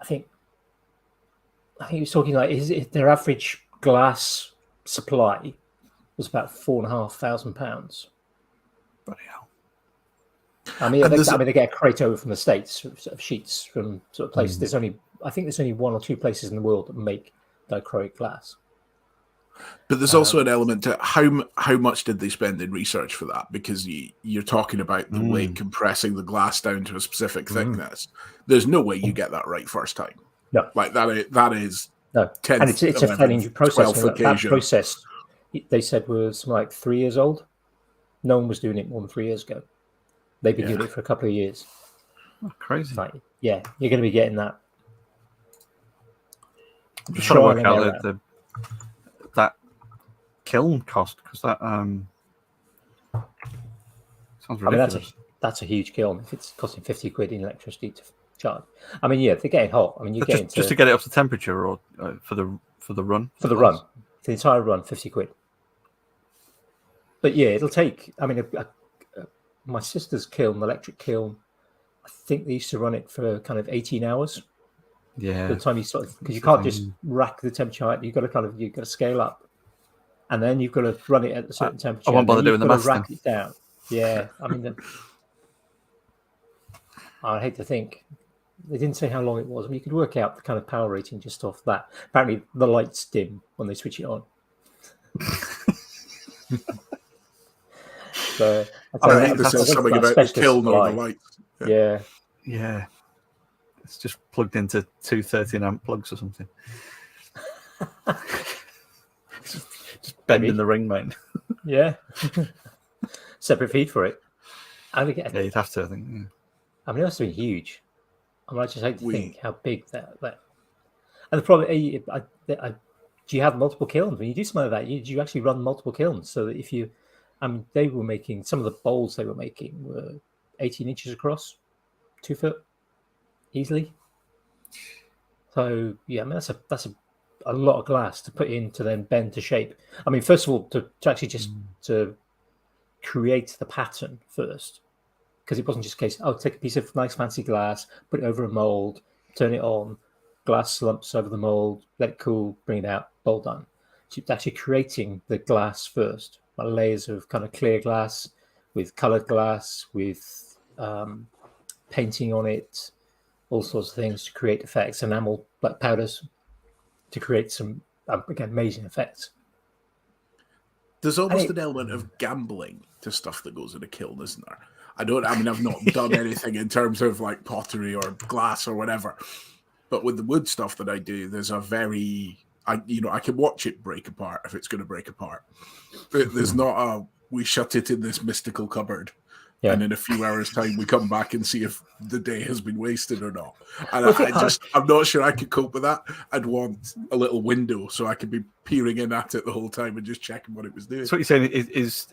I think he was talking like their average glass supply was about £4,500. Bloody hell. I mean, they get a crate over from the States, sort of sheets from sort of places. I think there's only one or two places in the world that make dichroic glass. But there's also an element to how much did they spend in research for that? Because you're talking about the weight compressing the glass down to a specific thickness. There's no way you get that right first time. No, like that is no, 10th, and it's a 11th, fairly new process. 12th That process, they said, was like 3 years old. No one was doing it more than 3 years ago. They've been doing it for a couple of years. Oh, crazy. Like, yeah, you're going to be getting that. I'm just trying to work out that kiln cost, because that sounds ridiculous. I mean, that's a huge kiln. If it's costing £50 in electricity to charge, I mean, yeah, they're getting hot. I mean, you're getting just to get it up to temperature, or for the run. For the run, the entire run, £50. But yeah, it'll take. I mean, my sister's kiln, electric kiln, I think they used to run it for kind of 18 hours. Yeah. By the time you sort of, because you can't just rack the temperature height. You've got to scale up, and then you've got to run it at a certain temperature. I won't bother doing the math. Rack it down. Yeah, I mean, I hate to think they didn't say how long it was. I mean, you could work out the kind of power rating just off that. Apparently, the lights dim when they switch it on. So I think there's something about the kiln or the lights. Yeah. It's just plugged into two 13-amp plugs or something. just bending the ring, mate. Yeah. Separate feed for it. Yeah, you'd have to, I think. Yeah. I mean, it must have been huge. I mean, I just hate to think how big that. And the problem, do you have multiple kilns? When you do something like that, you actually run multiple kilns. So that if you, I mean, they were making, some of the bowls they were making were 18 inches across, 2 foot, easily. So, yeah, I mean, that's a lot of glass to put in to then bend to shape. I mean, first of all, to actually just to create the pattern first, because it wasn't just a case, take a piece of nice fancy glass, put it over a mold, turn it on, glass slumps over the mold, let it cool, bring it out, bowl done. So it's actually creating the glass first, like layers of kind of clear glass with colored glass, with painting on it, all sorts of things to create effects, enamel, black powders to create some, again, amazing effects. There's almost an element of gambling to stuff that goes in a kiln, isn't there? I've not done anything in terms of like pottery or glass or whatever. But with the wood stuff that I do, there's a I can watch it break apart if it's going to break apart. But there's not we shut it in this mystical cupboard. Yeah. And in a few hours' time, we come back and see if the day has been wasted or not. And I'm not sure I could cope with that. I'd want a little window so I could be peering in at it the whole time and just checking what it was doing. So what you're saying is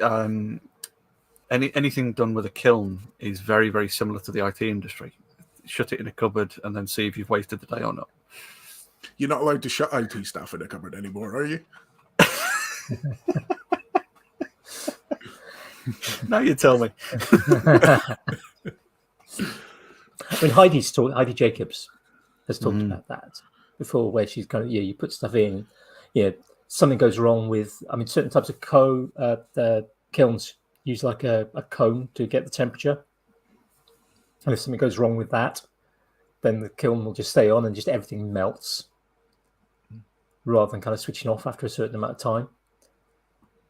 anything done with a kiln is very, very similar to the IT industry. Shut it in a cupboard and then see if you've wasted the day or not. You're not allowed to shut IT stuff in a cupboard anymore, are you? Now you tell me. I mean, Heidi Jacobs has talked about that before, where she's kind of, you put stuff in, something goes wrong with, I mean, certain types of the kilns use like a cone to get the temperature. And if something goes wrong with that, then the kiln will just stay on and just everything melts rather than kind of switching off after a certain amount of time.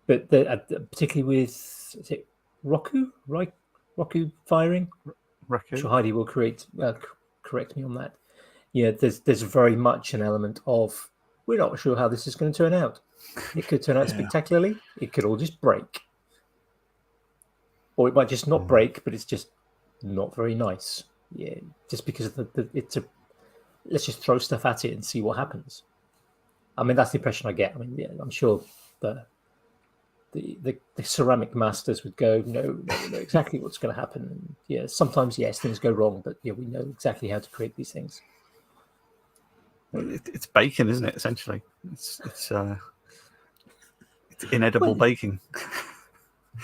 But particularly with, is it Roku firing? Roku. I'm sure Heidi will correct me on that. Yeah, there's very much an element of, we're not sure how this is going to turn out. It could turn out spectacularly. It could all just break. Or it might just not break, but it's just not very nice. Yeah, just because let's just throw stuff at it and see what happens. I mean, that's the impression I get. I mean, I'm sure the ceramic masters would go, no, we know exactly what's going to happen. And sometimes, things go wrong, but we know exactly how to create these things. It's baking, isn't it? Essentially, it's inedible baking.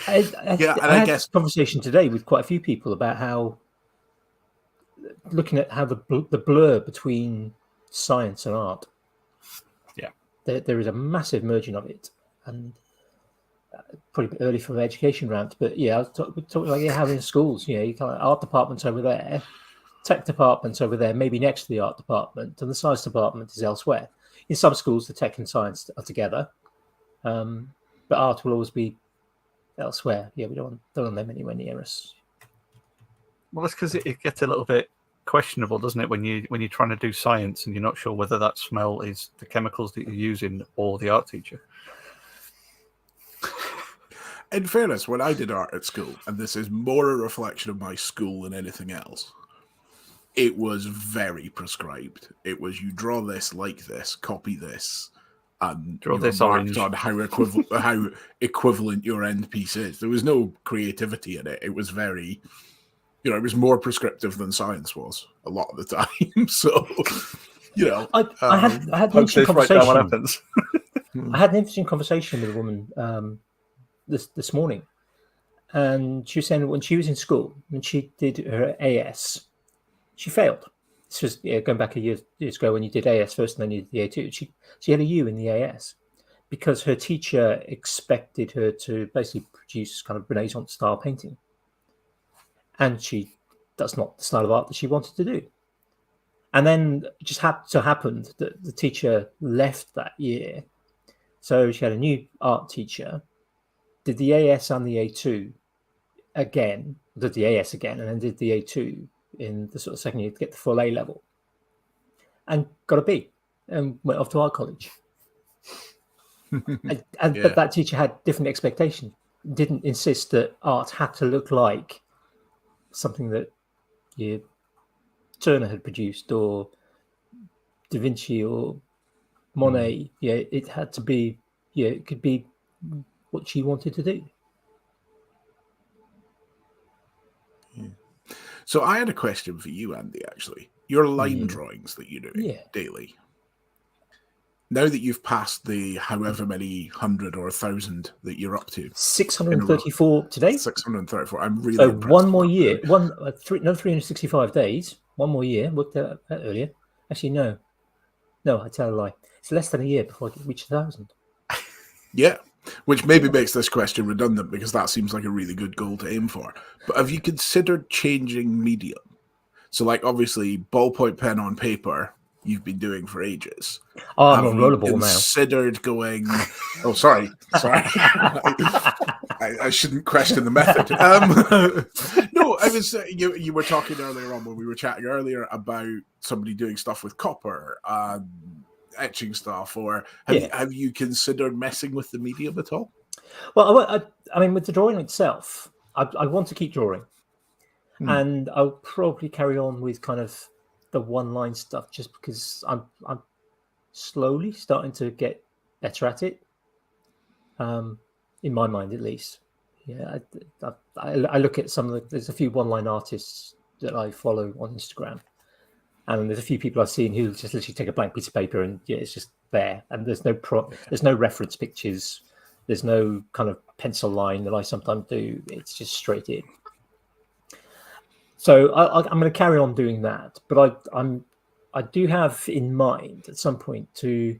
I had a conversation today with quite a few people about how looking at how the blur between science and art. Yeah, there is a massive merging of it, and probably a bit early for an education rant, but yeah, I was talking like how in schools, you kind of art department's over there, tech department's over there, maybe next to the art department, and the science department is elsewhere. In some schools, the tech and science are together, but art will always be elsewhere. Yeah, we don't want them anywhere near us. Well, that's because it gets a little bit questionable, doesn't it, when you're trying to do science and you're not sure whether that smell is the chemicals that you're using or the art teacher. In fairness, when I did art at school, and this is more a reflection of my school than anything else, it was very prescribed. It was, you draw this like this, copy this, and draw you this marked orange on how equivalent your end piece is. There was no creativity in it. It was very, it was more prescriptive than science was a lot of the time. So, I had an interesting conversation. What happens? I had an interesting conversation with a woman this morning, and she was saying that when she was in school, when she did her AS, she failed. This was going back a years ago when you did AS first and then you did the A2. She had a U in the AS because her teacher expected her to basically produce kind of Renaissance style painting, and that's not the style of art that she wanted to do. And then it just happened that the teacher left that year, so she had a new art teacher, did the AS and the A2 again, did the AS again, and then did the A2 in the sort of second year to get the full A level, and got a B, and went off to art college. But that teacher had different expectations. Didn't insist that art had to look like something that Turner had produced or Da Vinci or Monet. It had to be. It could be what she wanted to do. So I had a question for you, Andy, actually. Your line drawings that you do daily. Now that you've passed the however many 100 or 1,000 that you're up to. 634 today? 634. I'm really so impressed. One more year. 365 days. One more year. Worked out earlier. Actually, no. No, I tell a lie. It's less than a year before I reach 1,000. Yeah. Which maybe makes this question redundant because that seems like a really good goal to aim for. But have you considered changing medium? So, like, obviously, ballpoint pen on paper, you've been doing for ages. Oh, I'm on rollerball now. Considered going... Oh, sorry. I shouldn't question the method. No, I was... You were talking earlier on when we were chatting earlier about somebody doing stuff with copper and etching stuff, or have you considered messing with the medium at all? Well, I mean, with the drawing itself, I want to keep drawing, and I'll probably carry on with kind of the one-line stuff just because I'm slowly starting to get better at it. In my mind, at least. Yeah, I look at there's a few one-line artists that I follow on Instagram. And there's a few people I've seen who just literally take a blank piece of paper and it's just there. And there's no reference pictures. There's no kind of pencil line that I sometimes do. It's just straight in. So I'm going to carry on doing that. But I do have in mind at some point to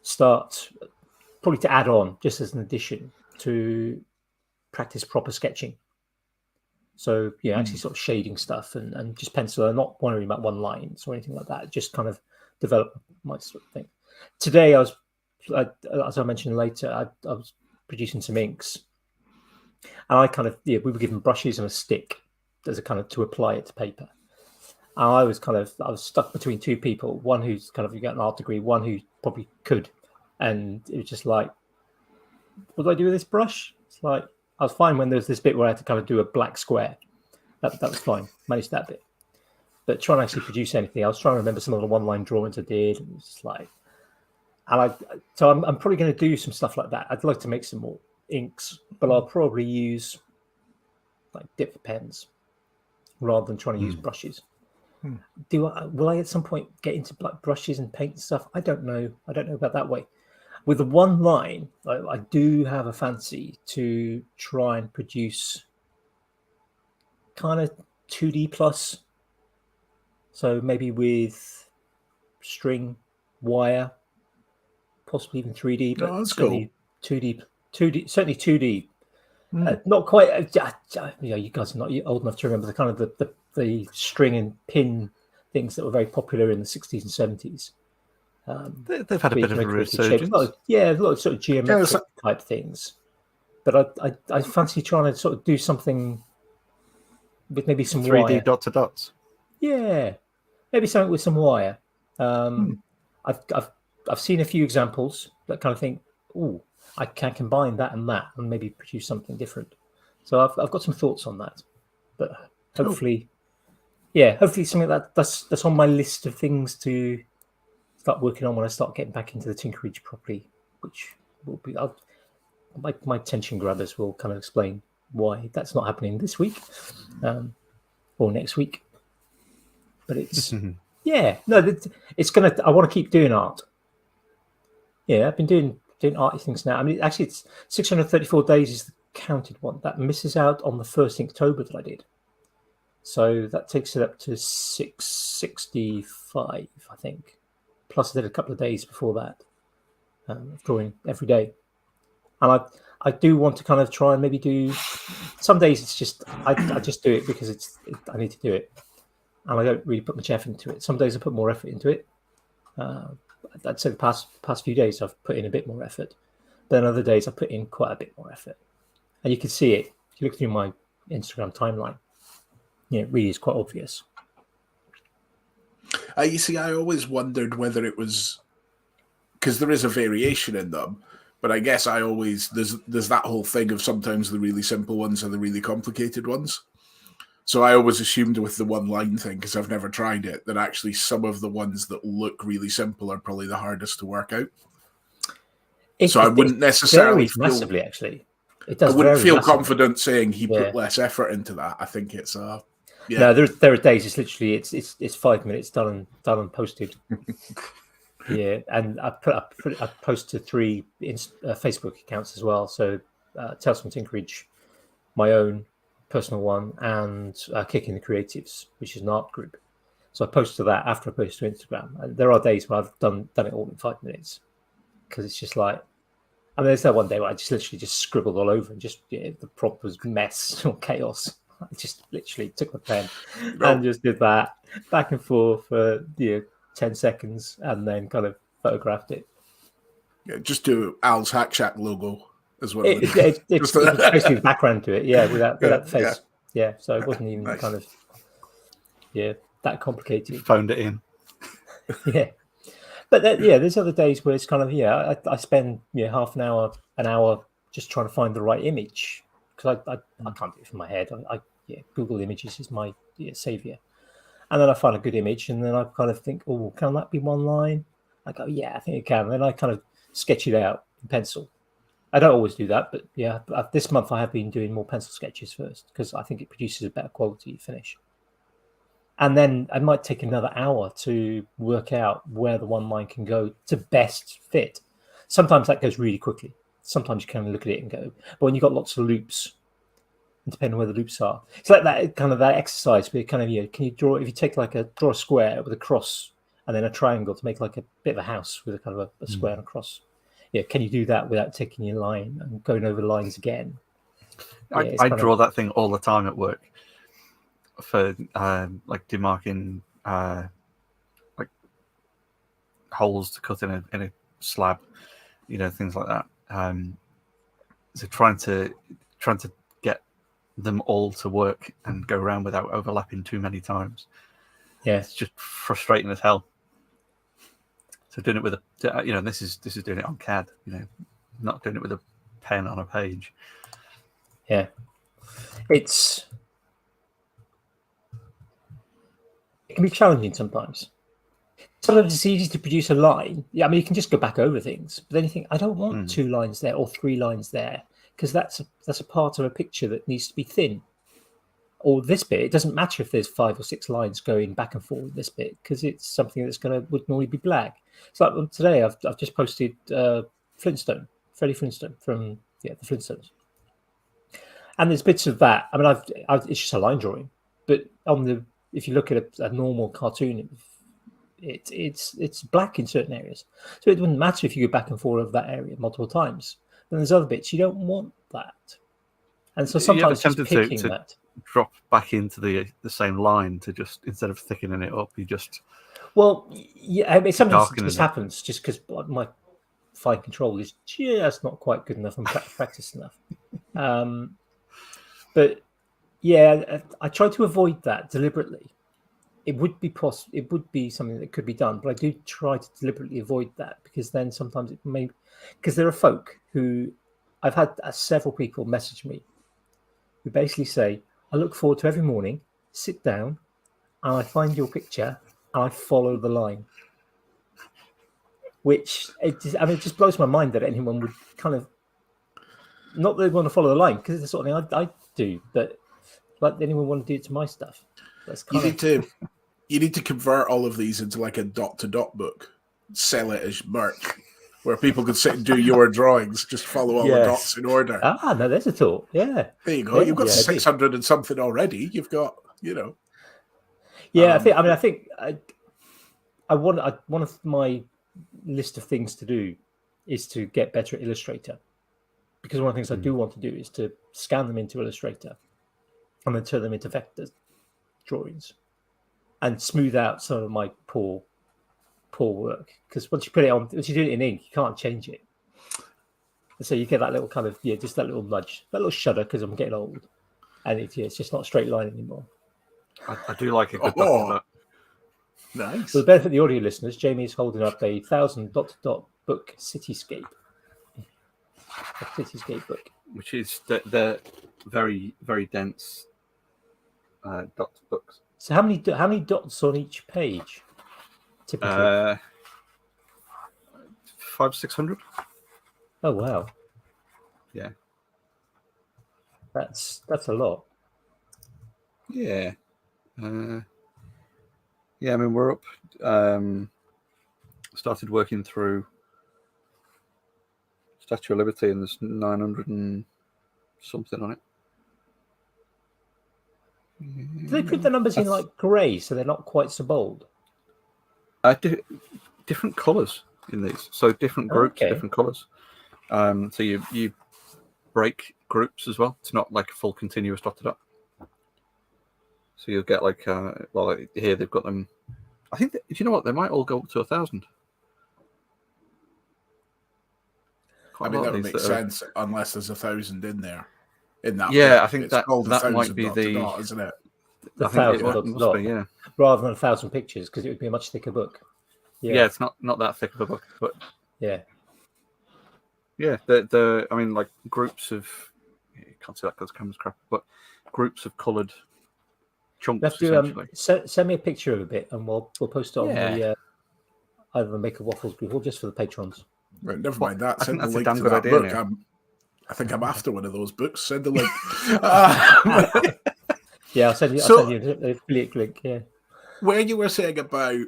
start, probably to add on, just as an addition, to practice proper sketching. So actually sort of shading stuff and just pencil, and not worrying about one lines or anything like that. Just kind of develop my sort of thing. Today, as I mentioned later, I was producing some inks, and I kind of we were given brushes and a stick as a kind of to apply it to paper. And I was stuck between two people, one who's kind of got an art degree, one who probably could, and it was just like, what do I do with this brush? It's like, I was fine when there was this bit where I had to kind of do a black square. That was fine. Managed that bit. But trying to actually produce anything, I was trying to remember some of the one-line drawings I did. And it was just like, so I'm probably going to do some stuff like that. I'd like to make some more inks, but I'll probably use like dip pens rather than trying to use brushes. Will I at some point get into like brushes and paint and stuff? I don't know. I don't know about that way. With the one line, I do have a fancy to try and produce kind of 2D plus So maybe with string, wire, possibly even 3D, but that's certainly cool. 2D, certainly 2D. Not quite. You guys are not old enough to remember the kind of the string and pin things that were very popular in the 60s and 70s. They've had a bit of a resurgence. A lot of sort of geometric type things. But I fancy trying to sort of do something with maybe some 3D wire. dot to dots. Yeah, maybe something with some wire. I've seen a few examples that kind of think, oh, I can combine that and maybe produce something different. So I've got some thoughts on that, but hopefully, hopefully something that's on my list of things to start working on when I start getting back into the tinkerage properly, which will be my tension grabbers will kind of explain why that's not happening this week or next week. But it's it's gonna. I want to keep doing art. Yeah, I've been doing arty things now. I mean, actually, it's 634 days is the counted one. That misses out on the first Inktober that I did. So that takes it up to 665, I think. Plus, I did a couple of days before that, drawing every day. And I do want to kind of try and maybe do. Some days it's just I just do it because I need to do it, and I don't really put much effort into it. Some days I put more effort into it. I'd say the past few days I've put in a bit more effort. Then other days I put in quite a bit more effort, and you can see it if you look through my Instagram timeline. Yeah, it really is quite obvious. You see, I always wondered whether it was because there is a variation in them, but I guess there's that whole thing of sometimes the really simple ones are the really complicated ones. So I always assumed with the one line thing, because I've never tried it, that actually some of the ones that look really simple are probably the hardest to work out. I wouldn't necessarily feel massively. Actually, it does. I wouldn't feel confident saying he put less effort into that. I think it's No, there are days it's literally it's 5 minutes done and posted. Yeah, and I post to 3 Facebook accounts as well. So Tales from Tinkerage, my own personal one, and Kicking the Creatives, which is an art group. So I post to that after I post to Instagram. And there are days where I've done it all in 5 minutes because it's just like. I mean, there's that one day where I just literally just scribbled all over and just the prompt was mess or chaos. I just literally took the pen and just did that back and forth for 10 seconds and then kind of photographed it. Yeah, just do Al's Hack Shack logo as well. It's basically the background to it, without the face. Yeah, so it wasn't even kind of that complicated. You phoned it in. Yeah. But there's other days where it's kind of I spend half an hour just trying to find the right image because I can't do it from my head. Google Images is my savior, and then I find a good image, and then I kind of think, oh, can that be one line? I go, yeah, I think it can. And then I kind of sketch it out in pencil. I don't always do that, but this month I have been doing more pencil sketches first because I think it produces a better quality finish. And then I might take another hour to work out where the one line can go to best fit. Sometimes that goes really quickly. Sometimes you can look at it and go, but when you've got lots of loops, and depending on where the loops are, it's like that kind of that exercise where kind of can you draw, if you take draw a square with a cross and then a triangle to make like a bit of a house with a kind of a square and a cross. Yeah, can you do that without taking your line and going over the lines again? I draw that thing all the time at work. For like demarking like holes to cut in a slab, things like that. So trying to get them all to work and go around without overlapping too many times. Yeah, it's just frustrating as hell. So doing it with this is doing it on CAD. Not doing it with a pen on a page. Yeah, it can be challenging sometimes. Sometimes it's easy to produce a line. Yeah, I mean, you can just go back over things, but then you think, I don't want 2 lines there or 3 lines there because that's a part of a picture that needs to be thin. Or this bit, it doesn't matter if there's 5 or 6 lines going back and forth this bit because it's something that's would normally be black. So like today, I've just posted Freddie Flintstone from the Flintstones, and there's bits of that. I mean, it's just a line drawing, but on the if you look at a normal cartoon, it's black in certain areas. So it wouldn't matter if you go back and forth over that area multiple times. Then there's other bits you don't want that, and so sometimes just picking that. Drop back into the same line to just, instead of thickening it up, you just. Well, yeah, I mean, sometimes it just happens just because my fine control is just not quite good enough and practiced enough. But yeah, I try to avoid that deliberately. It would be It would be something that could be done, but I do try to deliberately avoid that, because then sometimes it may. Because there are folk who I've had several people message me who basically say, "I look forward to every morning, sit down, and I find your picture and I follow the line." Which it just blows my mind that anyone would kind of, not that they want to follow the line, because it's the sort of thing I do, but like anyone want to do it to my stuff. That's you need to convert all of these into like a dot-to-dot book, sell it as merch, where people can sit and do your drawings, just follow all the dots in order. Ah, no, there's a thought. Yeah, there you go. You've got 600 and something already. You've got, Yeah, I think one of my list of things to do is to get better at Illustrator, because one of the things I do want to do is to scan them into Illustrator and then turn them into vector drawings and smooth out some of my poor work, because once you put it on, once you do it in ink, you can't change it, and so you get that little kind of just that little nudge, that little shudder, because I'm getting old, and it's just not a straight line anymore. I do like a good dot. Nice. For the benefit of the audio listeners, Jamie is holding up a 1,000 dot book Cityscape. A Cityscape book, which is the very, very dense dot books. So how many dots on each page? Typically, 500-600. Oh wow! Yeah, that's a lot. Yeah. Yeah, I mean, we're up. Started working through Statue of Liberty, and there's 900 and something on it. Do they print the numbers in like grey, so they're not quite so bold? Different colours in these, so different groups, different colours. So you break groups as well. It's not like a full continuous dotted up. So you'll get like here they've got them. I think do you know what, they might all go up to 1,000. I mean, that would make sense unless there's 1,000 in there. In that, I think that might be dot, isn't it? The 1,000 dot, yeah. Rather than 1,000 pictures, because it would be a much thicker book. Yeah, it's not that thick of a book, but yeah. I mean, like groups of, you can't see that because the camera's crap, but groups of coloured chunks. Send me a picture of a bit, and we'll post it on the either the Maker Waffles group or just for the patrons. Right, never mind that. Send the that's link a to damn that good book. idea. I think I'm after one of those books. Send the link. I'll send you an affiliate link. Yeah. Where you were saying about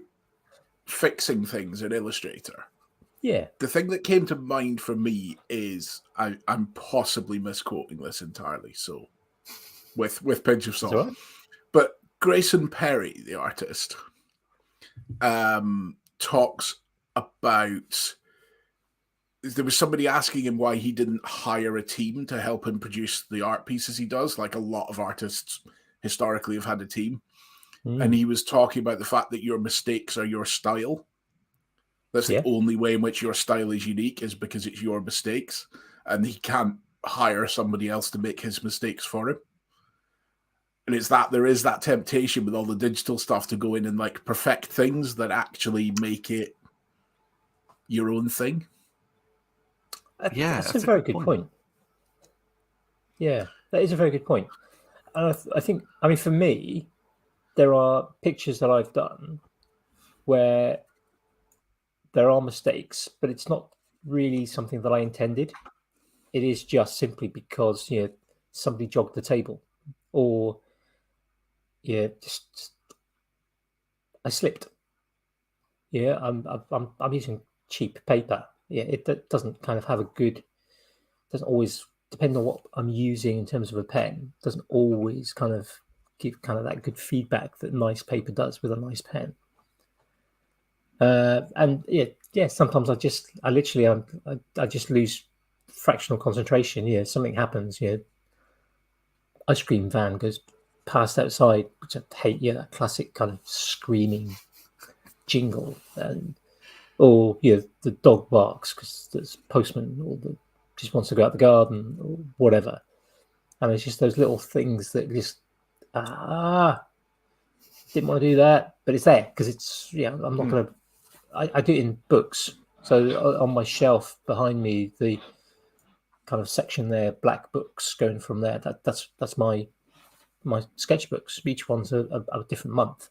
fixing things in Illustrator, the thing that came to mind for me is I'm possibly misquoting this entirely, so with pinch of salt. Right. But Grayson Perry, the artist, talks about. There was somebody asking him why he didn't hire a team to help him produce the art pieces he does. Like a lot of artists historically have had a team. And he was talking about the fact that your mistakes are your style. That's the only way in which your style is unique, is because it's your mistakes. And he can't hire somebody else to make his mistakes for him. And it's that there is that temptation with all the digital stuff to go in and like perfect things that actually make it your own thing. That's a very good point. Yeah, that is a very good point. And I think, for me, there are pictures that I've done where there are mistakes, but it's not really something that I intended. It is just simply because somebody jogged the table, or just I slipped. Yeah, I'm using cheap paper. Yeah, it doesn't kind of have doesn't always, depend on what I'm using in terms of a pen, doesn't always kind of give kind of that good feedback that nice paper does with a nice pen. And sometimes I just lose fractional concentration. Yeah, something happens. Yeah, ice cream van goes past outside, which I hate. Yeah, that classic kind of screaming jingle, or the dog barks because there's postman, or just wants to go out the garden or whatever. And it's just those little things that just didn't want to do that, but it's there because it's I'm not going to. I do it in books. So on my shelf behind me, the kind of section there, black books going from there. That's my sketchbooks. Each one's a different month.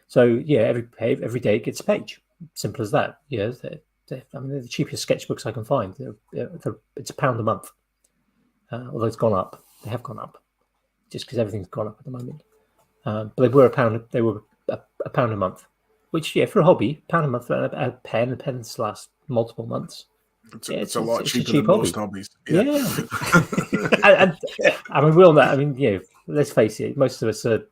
So every day it gets a page. Simple as that. They're the cheapest sketchbooks I can find. It's £1 a month. Although it's gone up. They have gone up, just because everything's gone up at the moment. But they were £1. They were a £1 a month. Which, for a hobby, £1 a month, a pen. The pens last multiple months. It's a lot cheaper than most hobbies. Yeah. and I mean, we all know. I mean, let's face it. Most of us are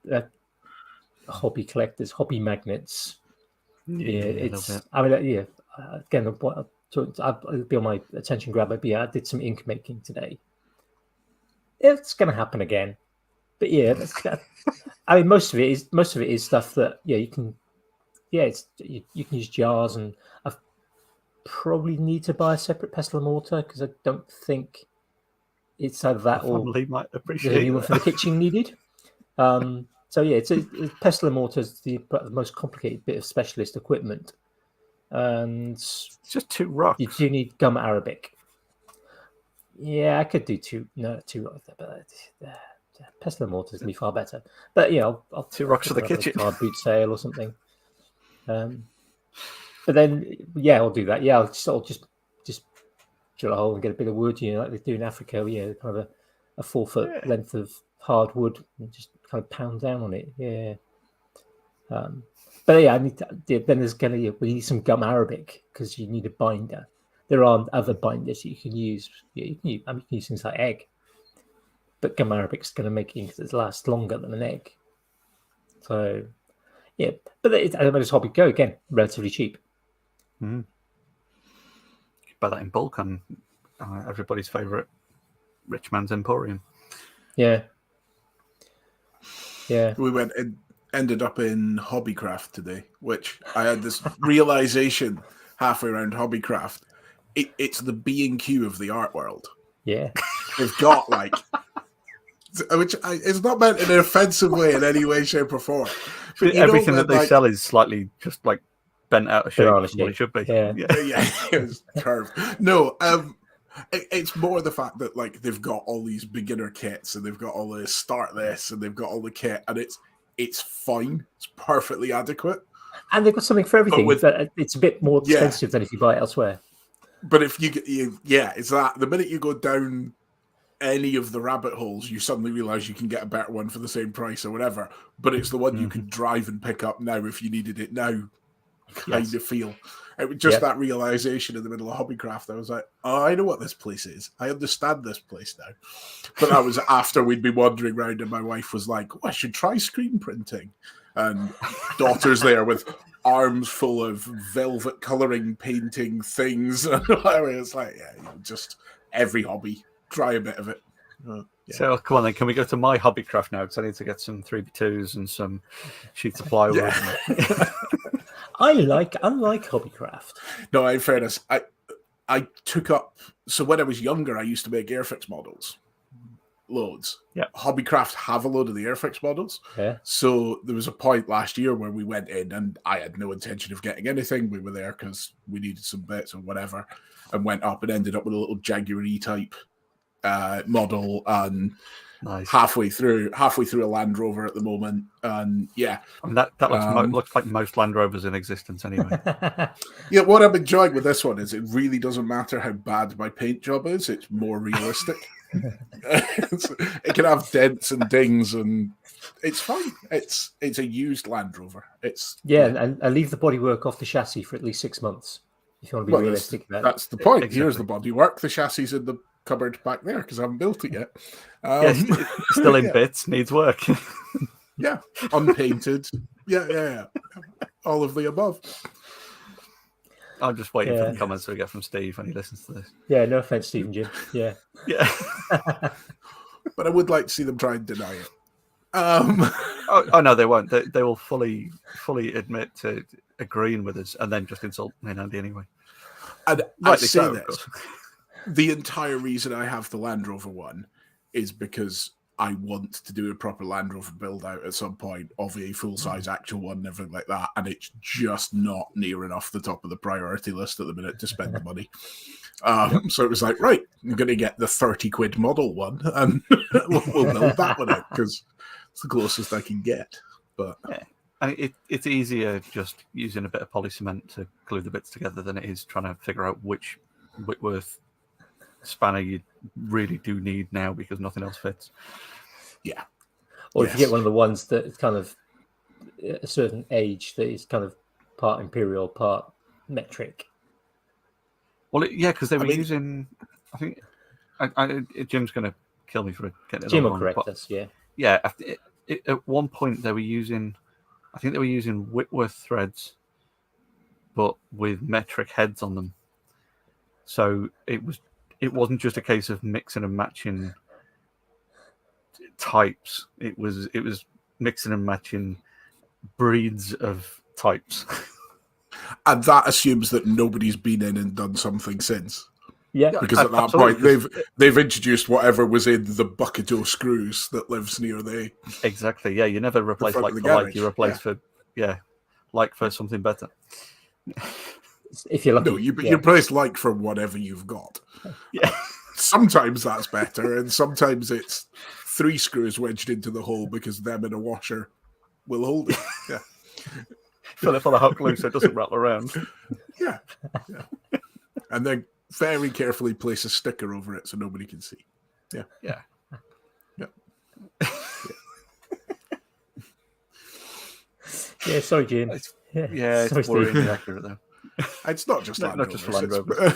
hobby collectors, hobby magnets. Again, I'll be on my attention grabber. But I did some ink making today. It's going to happen again. But I mean, most of it is stuff that you can. You can use jars, and I probably need to buy a separate pestle and mortar because I don't think it's either that or might appreciate anyone for the kitchen needed. It's a pestle and mortar is the most complicated bit of specialist equipment, and it's just 2 rocks. You do need gum arabic. Yeah, I could do 2 rocks, but pestle and mortar is going to be far better. But I'll 2 rocks for the kitchen. Card boot sale or something. But then, I'll do that. I'll just drill a hole and get a bit of wood, like they do in Africa. Kind of a 4-foot length of hard wood and just kind of pound down on it. I need to. Then there's we need some gum arabic because you need a binder. There are other binders that you can use. You can use things like egg, but gum arabic's going to make ink last longer than an egg. So. Yeah, but this hobby go again, relatively cheap. Mm. You buy that in bulk on everybody's favourite Rich Man's Emporium. Yeah. We ended up in Hobbycraft today, which I had this realization halfway around Hobbycraft. It's the B&Q of the art world. Yeah. They've got it's not meant in an offensive way in any way, shape, or form. But everything that they sell is slightly just bent out of shape from what it should be. Yeah, it's curved. No, it's more the fact that they've got all these beginner kits and they've got all this start this and they've got all the kit and it's fine. It's perfectly adequate. And they've got something for everything. But it's a bit more expensive than if you buy it elsewhere. But if it's that the minute you go down any of the rabbit holes, you suddenly realize you can get a better one for the same price or whatever, but it's the one you can drive and pick up now if you needed it now kind of feel. It was just that realization in the middle of Hobbycraft. I was like, oh, I know what this place is. I understand this place now. But that was after we'd been wandering around and my wife was like, I should try screen printing. And daughter's there with arms full of velvet colouring painting things. And it's like, just every hobby. Try a bit of it. So come on then, can we go to my Hobbycraft now? Because I need to get some 3x2s and some sheets of plywood. I like Hobbycraft. No, in fairness, I took up. So when I was younger, I used to make Airfix models, loads. Yeah, Hobbycraft have a load of the Airfix models. Yeah. So there was a point last year where we went in, and I had no intention of getting anything. We were there because we needed some bits or whatever, and went up and ended up with a little Jaguar E-Type model, and halfway through a Land Rover at the moment, and that looks like most Land Rovers in existence anyway. What I'm enjoying with this one is it really doesn't matter how bad my paint job is; it's more realistic. It can have dents and dings, and it's fine. It's a used Land Rover. And leave the bodywork off the chassis for at least 6 months if you want to be realistic about it. That's the point. Exactly. Here's the bodywork. The chassis in the cupboard back there because I haven't built it yet. Yes, it's still in bits, needs work. Yeah, unpainted. Yeah. All of the above. I'm just waiting for the comments we get from Steve when he listens to this. Yeah, no offense, Steve and Jim. Yeah. But I would like to see them try and deny it. Oh no, they won't. They will fully admit to agreeing with us and then just insult me and Andy anyway. And I say this. The entire reason I have the Land Rover one is because I want to do a proper Land Rover build out at some point of a full-size actual one and everything like that, and it's just not near enough the top of the priority list at the minute to spend the money. So it was like, right, I'm going to get the 30 quid model one, and we'll build that one out because it's the closest I can get. But and it's easier just using a bit of poly cement to glue the bits together than it is trying to figure out which Whitworth spanner you really do need now because nothing else fits. Yeah. Or if you get one of the ones that is kind of a certain age that is kind of part imperial, part metric. Well, because they were using. I think Jim's going to kill me for getting it. Jim will correct us. Yeah. Yeah. At one point, they were using. I think they were using Whitworth threads, but with metric heads on them. So it wasn't just a case of mixing and matching types. It was mixing and matching breeds of types. And that assumes that nobody's been in and done something since. Yeah. Because at that point they've introduced whatever was in the bucket of screws that lives near the Exactly. Yeah, you never replace like for like, you replace for like for something better. If you're lucky. No, you replace like for whatever you've got. Yeah. Sometimes that's better, and sometimes it's 3 screws wedged into the hole because them in a washer will hold it. Yeah. Fill it full of hot glue so it doesn't rattle around. Yeah. And then very carefully place a sticker over it so nobody can see. Yeah. Yeah. Yeah, sorry, Jim. It's worryingly accurate though. It's not just Land not just for Land Rover.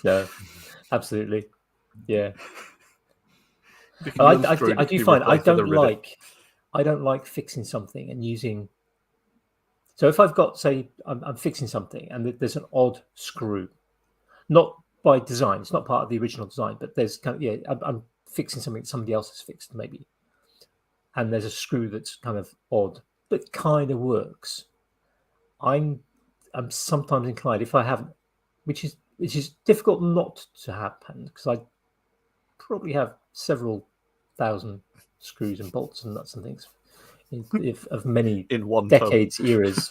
No, absolutely. Yeah. I do find I don't like fixing something and using. So if I've got, say, I'm fixing something and there's an odd screw, not by design, it's not part of the original design, but there's kind of I'm fixing something that somebody else has fixed maybe, and there's a screw that's kind of odd but kind of works. I'm sometimes inclined, if I haven't, which is difficult not to happen because I probably have several thousand screws and bolts and nuts and things of many in one decades eras.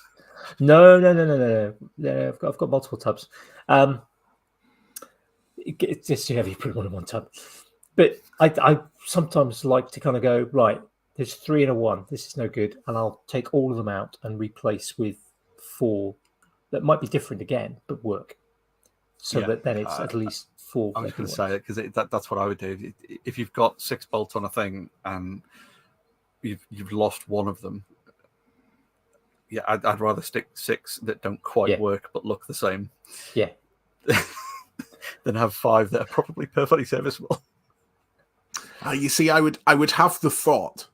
No. I've got multiple tubs. It's just too heavy to put them all in one tub. But I sometimes like to kind of go, right, there's 3 in a 1. This is no good. And I'll take all of them out and replace with 4 that might be different again, but work. So that then it's at least 4. I was going to say it because that's what I would do. If you've got 6 bolts on a thing and you've lost one of them, I'd rather stick 6 that don't quite work but look the same. Yeah. Than have 5 that are probably perfectly serviceable. You see, I would have the thought,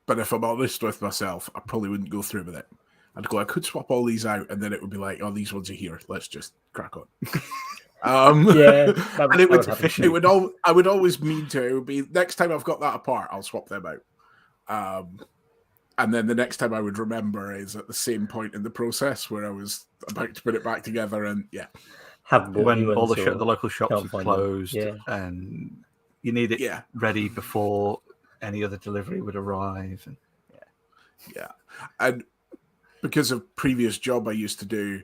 but if I'm honest with myself, I probably wouldn't go through with it. I'd go, I could swap all these out, and then it would be like, oh, these ones are here. Let's just crack on. And I would always mean to. It would be next time I've got that apart, I'll swap them out. And then the next time I would remember is at the same point in the process where I was about to put it back together, and when all the local shops are closed, and you need it ready before any other delivery would arrive. And, and because of previous job I used to do,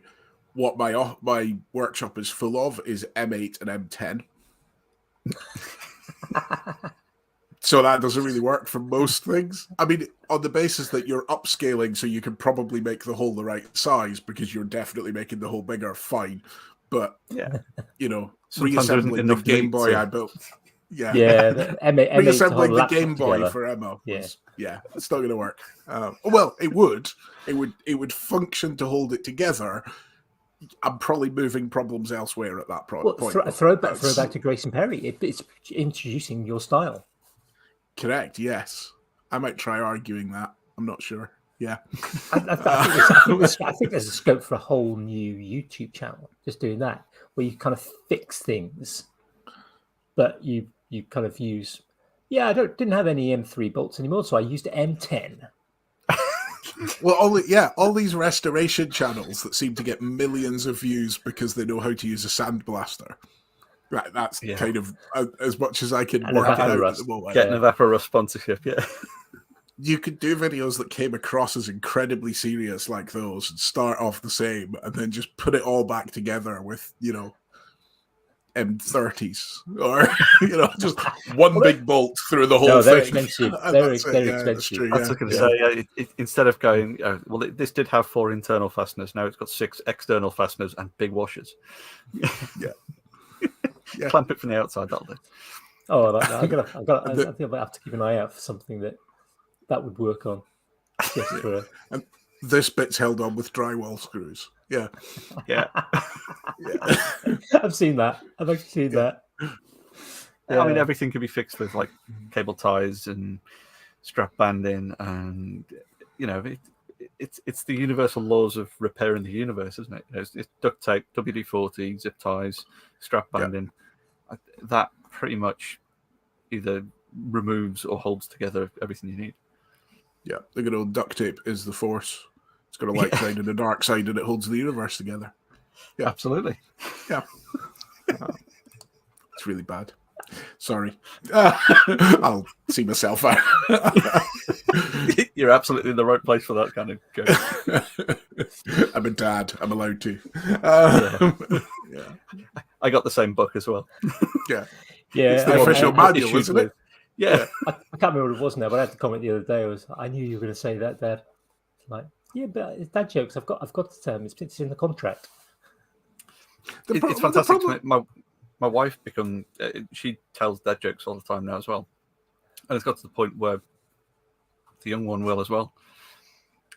what my workshop is full of is M8 and M10. So that doesn't really work for most things. I mean, on the basis that you're upscaling so you can probably make the hole the right size because you're definitely making the hole bigger, fine. But, reassembling the Game Boy I built. Reassembling the Game Boy for Emma was, it's not going to work. Well, it would function to hold it together, I'm probably moving problems elsewhere at that point. Throw back to Grayson Perry. It's introducing your style. Correct. Yes, I might try arguing that. I'm not sure. Yeah, I think there's a scope for a whole new YouTube channel just doing that, where you kind of fix things, but you kind of use. Yeah, I didn't have any M3 bolts anymore, so I used M10. Well, all these restoration channels that seem to get millions of views because they know how to use a sandblaster. Right, that's kind of as much as I can work it out at the moment. Getting an Evaporust sponsorship, yeah. You could do videos that came across as incredibly serious like those and start off the same and then just put it all back together with, M30s or, just one big bolt through the whole thing. They're expensive. They're expensive. I was going to say, instead of going, this did have 4 internal fasteners. Now it's got 6 external fasteners and big washers. Yeah. Clamp it from the outside, that'll do. Oh, I think I have to keep an eye out for something that would work on. Just for and this bit's held on with drywall screws. Yeah. I've seen that. I've actually seen that. I mean, everything can be fixed with like cable ties and strap banding, and it's the universal laws of repairing the universe, isn't it? It's duct tape, WD-40, zip ties, strap banding. That pretty much either removes or holds together everything you need. Yeah, the good old duct tape is the force. It's got a light side and a dark side, and it holds the universe together. Yeah, absolutely. Yeah, it's really bad. Sorry, I'll see myself out. You're absolutely in the right place for that kind of joke. I'm a dad. I'm allowed to. I got the same book as well. Yeah. It's the official manual, isn't it? Yeah. I can't remember what it was now, but I had to comment the other day. I knew you were going to say that, Dad. Like, yeah, but it's dad jokes. I've got it's in the contract. It's fantastic. My wife she tells dad jokes all the time now as well, and it's got to the point where the young one will as well.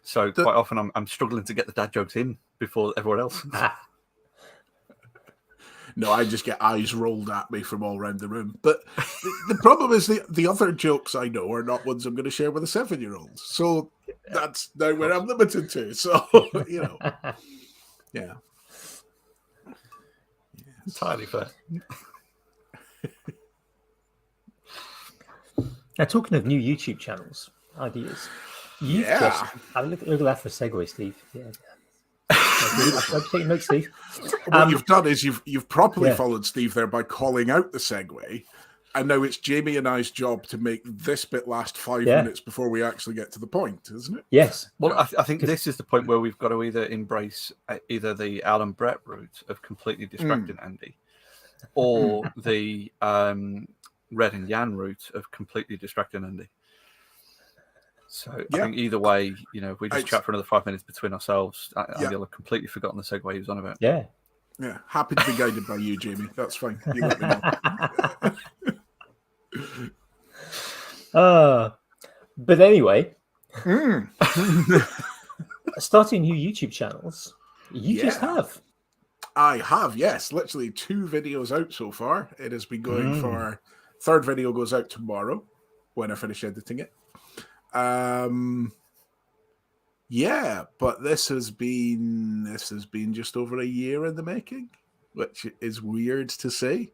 So quite often I'm struggling to get the dad jokes in before everyone else. No, I just get eyes rolled at me from all around the room. But the problem is the other jokes I know are not ones I'm going to share with a 7-year-old. So that's now where I'm limited to. So, yeah. Entirely fair. Now, talking of new YouTube channels, ideas. Look at that for a segue, Steve. Yeah. I'm taking notes, Steve. What you've done is you've properly followed Steve there by calling out the segue, and now it's Jamie and I's job to make this bit last 5 minutes before we actually get to the point, isn't it? Yes. Well, I think this is the point where we've got to either embrace either the Alan Brett route of completely distracting Andy, or the Red and Jan route of completely distracting Andy. So I think either way, we just chat for another 5 minutes between ourselves. Andy will have completely forgotten the segue he was on about. Yeah. Yeah. Happy to be guided by you, Jamie. That's fine. You let me know. But anyway, starting new YouTube channels, you just have. I have, yes. Literally 2 videos out so far. It has been going for... Third video goes out tomorrow when I finish editing it. But this has been just over a year in the making, which is weird to say.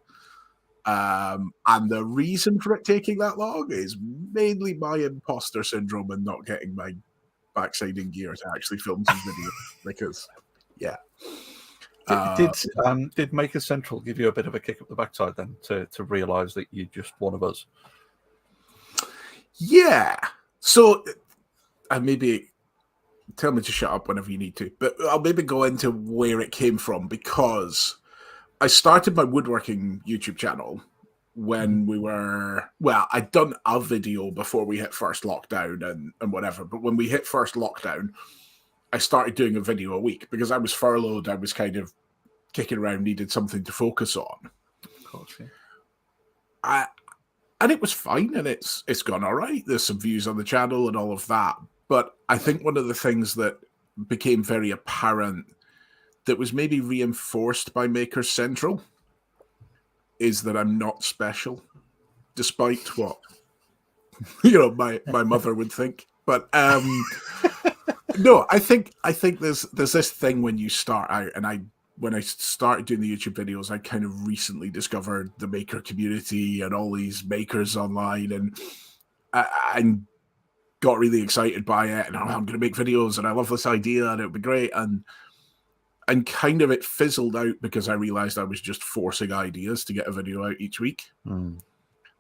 And the reason for it taking that long is mainly my imposter syndrome and not getting my backside in gear to actually film some video. Because, did Maker Central give you a bit of a kick up the backside then to realise that you're just one of us? Yeah. So, I maybe tell me to shut up whenever you need to, but I'll maybe go into where it came from, because I started my woodworking YouTube channel when I'd done a video before we hit first lockdown and whatever, but when we hit first lockdown, I started doing a video a week because I was furloughed. I was kind of kicking around, needed something to focus on. Of course, yeah. And it was fine, and it's gone all right. There's some views on the channel and all of that. But I think one of the things that became very apparent that was maybe reinforced by Maker Central is that I'm not special, despite what my mother would think. But no, I think there's this thing when you start out, and when I started doing the YouTube videos, I kind of recently discovered the maker community and all these makers online, and I got really excited by it, and I'm going to make videos, and I love this idea, and it would be great, and kind of it fizzled out because I realized I was just forcing ideas to get a video out each week.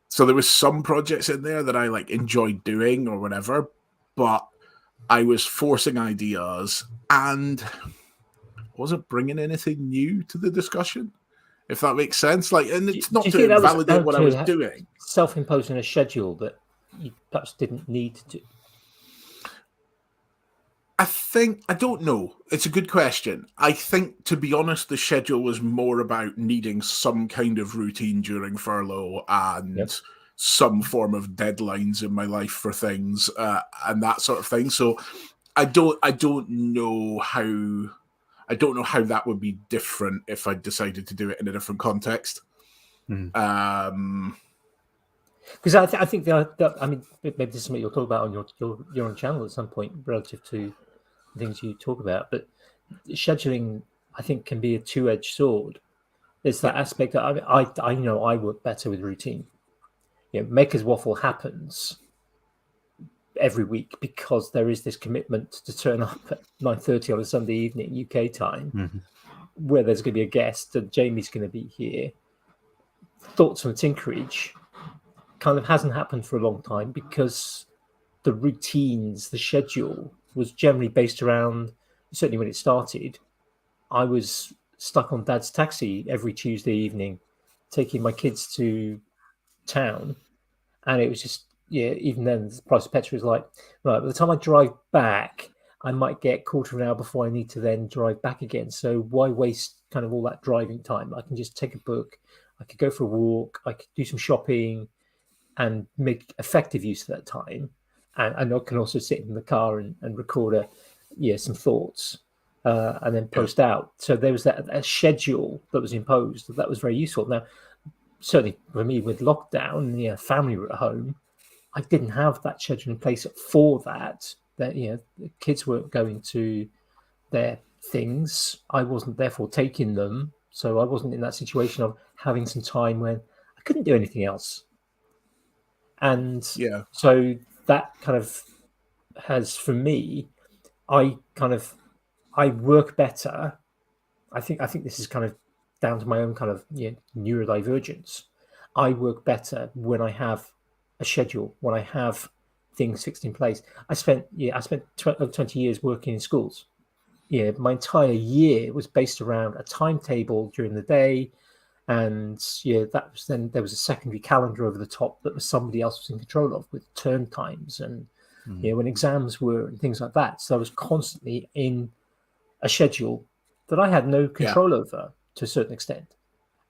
So there was some projects in there that I like enjoyed doing or whatever, but I was forcing ideas and wasn't bringing anything new to the discussion, if that makes sense. Like, and it's not to validate what I was doing. Self-imposing a schedule that you perhaps didn't need to. I don't know. It's a good question. I think, to be honest, the schedule was more about needing some kind of routine during furlough and some form of deadlines in my life for things and that sort of thing. So I don't know how that would be different if I decided to do it in a different context. Because I think I mean, maybe this is something you'll talk about on your own channel at some point relative to the things you talk about. But scheduling, I think, can be a two-edged sword. There's that aspect that I know I work better with routine. Maker's Waffle happens every week because there is this commitment to turn up at 9:30 on a Sunday evening UK time, where there's going to be a guest and Jamie's going to be here. Thoughts on Tinkerage kind of hasn't happened for a long time because the routines, the schedule was generally based around, certainly when it started, I was stuck on Dad's taxi every Tuesday evening, taking my kids to town. And it was just, even then the price of petrol is like, right, by the time I drive back, I might get a quarter of an hour before I need to then drive back again. So why waste kind of all that driving time? I can just take a book, I could go for a walk, I could do some shopping and make effective use of that time. And I can also sit in the car and record some thoughts and then post out. So there was a schedule that was imposed that was very useful. Now, certainly for me with lockdown and family were at home, I didn't have that schedule in place for that. That the kids weren't going to their things. I wasn't therefore taking them. So I wasn't in that situation of having some time when I couldn't do anything else. And so that kind of has, for me, I work better. I think this is kind of down to my own kind of neurodivergence. I work better when I have a schedule, when I have things fixed in place. I spent 20 years working in schools. My entire year was based around a timetable during the day. And that was then there was a secondary calendar over the top that was somebody else was in control of with term times and when exams were and things like that. So I was constantly in a schedule that I had no control over to a certain extent.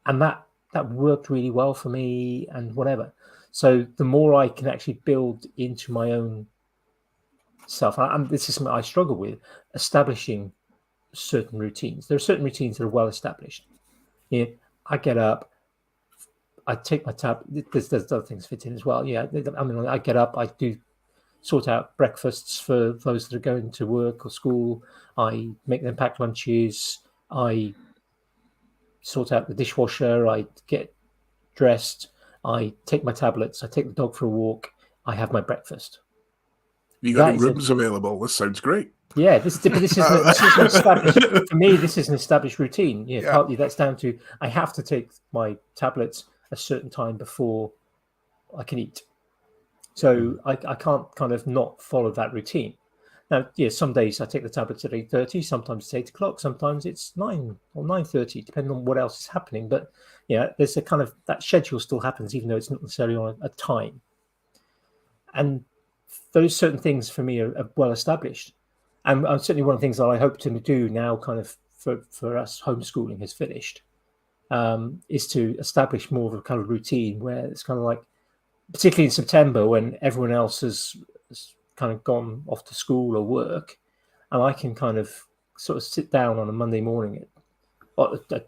And that worked really well for me and whatever. So the more I can actually build into my own self, and this is something I struggle with, establishing certain routines. There are certain routines that are well established. I get up, I take my tab. There's other things fit in as well. I get up, I do sort out breakfasts for those that are going to work or school. I make them pack lunches. I sort out the dishwasher. I get dressed. I take my tablets. I take the dog for a walk. I have my breakfast. You got any rooms available? This sounds great. Yeah, this is an established, for me, this is an established routine. Partly that's down to I have to take my tablets a certain time before I can eat. So I can't kind of not follow that routine. Now, some days I take the tablets at 8:30, sometimes it's 8 o'clock, sometimes it's 9 or 9:30, depending on what else is happening. But there's a kind of that schedule still happens, even though it's not necessarily on a time. And those certain things for me are well established. And certainly one of the things that I hope to do now, kind of for us, homeschooling has finished, is to establish more of a kind of routine where it's kind of like, particularly in September when everyone else has kind of gone off to school or work, and I can kind of sort of sit down on a Monday morning.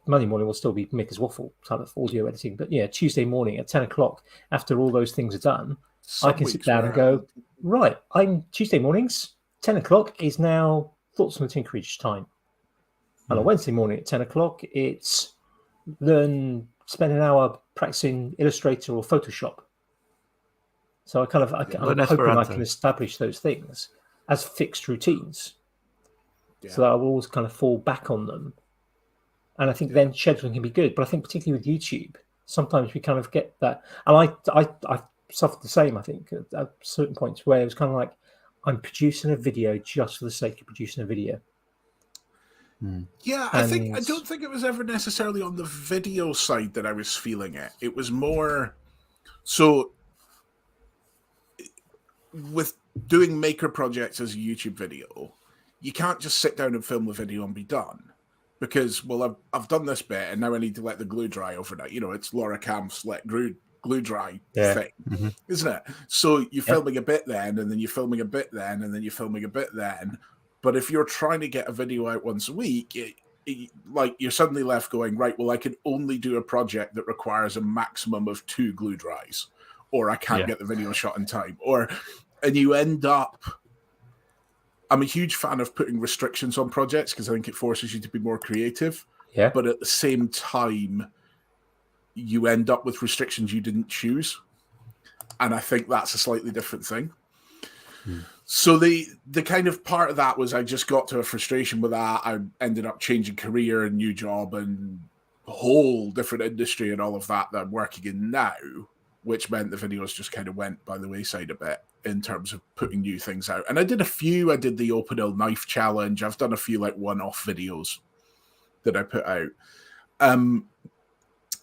Monday morning will still be Mick as Waffle type of audio editing, but yeah, Tuesday morning at 10 o'clock, after all those things are done, I can sit down and go, right, I'm Tuesday mornings, 10 o'clock is now Thoughts on the Tinkerage time. And on Wednesday morning at 10 o'clock, it's spend an hour practicing Illustrator or Photoshop. So I'm hoping I can establish those things as fixed routines. Yeah. So that I will always kind of fall back on them. And I think then scheduling can be good. But I think particularly with YouTube, sometimes we kind of get that. And I suffered the same, I think, at certain points where it was kind of like, I'm producing a video just for the sake of producing a video. Yeah, I don't think it was ever necessarily on the video side that I was feeling it. It was more so with doing maker projects as a YouTube video, you can't just sit down and film the video and be done. Because, well, I've done this bit and now I need to let the glue dry overnight. You know, it's Laura Camp's let glue dry thing, isn't it? So you're filming a bit then, and then you're filming a bit then, and then you're filming a bit then. But if you're trying to get a video out once a week, like you're suddenly left going, right, well, I can only do a project that requires a maximum of 2 glue dries, or I can't get the video shot in time. And you end up, I'm a huge fan of putting restrictions on projects because I think it forces you to be more creative. Yeah. But at the same time, you end up with restrictions you didn't choose. And I think that's a slightly different thing. So the kind of part of that was I just got to a frustration with that. I ended up changing career and new job and a whole different industry and all of that I'm working in now, which meant the videos just kind of went by the wayside a bit in terms of putting new things out. And I did the Open Hill Knife Challenge. I've done a few like one-off videos that I put out.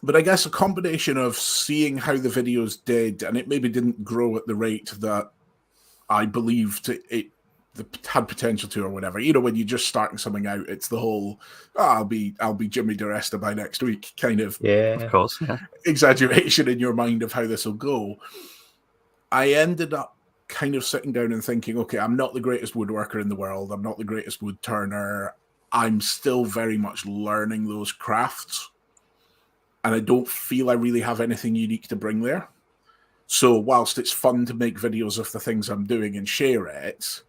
But I guess a combination of seeing how the videos did, and it maybe didn't grow at the rate that I believed it had potential to, or whatever. You know, when you're just starting something out, it's the whole I'll be Jimmy DiResta by next week kind of of course, exaggeration in your mind of how this will go. I ended up kind of sitting down and thinking, okay, I'm not the greatest woodworker in the world. I'm not the greatest wood turner. I'm still very much learning those crafts. And I don't feel I really have anything unique to bring there. So whilst it's fun to make videos of the things I'm doing and share it,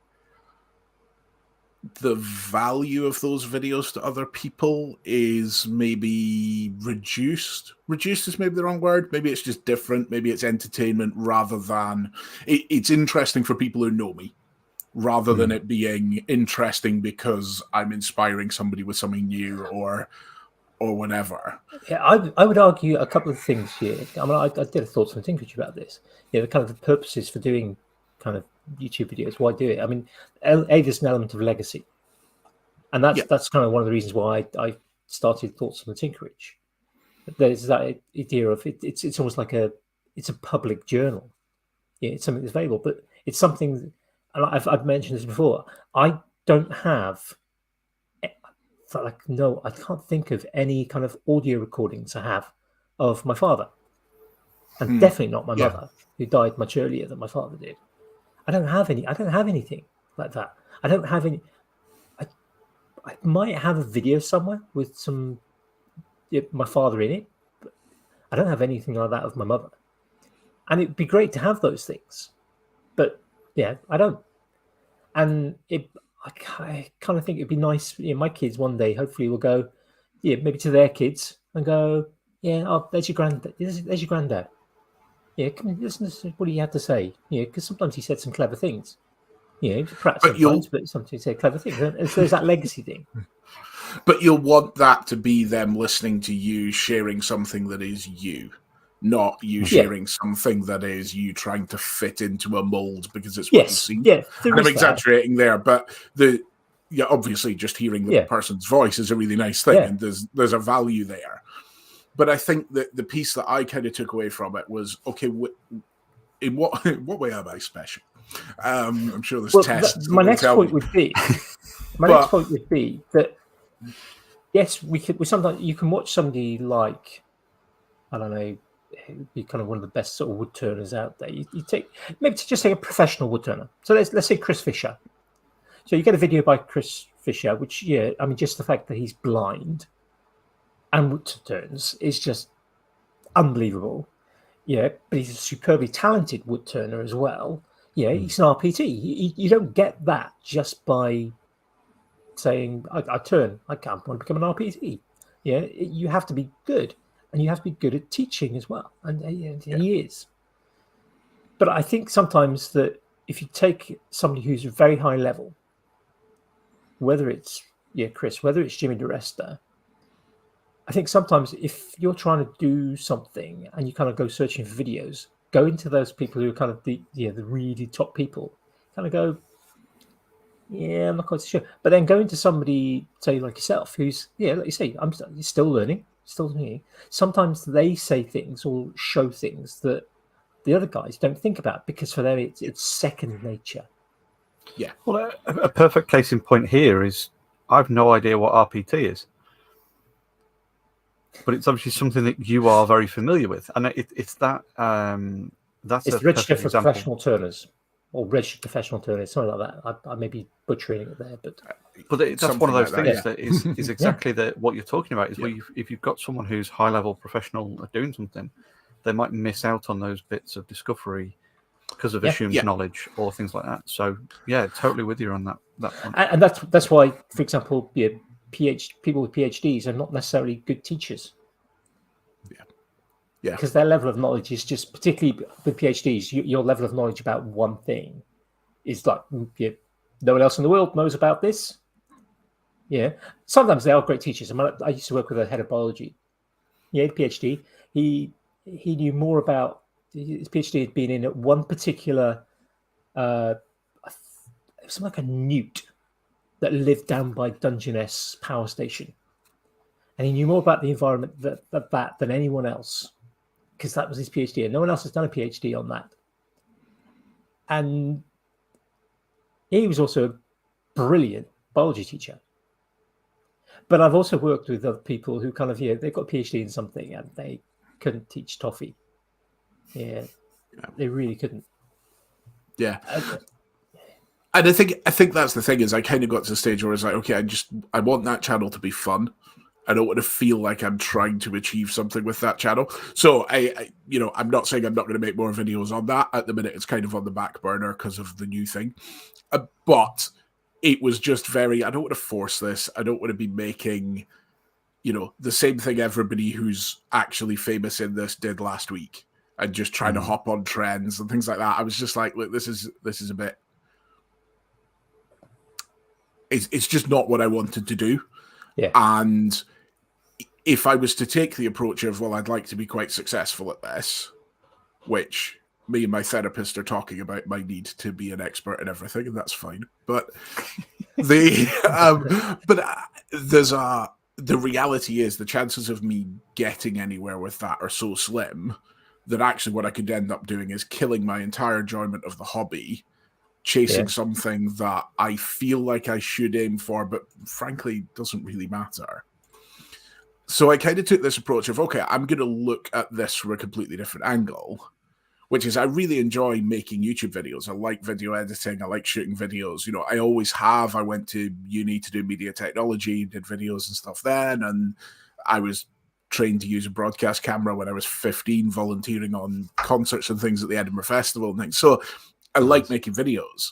the value of those videos to other people is maybe reduced. Reduced is maybe the wrong word. Maybe it's just different. Maybe it's entertainment rather than... It's interesting for people who know me, rather than it being interesting because I'm inspiring somebody with something new or whatever. Yeah, I would argue a couple of things here. I mean, I did a Thoughts on Tinkerage about this. Yeah, the kind of the purposes for doing kind of YouTube videos. Why do it? I mean, there's an element of legacy, and that's kind of one of the reasons why I started Thoughts on the Tinkerage. There's that idea of it's almost like it's a public journal. Yeah, it's something that's available, but it's something. And I've mentioned this before. I don't have. I can't think of any kind of audio recordings I have of my father, and definitely not my mother, who died much earlier than my father did. I don't have anything like that. I don't have any. I might have a video somewhere with my father in it, but I don't have anything like that of my mother. And it'd be great to have those things, but I don't. And I kind of think it'd be nice. My kids one day hopefully will go, maybe to their kids and go, there's your granddad. There's your granddad. Yeah, come on, listen to what he had to say. Because sometimes he said some clever things. Perhaps sometimes, but sometimes he said clever things. And so there's that legacy thing. But you'll want that to be them listening to you sharing something that is you, not you sharing something that is you trying to fit into a mold because it's what you've seen. Yeah, I'm exaggerating there, but obviously just hearing the person's voice is a really nice thing, and there's a value there. But I think that the piece that I kind of took away from it was, okay, in what way am I special? I'm sure there's tests. My next point would be that yes, we sometimes you can watch somebody like, I don't know, who'd be kind of one of the best sort of wood turners out there. You take a professional wood turner. So let's say Chris Fisher. So you get a video by Chris Fisher, which I mean, just the fact that he's blind and wood turns is just unbelievable. Yeah, but he's a superbly talented wood turner as well. Yeah, he's an RPT. You don't get that just by saying, I turn. I can't want to become an RPT. Yeah, you have to be good, and you have to be good at teaching as well. And he is. But I think sometimes that if you take somebody who's very high level, whether it's Chris, whether it's Jimmy DeResta, I think sometimes if you're trying to do something and you kind of go searching for videos, go into those people who are kind of the really top people, kind of go, I'm not quite sure. But then go into somebody, say like yourself, who's like you say, I'm still learning, still learning. Sometimes they say things or show things that the other guys don't think about because for them it's second nature. Yeah. Well, a perfect case in point here is I've no idea what RPT is. But it's obviously something that you are very familiar with, and it's that. That's it's registered for professional turners, or registered professional turners, something like that. I may be butchering it there, but that's one of those things that is exactly what you're talking about. Is where if you've got someone who's high level professional at doing something, they might miss out on those bits of discovery because of assumed knowledge or things like that. So totally with you on that point. And that's why, for example, people with PhDs are not necessarily good teachers. Yeah. Because their level of knowledge is just, particularly with PhDs, your level of knowledge about one thing is like, no one else in the world knows about this. Yeah. Sometimes they are great teachers. I used to work with a head of biology. Yeah, PhD. He knew more about, his PhD had been in at one particular, it was like a newt that lived down by Dungeness power station. And he knew more about the environment that than anyone else, because that was his PhD, and no one else has done a PhD on that. And he was also a brilliant biology teacher. But I've also worked with other people who kind of, they've got a PhD in something and they couldn't teach toffee. Yeah, they really couldn't. Yeah. And I think that's the thing, is I kind of got to the stage where I was like, okay, I want that channel to be fun. I don't want to feel like I'm trying to achieve something with that channel. So I'm not saying I'm not going to make more videos on that. At the minute, it's kind of on the back burner because of the new thing. But it was just I don't want to force this. I don't want to be making, the same thing everybody who's actually famous in this did last week and just trying to hop on trends and things like that. I was just like, look, this is a bit. It's just not what I wanted to do. Yeah. And if I was to take the approach of, well, I'd like to be quite successful at this, which me and my therapist are talking about my need to be an expert in everything, and that's fine. But the reality is the chances of me getting anywhere with that are so slim that actually what I could end up doing is killing my entire enjoyment of the hobby, chasing something that I feel like I should aim for, but frankly doesn't really matter. So I kind of took this approach of, okay, I'm going to look at this from a completely different angle, which is I really enjoy making YouTube videos. I like video editing. I like shooting videos. I always have. I went to uni to do media technology, did videos and stuff then, and I was trained to use a broadcast camera when I was 15, volunteering on concerts and things at the Edinburgh Festival and things. So I like making videos,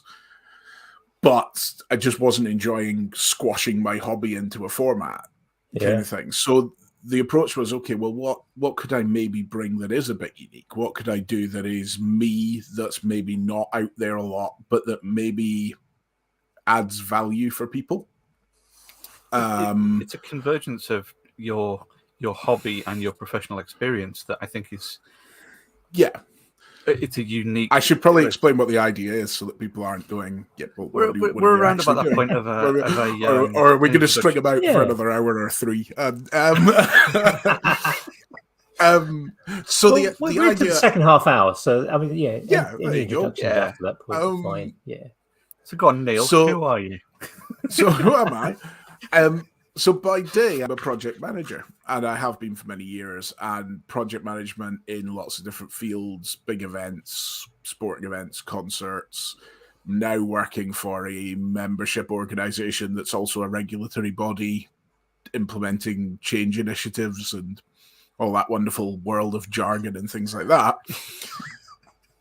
but I just wasn't enjoying squashing my hobby into a format kind of thing. So the approach was, okay, well, what could I maybe bring that is a bit unique? What could I do that is me, that's maybe not out there a lot, but that maybe adds value for people? It's a convergence of your hobby and your professional experience that I think is... Yeah. It's a unique... I should probably explain what the idea is so that people aren't going, well, we're around about that point of or are we going to string them out for another hour or three? So we're into the second half hour, so I mean, there you go. After that point, fine. Yeah. So go on, Neil. Who are you? So who am I? So by day, I'm a project manager, and I have been for many years, and project management in lots of different fields, big events, sporting events, concerts, now working for a membership organization that's also a regulatory body implementing change initiatives and all that wonderful world of jargon and things like that.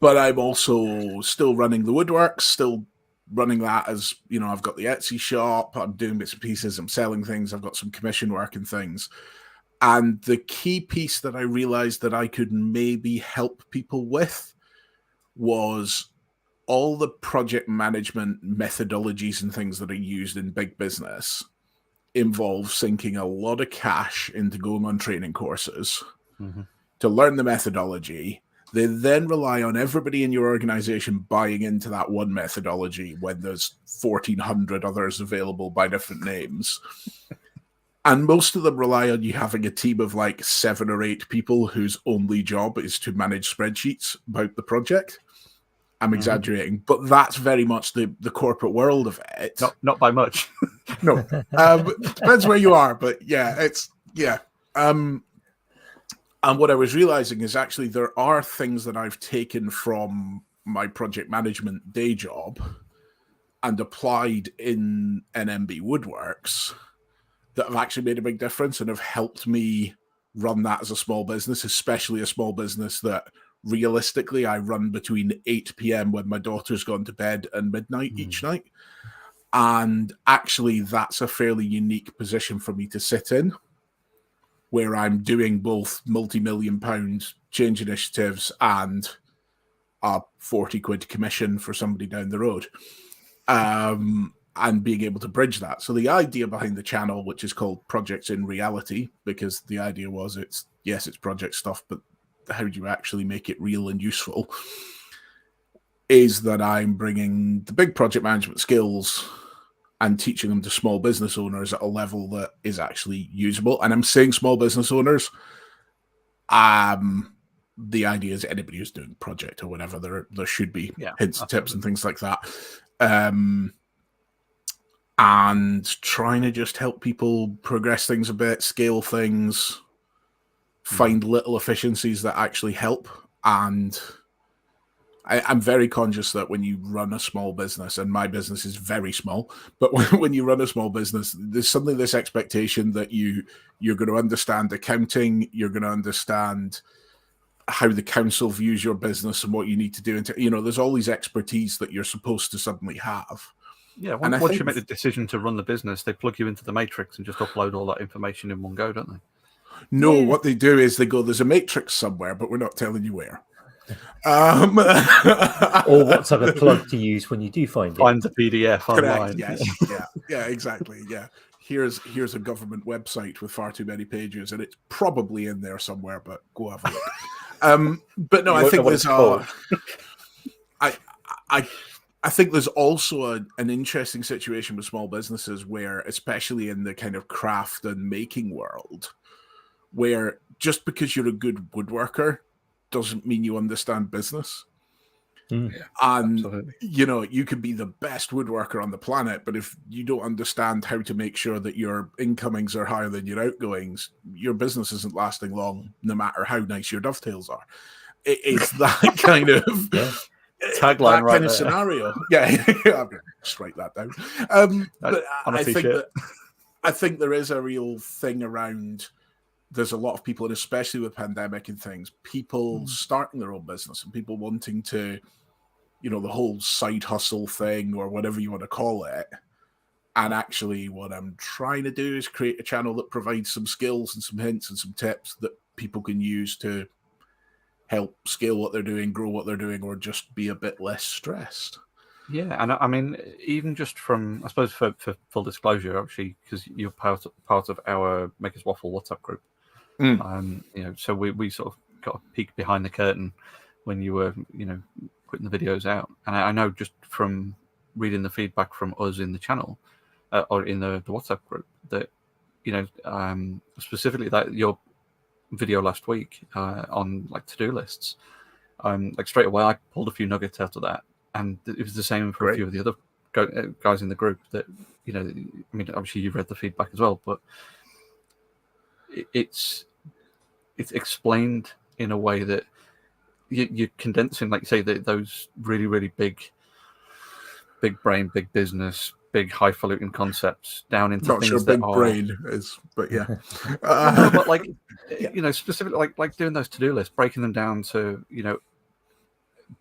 But I'm also still running the woodworks, still running that as, you know, I've got the Etsy shop, I'm doing bits and pieces, I'm selling things, I've got some commission work and things. And the key piece that I realized that I could maybe help people with was all the project management methodologies and things that are used in big business involve sinking a lot of cash into going on training courses to learn the methodology. They then rely on everybody in your organization buying into that one methodology when there's 1,400 others available by different names. And most of them rely on you having a team of like 7 or 8 people whose only job is to manage spreadsheets about the project. I'm exaggerating, but that's very much the corporate world of it. Not by much. No. Depends where you are, but yeah, it's, yeah. And what I was realizing is actually there are things that I've taken from my project management day job and applied in NMB Woodworks that have actually made a big difference and have helped me run that as a small business, especially a small business that realistically I run between 8 p.m. when my daughter's gone to bed and midnight each night. And actually that's a fairly unique position for me to sit in, where I'm doing both multi-million pound change initiatives and a 40 quid commission for somebody down the road. And being able to bridge that. So the idea behind the channel, which is called Projects in Reality, because the idea was it's project stuff, but how do you actually make it real and useful, is that I'm bringing the big project management skills and teaching them to small business owners at a level that is actually usable. And I'm saying small business owners, the idea is anybody who's doing a project or whatever, there should be hints, absolutely, tips and things like that. And trying to just help people progress things a bit, scale things, find little efficiencies that actually help. And I'm very conscious that when you run a small business, and my business is very small, but when you run a small business, there's suddenly this expectation that you're going to understand accounting, you're going to understand how the council views your business and what you need to do. You know, there's all these expertise that you're supposed to suddenly have. Yeah, once you make the decision to run the business, they plug you into the matrix and just upload all that information in one go, don't they? No, what they do is they go, there's a matrix somewhere, but we're not telling you where. Or what type of plug to use when you do find the PDF online. Yes, yeah, exactly. Yeah, here's a government website with far too many pages, and it's probably in there somewhere. But go have a look. But no, I think there's I think there's also an interesting situation with small businesses where, especially in the kind of craft and making world, where just because you're a good woodworker doesn't mean you understand business. And, absolutely, you know, you could be the best woodworker on the planet, but if you don't understand how to make sure that your incomings are higher than your outgoings, your business isn't lasting long, no matter how nice your dovetails are. It's that kind of... tagline, right? Kind of scenario. Yeah, I'm going to just write that down. But I think there is a real thing around. There's a lot of people, and especially with pandemic and things, people starting their own business and people wanting to, you know, the whole side hustle thing or whatever you want to call it. And actually, what I'm trying to do is create a channel that provides some skills and some hints and some tips that people can use to help scale what they're doing, grow what they're doing, or just be a bit less stressed. Yeah, and I mean, even just from, I suppose, for full disclosure, actually, because you're part of our Makers Waffle WhatsApp group. You know, so we sort of got a peek behind the curtain when you were, you know, putting the videos out, and I know just from reading the feedback from us in the channel or in the WhatsApp group that, you know, specifically that your video last week on like to-do lists, like straight away I pulled a few nuggets out of that, and it was the same for a few of the other guys in the group that, you know, I mean, obviously you've read the feedback as well, but it's explained in a way that you're condensing, like you say, those really, really big big brain, big business, big highfalutin concepts down into Not things sure that big brain is, but yeah. No, but like, specifically like doing those to-do lists, breaking them down to,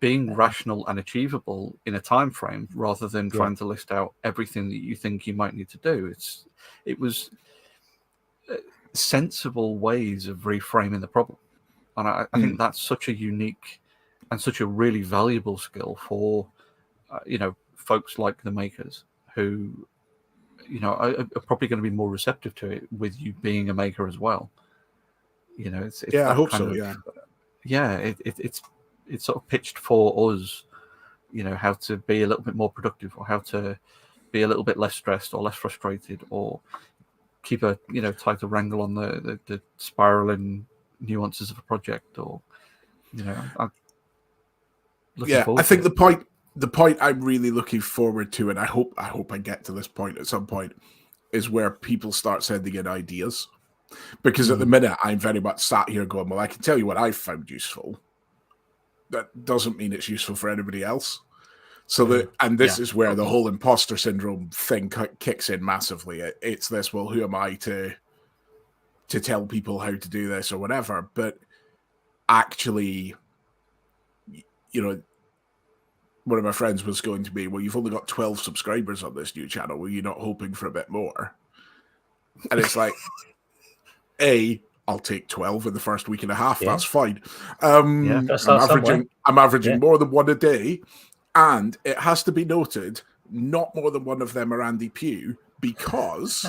being rational and achievable in a time frame rather than trying to list out everything that you think you might need to do. It was sensible ways of reframing the problem. And I think that's such a unique and such a really valuable skill for, folks like the makers who, are probably going to be more receptive to it with you being a maker as well. It's I hope kind so. of, it's sort of pitched for us, how to be a little bit more productive or how to be a little bit less stressed or less frustrated or keep a tighter wrangle on the spiraling nuances of a project or I'm looking forward I think to the point I'm really looking forward to, and I hope I get to this point at some point, is where people start sending in ideas. Because at the minute I'm very much sat here going, well, I can tell you what I've found useful. That doesn't mean it's useful for anybody else. So this is where the whole imposter syndrome thing kicks in massively. It's this, well, who am I to tell people how to do this or whatever? But actually, one of my friends was going to be, well, you've only got 12 subscribers on this new channel. Were you not hoping for a bit more? And it's like, I'll take 12 in the first week and a half. That's fine. I'm averaging more than one a day. And it has to be noted, not more than one of them are Andy Pugh, because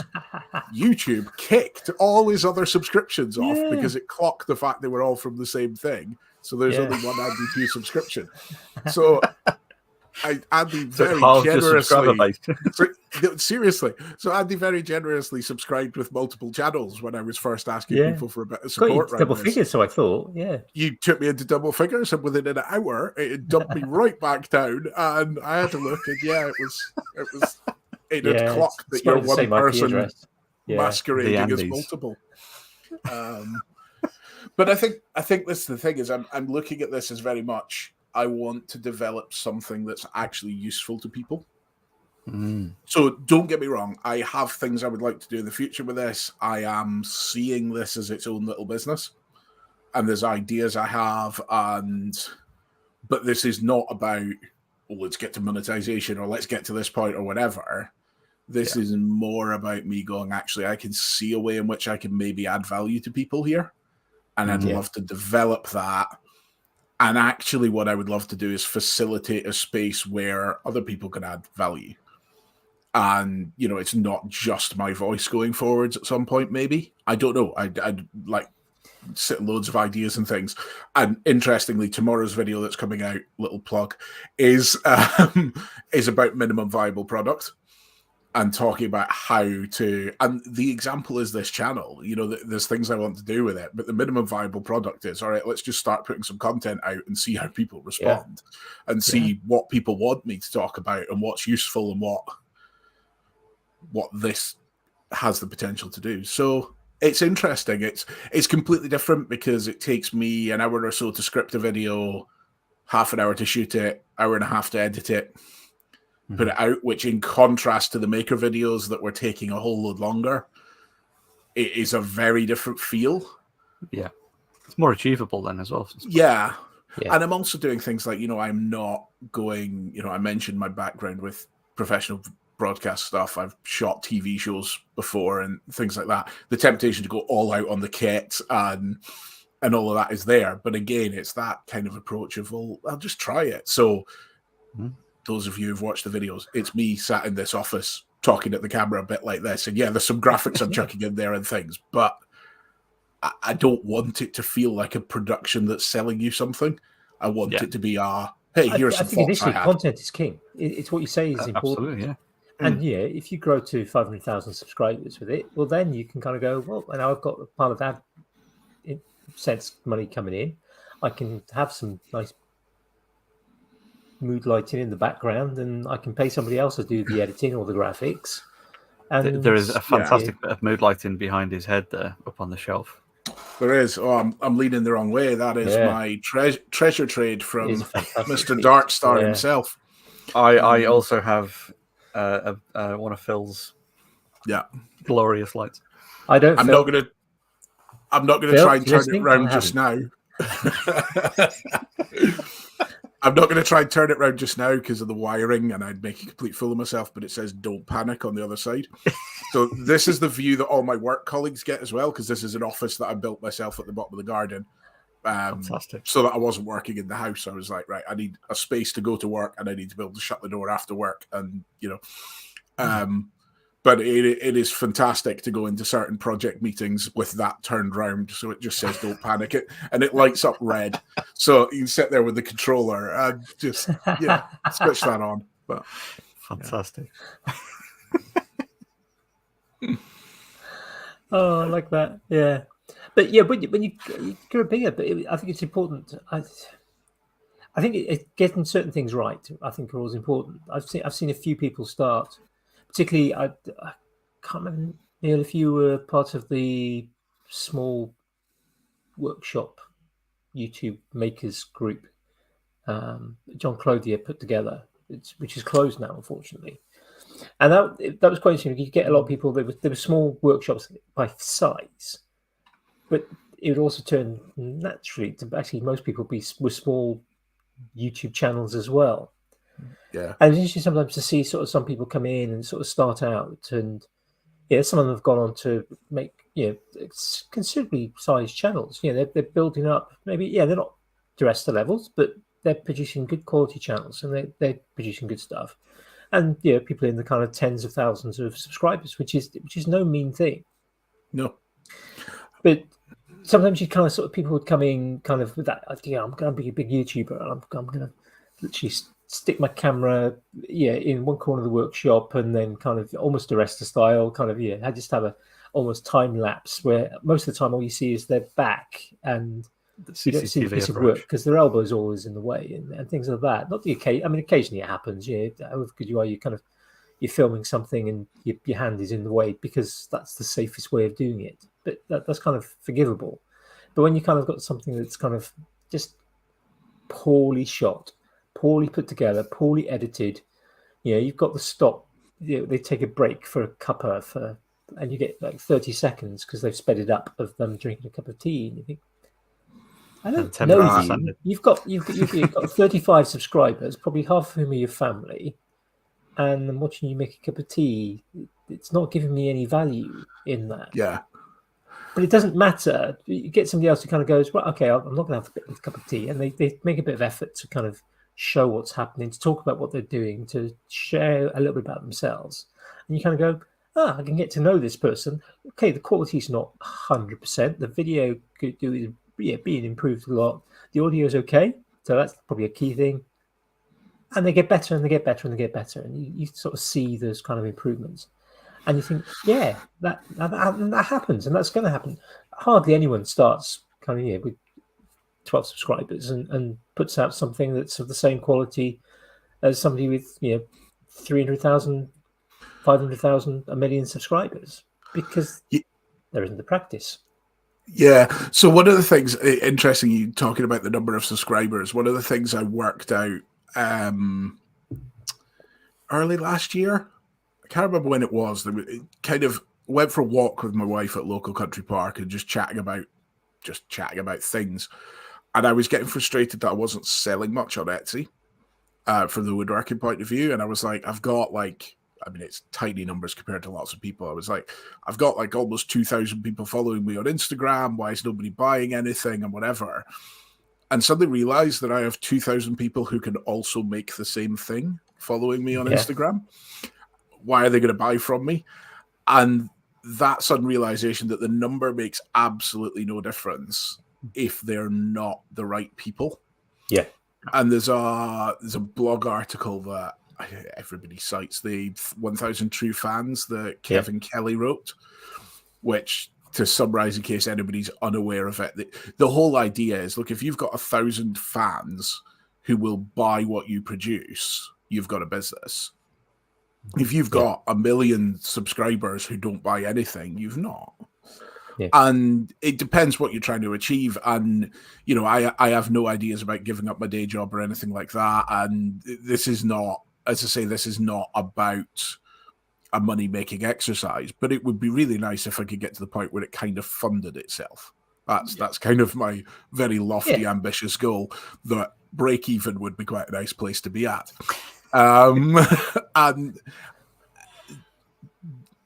YouTube kicked all his other subscriptions off because it clocked the fact they were all from the same thing. So there's only one Andy Pugh subscription. So Andy very generously, seriously. So Andy very generously subscribed with multiple channels when I was first asking people for a bit of support. Got double figures, so I thought, you took me into double figures, and within an hour, it dumped me right back down, and I had to look, and it had clocked that you're one person masquerading as multiple. But I think this the thing is, I'm looking at this as very much, I want to develop something that's actually useful to people. So don't get me wrong, I have things I would like to do in the future with this. I am seeing this as its own little business, and there's ideas I have, but this is not about, let's get to monetization or let's get to this point or whatever. This is more about me going, actually, I can see a way in which I can maybe add value to people here, and I'd love to develop that. And actually, what I would love to do is facilitate a space where other people can add value. And, it's not just my voice going forwards at some point, maybe. I don't know. I'd like loads of ideas and things. And interestingly, tomorrow's video that's coming out, little plug, is about minimum viable product. And talking about how to, and the example is this channel, there's things I want to do with it, but the minimum viable product is, all right, let's just start putting some content out and see how people respond and see what people want me to talk about and what's useful and what this has the potential to do. So it's interesting. It's completely different because it takes me an hour or so to script a video, half an hour to shoot it, hour and a half to edit it, put it out, which in contrast to the maker videos that were taking a whole load longer, it is a very different feel. Yeah. It's more achievable then as well. Yeah. And I'm also doing things like, I'm not going, I mentioned my background with professional broadcast stuff. I've shot TV shows before and things like that. The temptation to go all out on the kit and all of that is there. But again, it's that kind of approach of, well, I'll just try it. So those of you who've watched the videos, it's me sat in this office talking at the camera a bit like this. And there's some graphics I'm chucking in there and things, but I don't want it to feel like a production that's selling you something. I want it to be hey, here's some thoughts I had. Content is king. It's what you say is important. Absolutely, yeah. And if you grow to 500,000 subscribers with it, well, then you can kind of go, well, and I've got a part of that sense money coming in. I can have some nice mood lighting in the background, and I can pay somebody else to do the editing or the graphics. And there is a fantastic bit of mood lighting behind his head there, up on the shelf. There is. Oh, I'm leaning the wrong way. That is my treasure trade from Mr. Darkstar himself. I also have one of Phil's glorious lights. I don't. I'm not gonna try and turn it around just now. I'm not going to try and turn it around just now because of the wiring, and I'd make a complete fool of myself. But it says "Don't panic" on the other side. So this is the view that all my work colleagues get as well, because this is an office that I built myself at the bottom of the garden. Fantastic. So that I wasn't working in the house. I was like, right, I need a space to go to work, and I need to be able to shut the door after work, and But it is fantastic to go into certain project meetings with that turned round. So it just says "Don't panic" it, and it lights up red. So you sit there with the controller and just switch that on. But fantastic. Oh, I like that. Yeah, but when you go bigger, but I think it's important. I think getting certain things right, I think, are always important. I've seen a few people start. Particularly, I can't remember, Neil, if you were part of the small workshop YouTube makers group John Clothier put together, which is closed now, unfortunately. And that was quite interesting. You get a lot of people. There were small workshops by size, but it would also turn naturally to actually most people were small YouTube channels as well. Yeah, and it's interesting sometimes to see sort of some people come in and sort of start out, and some of them have gone on to make considerably sized channels. They're building up. Maybe they're not director levels, but they're producing good quality channels, and they're producing good stuff. And people in the kind of tens of thousands of subscribers, which is no mean thing. No, but sometimes you kind of sort of people would come in kind of with that idea. I'm going to be a big YouTuber, and I'm going to literally stick my camera in one corner of the workshop, and then kind of almost arrester style kind of I just have a almost time lapse where most of the time all you see is their back, and you don't see the piece of work because their elbow is always in the way, and things like that. Not the occasion. I mean, occasionally it happens. However good you are, you're filming something and your hand is in the way because that's the safest way of doing it. But that's kind of forgivable. But when you kind of got something that's kind of just poorly shot, poorly put together, poorly edited, you've got the stop. They take a break for a cuppa and you get like 30 seconds because they've sped it up of them drinking a cup of tea, and you think, I don't know you. You've got 35 subscribers, probably half of whom are your family, and I'm watching you make a cup of tea. It's not giving me any value in that. Yeah. But it doesn't matter. You get somebody else who kind of goes, well, okay, I'm not going to have a cup of tea. And they make a bit of effort to kind of show what's happening, to talk about what they're doing, to share a little bit about themselves. And you kind of go, I can get to know this person. Okay, the quality's not 100%. The video could do being improved a lot. The audio is okay. So that's probably a key thing. And they get better and they get better and they get better. And you sort of see those kind of improvements. And you think, that happens, and that's going to happen. Hardly anyone starts kind of with 12 subscribers and puts out something that's of the same quality as somebody with 300,000, 500,000, 1 million subscribers, because there isn't the practice. Yeah. So one of the things interesting, you talking about the number of subscribers. One of the things I worked out early last year. I can't remember when it was. Kind of went for a walk with my wife at local country park and just chatting about things. And I was getting frustrated that I wasn't selling much on Etsy from the woodworking point of view. And I was like, it's tiny numbers compared to lots of people. I was like, I've got like almost 2,000 people following me on Instagram. Why is nobody buying anything and whatever? And suddenly realized that I have 2,000 people who can also make the same thing following me on Instagram. Why are they going to buy from me? And that sudden realization that the number makes absolutely no difference if they're not the right people. Yeah. And there's a blog article that everybody cites, the 1,000 True Fans that Kevin Kelly wrote, which, to summarize in case anybody's unaware of it, the whole idea is, look, if you've got 1,000 fans who will buy what you produce, you've got a business. If you've got 1 million subscribers who don't buy anything, you've not. Yeah. And it depends what you're trying to achieve. And, I have no ideas about giving up my day job or anything like that. And this is not as I say, this is not about a money-making exercise, but it would be really nice if I could get to the point where it kind of funded itself. That's kind of my very lofty, ambitious goal, that break-even would be quite a nice place to be at. And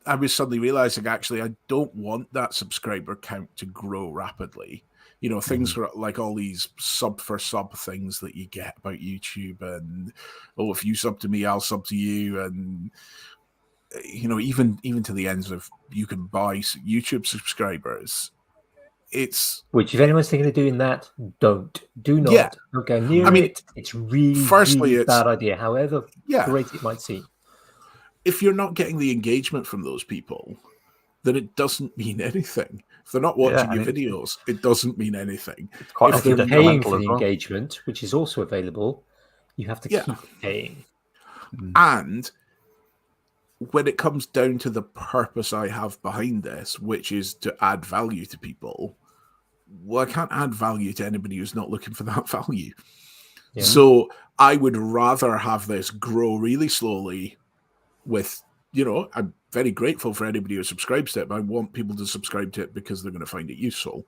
I was suddenly realizing, actually, I don't want that subscriber count to grow rapidly. You know, things like all these sub for sub things that you get about YouTube, and if you sub to me, I'll sub to you, and you know, even to the ends of you can buy YouTube subscribers. It's which, if anyone's thinking of doing that, do not go near it. It's really a bad idea, however great it might seem. If you're not getting the engagement from those people, then it doesn't mean anything. If they're not watching your videos, it doesn't mean anything. If they're paying for the engagement, which is also available, you have to keep paying. And when it comes down to the purpose I have behind this, which is to add value to people, well, I can't add value to anybody who's not looking for that value. Yeah. So I would rather have this grow really slowly with, you know, I'm very grateful for anybody who subscribes to it, but I want people to subscribe to it because they're going to find it useful.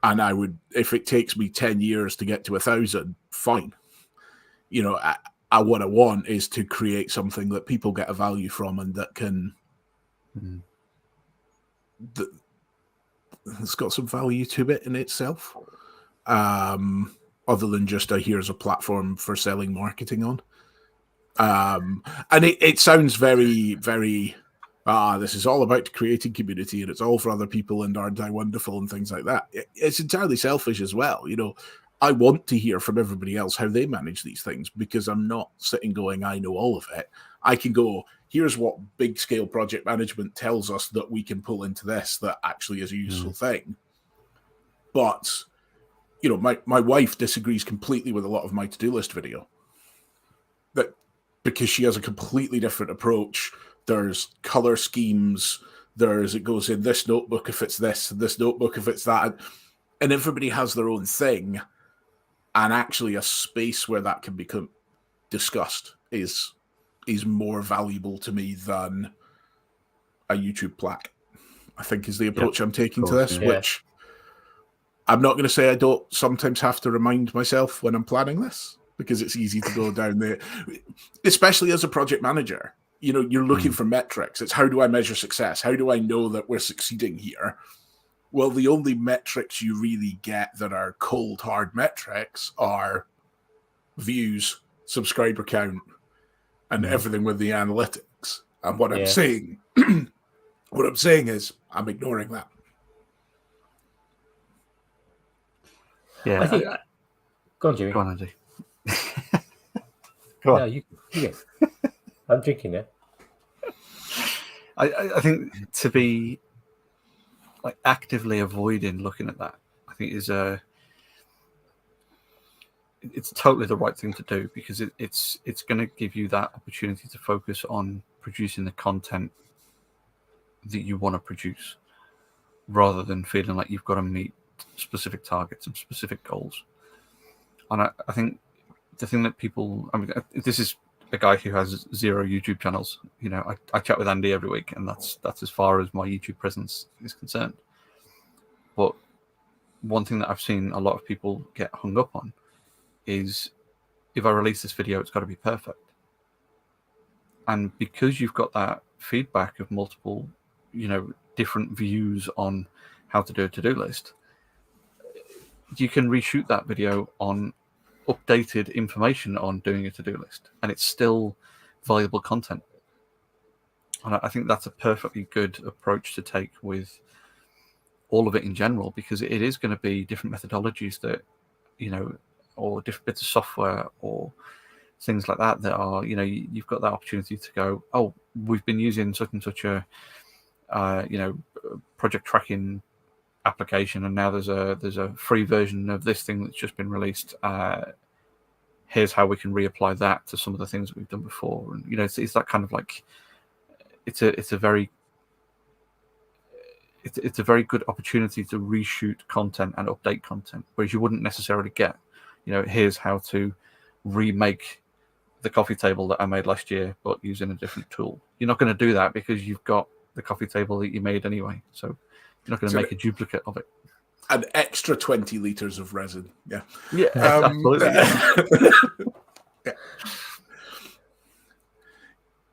And I would, if it takes me 10 years to get to 1,000, fine. You know, what I want is to create something that people get a value from, and that can, it's got some value to it in itself. Other than just here's a platform for selling marketing on. And it sounds very, very, this is all about creating community and it's all for other people and aren't I wonderful and things like that. It's entirely selfish as well. You know, I want to hear from everybody else how they manage these things, because I'm not sitting going, I know all of it. I can go, here's what big scale project management tells us that we can pull into this that actually is a useful thing. But, you know, my wife disagrees completely with a lot of my to-do list video. That because she has a completely different approach. There's color schemes. It goes in this notebook if it's this notebook if it's that. And everybody has their own thing. And actually a space where that can become discussed is more valuable to me than a YouTube plaque, I think, is the approach I'm taking to this, which I'm not going to say I don't sometimes have to remind myself when I'm planning this, because it's easy to go down there, especially as a project manager. You know, you're looking for metrics. It's how do I measure success? How do I know that we're succeeding here? Well, the only metrics you really get that are cold, hard metrics are views, subscriber count, and everything with the analytics. And what I'm saying, is I'm ignoring that. Yeah, I think. Go on, Jimmy. Go on, Andy. Go on. No, you go. I'm drinking it. I think to be like actively avoiding looking at that, I think it's totally the right thing to do, because it's going to give you that opportunity to focus on producing the content that you want to produce, rather than feeling like you've got to meet specific targets and specific goals. And I think the thing that people, I mean, this is a guy who has 0 YouTube channels. You know, I chat with Andy every week, and that's as far as my YouTube presence is concerned. But one thing that I've seen a lot of people get hung up on is, if I release this video, it's got to be perfect. And because you've got that feedback of multiple, you know, different views on how to do a to-do list, you can reshoot that video on updated information on doing a to-do list, and it's still valuable content. And I think that's a perfectly good approach to take with all of it in general, because it is going to be different methodologies that, you know, or different bits of software or things like that are, you know, you've got that opportunity to go, oh, we've been using such and such a you know, project tracking application, and now there's a free version of this thing that's just been released. Here's how we can reapply that to some of the things that we've done before. And, you know, it's that kind of like, it's a very good opportunity to reshoot content and update content, whereas you wouldn't necessarily get, you know, here's how to remake the coffee table that I made last year, but using a different tool. You're not going to do that because you've got the coffee table that you made anyway. So you're not going to make a duplicate of it. An extra 20 liters of resin. Yeah. Yeah, absolutely. Yeah.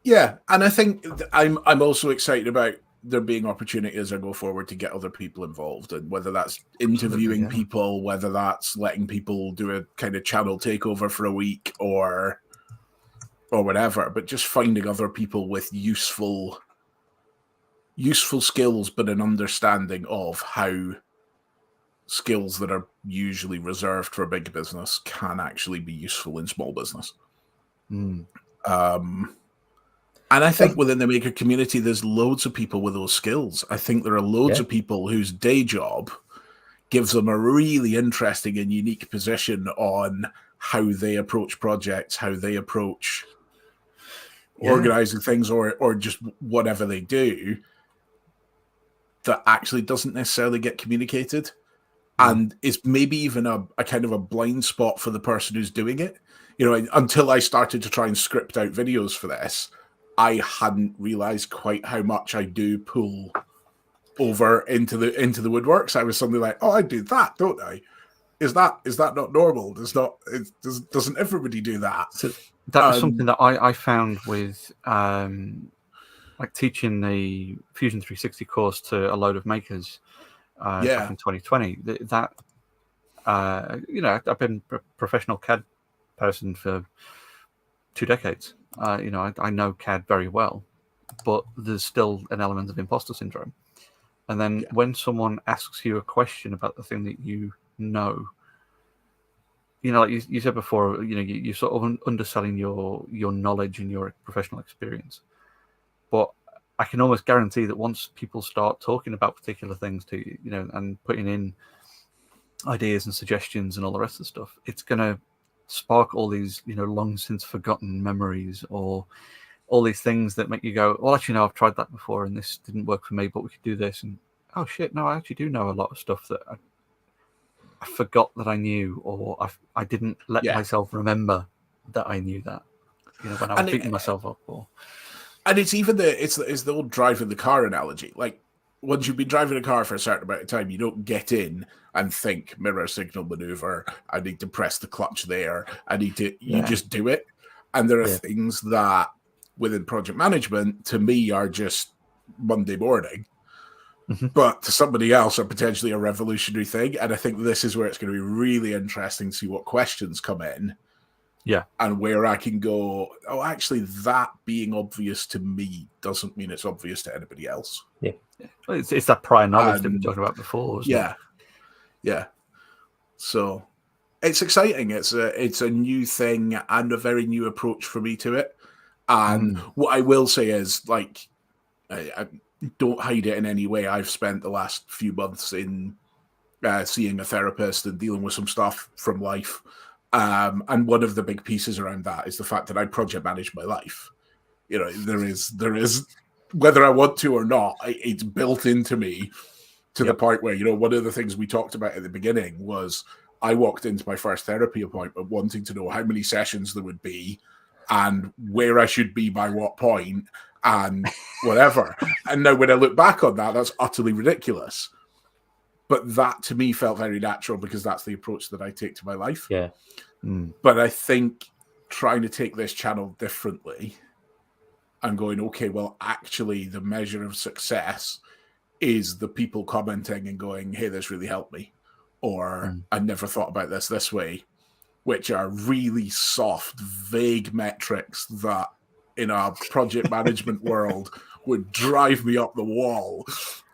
Yeah, and I think I'm also excited about there being opportunity as I go forward to get other people involved, and whether that's interviewing people, whether that's letting people do a kind of channel takeover for a week or whatever, but just finding other people with useful skills, but an understanding of how skills that are usually reserved for big business can actually be useful in small business. And I think within the maker community, there's loads of people with those skills. I think there are loads of people whose day job gives them a really interesting and unique position on how they approach projects, how they approach organizing things, or just whatever they do that actually doesn't necessarily get communicated. And it's maybe even a kind of a blind spot for the person who's doing it. You know, until I started to try and script out videos for this, I hadn't realized quite how much I do pull over into the woodworks. I was suddenly like, oh, I do that, don't I? Is that not normal? Doesn't everybody do that? So that was something that I found with like teaching the Fusion 360 course to a load of makers back in 2020. That you know, I've been a professional CAD person for 2 decades. You know, I know CAD very well, but there's still an element of imposter syndrome. And then when someone asks you a question about the thing that you know, like you said before, you know, you're sort of underselling your knowledge and your professional experience. But I can almost guarantee that once people start talking about particular things to you, you know, and putting in ideas and suggestions and all the rest of the stuff, it's going to spark all these, you know, long since forgotten memories, or all these things that make you go, well, actually, no, I've tried that before and this didn't work for me, but we could do this. And oh shit, no, I actually do know a lot of stuff that I forgot that I knew, or I didn't let myself remember that I knew that, you know, when I was beating myself up. And it's even it's the old driving the car analogy. Like, once you've been driving a car for a certain amount of time, you don't get in and think mirror signal maneuver. I need to press the clutch there. I need to. You just do it. And there are things that within project management, to me, are just Monday morning, but to somebody else are potentially a revolutionary thing. And I think this is where it's going to be really interesting to see what questions come in. Yeah. And where I can go, oh, actually, that being obvious to me doesn't mean it's obvious to anybody else. Yeah. It's that prior knowledge that we talked about before. Yeah. So it's exciting. It's a new thing and a very new approach for me to it. And what I will say is, like, I don't hide it in any way. I've spent the last few months in seeing a therapist and dealing with some stuff from life. And one of the big pieces around that is the fact that I project manage my life. You know, there is whether I want to or not, it's built into me to the point where, you know, one of the things we talked about at the beginning was I walked into my first therapy appointment wanting to know how many sessions there would be and where I should be by what point and whatever. And now when I look back on that, that's utterly ridiculous. But that to me felt very natural because that's the approach that I take to my life. Yeah. But I think trying to take this channel differently and going, okay, well, actually the measure of success is the people commenting and going, hey, this really helped me. Or I never thought about this way, which are really soft, vague metrics that in a project management world would drive me up the wall.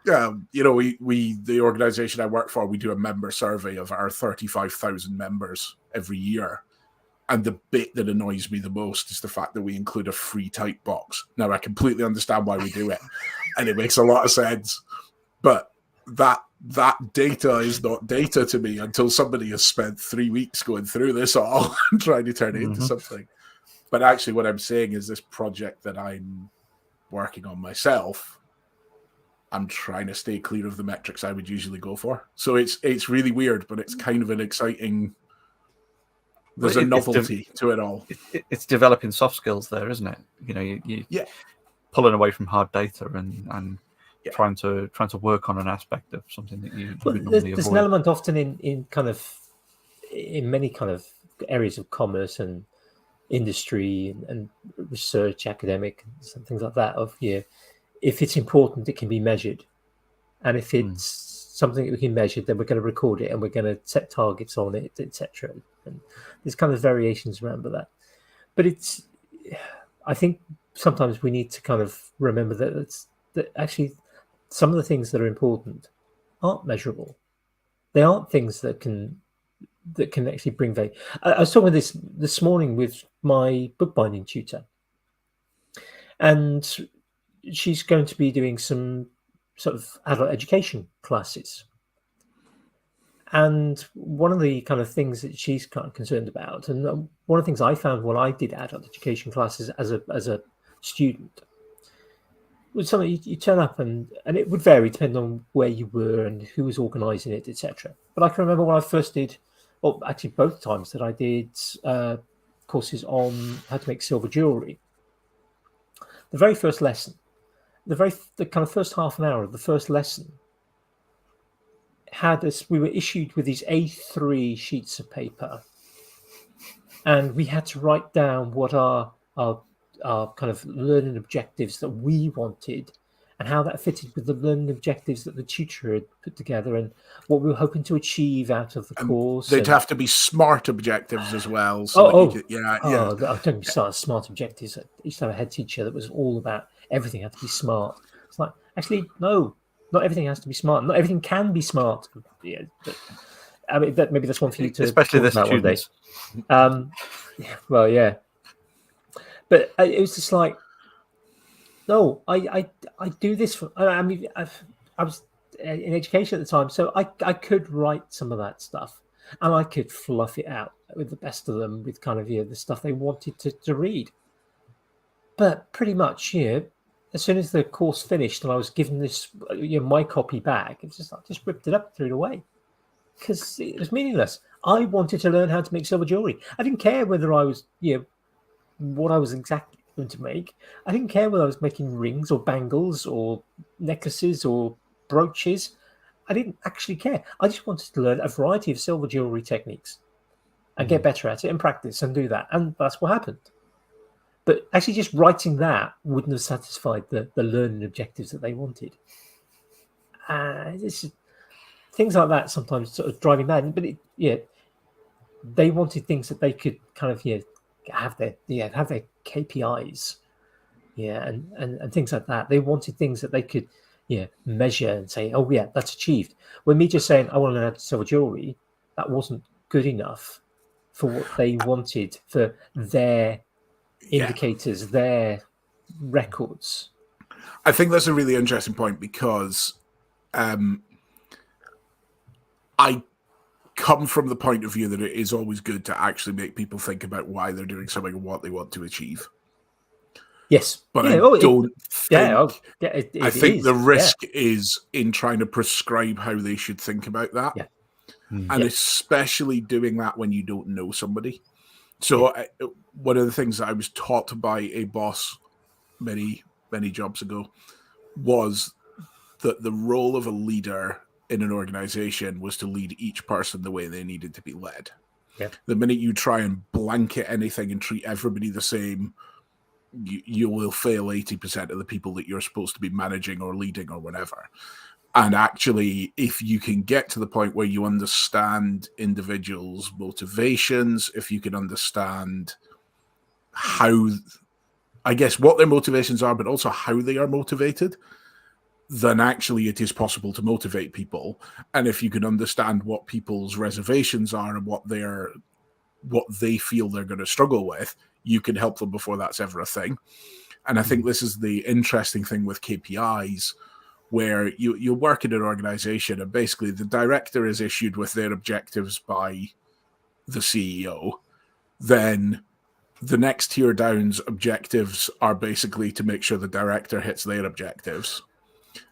You know, we the organization I work for, we do a member survey of our 35,000 members every year. And the bit that annoys me the most is the fact that we include a free type box. Now, I completely understand why we do it, and it makes a lot of sense. But that data is not data to me until somebody has spent 3 weeks going through this all and trying to turn it into something. But actually, what I'm saying is this project that I'm working on myself, I'm trying to stay clear of the metrics I would usually go for. So it's really weird, but it's kind of an exciting There's a novelty to it all. It's developing soft skills there, isn't it? You know, you pulling away from hard data and trying to work on an aspect of something that you would normally there's avoid. an element often in many kind of areas of commerce and industry and research, academic, and things like that. If it's important, it can be measured, and if it's something that we can measure, then we're going to record it and we're going to set targets on it, etc. And there's kind of variations around that. But I think sometimes we need to kind of remember that actually some of the things that are important aren't measurable. They aren't things that can actually bring value. I was talking about this morning with my bookbinding tutor, and she's going to be doing some sort of adult education classes. And one of the kind of things that she's kind of concerned about, and one of the things I found when I did adult education classes as a student, was something you turn up and it would vary depending on where you were and who was organising it, etc. But I can remember when I first did, well, actually both times that I did courses on how to make silver jewellery. The very first lesson, the kind of first half an hour of the first lesson we were issued with these A3 sheets of paper, and we had to write down what our kind of learning objectives that we wanted and how that fitted with the learning objectives that the tutor had put together and what we were hoping to achieve out of the course. They'd have to be smart objectives as well. Don't be smart objectives. I used to have a head teacher that was all about everything had to be smart. It's like, actually, no, not everything has to be smart. Not everything can be smart. Yeah, but, I mean, maybe that's one for you to especially talk the about students. One day. Well, yeah. But it was just like, no, I do this for. I mean, I was in education at the time, so I could write some of that stuff, and I could fluff it out with the best of them, with kind of the stuff they wanted to read. But pretty much, as soon as the course finished and I was given this, my copy back, it's just I just ripped it up and threw it away because it was meaningless. I wanted to learn how to make silver jewelry. I didn't care whether I was, what I was exactly going to make. I didn't care whether I was making rings or bangles or necklaces or brooches. I didn't actually care. I just wanted to learn a variety of silver jewelry techniques and get better at it and practice and do that. And that's what happened. But actually just writing that wouldn't have satisfied the learning objectives that they wanted. Things like that sometimes sort of drive me mad. But they wanted things that they could kind of have their KPIs, and things like that. They wanted things that they could measure and say, oh yeah, that's achieved. When me just saying I want to learn how to sell jewelry, that wasn't good enough for what they wanted for their indicators, their records. I think that's a really interesting point because I come from the point of view that it is always good to actually make people think about why they're doing something and what they want to achieve. Yes, but I don't think. I think the risk is in trying to prescribe how they should think about that, and especially doing that when you don't know somebody. So one of the things that I was taught by a boss many jobs ago was that the role of a leader in an organization was to lead each person the way they needed to be led. Yeah. The minute you try and blanket anything and treat everybody the same, you will fail 80% of the people that you're supposed to be managing or leading or whatever. And actually, if you can get to the point where you understand individuals' motivations, if you can understand what their motivations are, but also how they are motivated, then actually it is possible to motivate people. And if you can understand what people's reservations are and what they feel they're going to struggle with, you can help them before that's ever a thing. And I think this is the interesting thing with KPIs, where you work in an organization and basically the director is issued with their objectives by the CEO. Then the next tier down's objectives are basically to make sure the director hits their objectives.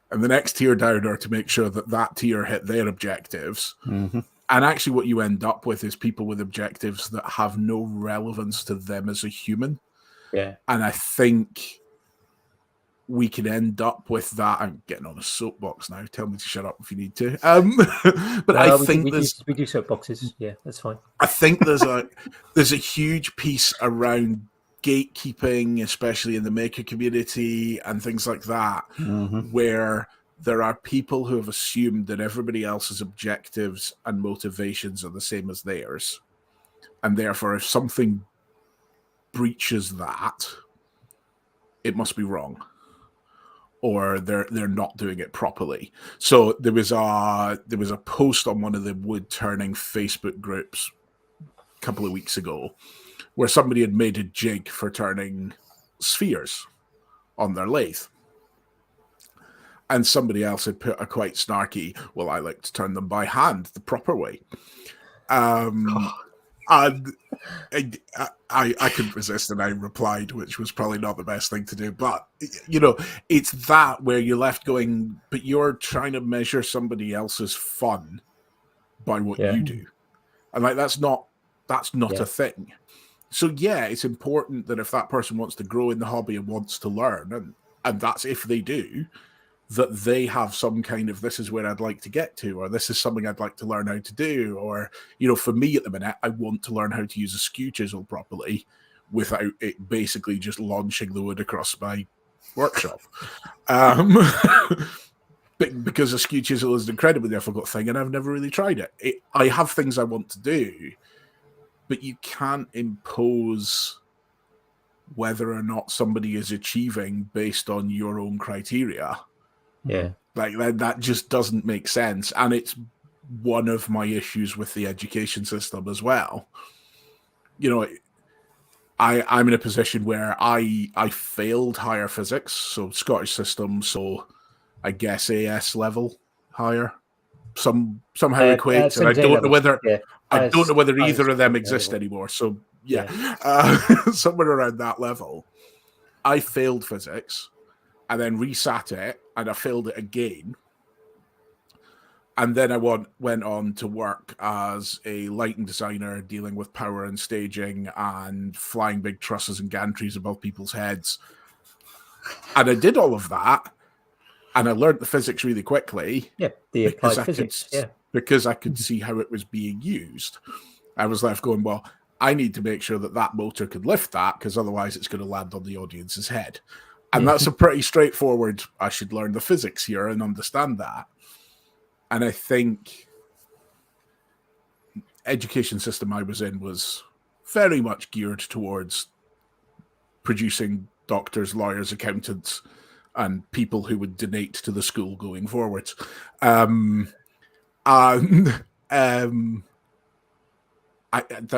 And the next tier down are to make sure that tier hit their objectives. Mm-hmm. And actually what you end up with is people with objectives that have no relevance to them as a human. Yeah. And I think we can end up with that. I'm getting on a soapbox now. Tell me to shut up if you need to. But no, I think we do soapboxes. Yeah, that's fine. I think there's a huge piece around gatekeeping, especially in the maker community and things like that, where there are people who have assumed that everybody else's objectives and motivations are the same as theirs. And therefore, if something breaches that, it must be wrong. Or they're not doing it properly. So there was a post on one of the wood turning Facebook groups a couple of weeks ago where somebody had made a jig for turning spheres on their lathe. And somebody else had put a quite snarky, well, I like to turn them by hand the proper way. And I couldn't resist, and I replied, which was probably not the best thing to do. But, it's that where you're left going, but you're trying to measure somebody else's fun by what you do. And that's not a thing. So, it's important that if that person wants to grow in the hobby and wants to learn, and that's if they do, that they have some kind of, this is where I'd like to get to, or this is something I'd like to learn how to do. Or, for me at the minute, I want to learn how to use a skew chisel properly without it basically just launching the wood across my workshop. Because a skew chisel is an incredibly difficult thing and I've never really tried it. I have things I want to do, but you can't impose whether or not somebody is achieving based on your own criteria. Yeah. Like that just doesn't make sense. And it's one of my issues with the education system as well. I'm in a position where I failed higher physics, so Scottish system, so I guess AS level higher. Somehow equates, and I don't know whether either of them exist anymore. So somewhere around that level. I failed physics and then resat it, and I failed it again. And then I went on to work as a lighting designer, dealing with power and staging and flying big trusses and gantries above people's heads. And I did all of that, and I learned the physics really quickly. Yeah, the applied physics. Because I could see how it was being used. I was left going, well, I need to make sure that motor could lift that, because otherwise it's going to land on the audience's head. And that's a pretty straightforward, I should learn the physics here and understand that. And I think education system I was in was very much geared towards producing doctors, lawyers, accountants, and people who would donate to the school going forward. That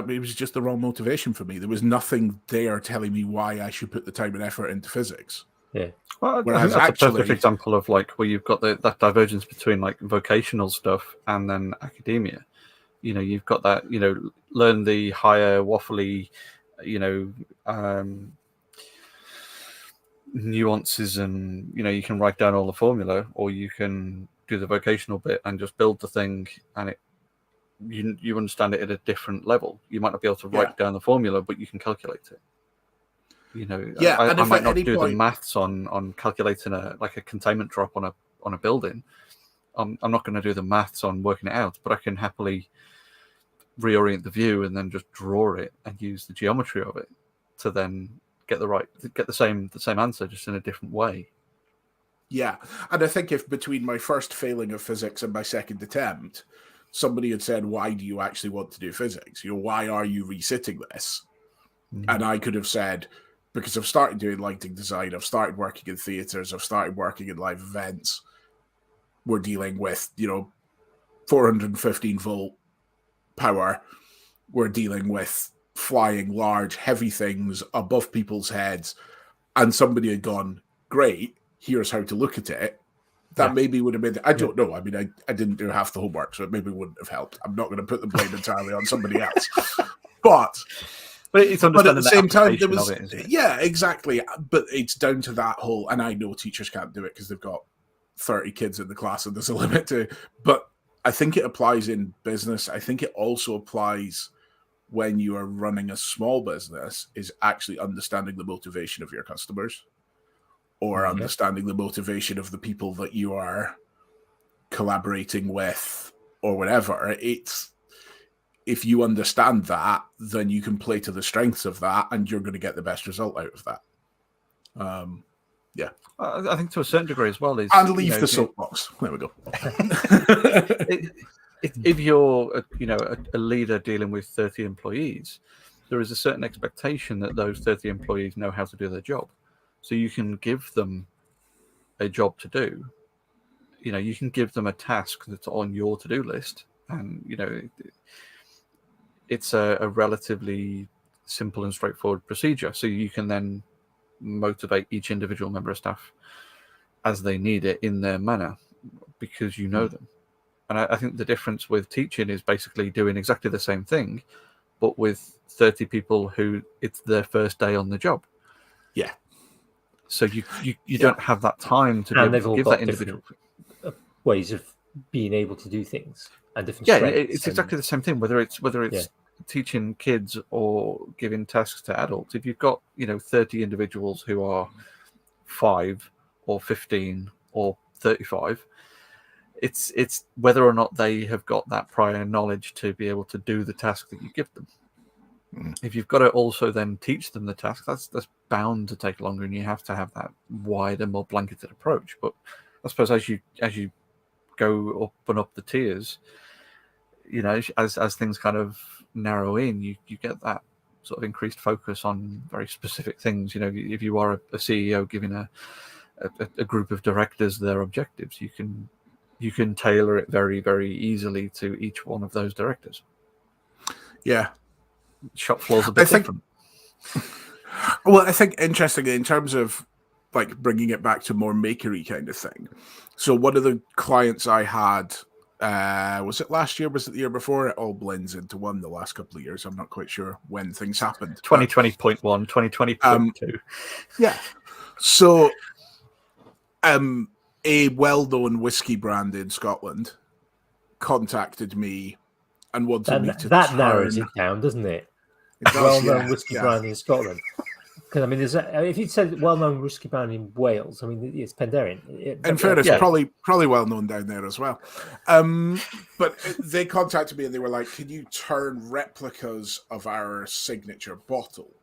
it was just the wrong motivation for me. There was nothing there telling me why I should put the time and effort into physics. Yeah. Well, I think that's a perfect example of where you've got that divergence between vocational stuff and then academia. You've got that, learn the higher waffly, nuances, and you can write down all the formula, or you can do the vocational bit and just build the thing, and you understand it at a different level. You might not be able to write down the formula, but you can calculate it. I might not do the maths on calculating a containment drop on a building. I'm not going to do the maths on working it out, but I can happily reorient the view and then just draw it and use the geometry of it to then get the same answer, just in a different way. Yeah, and I think if between my first failing of physics and my second attempt, somebody had said, why do you actually want to do physics? Why are you resitting this? And I could have said, because I've started doing lighting design, I've started working in theaters, I've started working in live events. We're dealing with, 415 volt power. We're dealing with flying large, heavy things above people's heads. And somebody had gone, great, here's how to look at it. That maybe would have been, I don't know. I mean, I didn't do half the homework, so it maybe wouldn't have helped. I'm not going to put the blame entirely on somebody else. But it's at the same time, there was, it? Yeah, exactly. But it's down to that whole, and I know teachers can't do it because they've got 30 kids in the class and there's a limit to, but I think it applies in business. I think it also applies when you are running a small business, is actually understanding the motivation of your customers, or understanding the motivation of the people that you are collaborating with, or whatever. It's, if you understand that, then you can play to the strengths of that, and you're going to get the best result out of that. I think to a certain degree as well is, and leave the soapbox. There we go. If you're a leader dealing with 30 employees, there is a certain expectation that those 30 employees know how to do their job. So you can give them a job to do. You can give them a task that's on your to-do list, and it's a relatively simple and straightforward procedure. So you can then motivate each individual member of staff as they need it in their manner, because you know them. And I think the difference with teaching is basically doing exactly the same thing, but with 30 people who it's their first day on the job. Yeah. So you don't have that time to be able to give that individual ways of being able to do things and different it's exactly the same thing, whether it's teaching kids or giving tasks to adults. If you've got 30 individuals who are 5 or 15 or 35, it's whether or not they have got that prior knowledge to be able to do the task that you give them. If you've got to also then teach them the task, that's bound to take longer, and you have to have that wider, more blanketed approach. But I suppose as you go up and up the tiers, as things kind of narrow in, you get that sort of increased focus on very specific things. If you are a CEO giving a group of directors their objectives, you can tailor it very, very easily to each one of those directors. Yeah. Shop floor's a bit different. Well, I think interestingly, in terms of like bringing it back to more makery kind of thing. So one of the clients I had, was it last year? Was it the year before? It all blends into one the last couple of years. I'm not quite sure when things happened. 2020.1, 2020.2. Yeah. So a well-known whiskey brand in Scotland contacted me and wanted me to that narrows it down, doesn't it? Well-known whiskey brand in Scotland. Because if you said well-known whiskey brand in Wales, it's Penderyn. In fairness, probably well-known down there as well. But they contacted me and they were like, "Can you turn replicas of our signature bottle?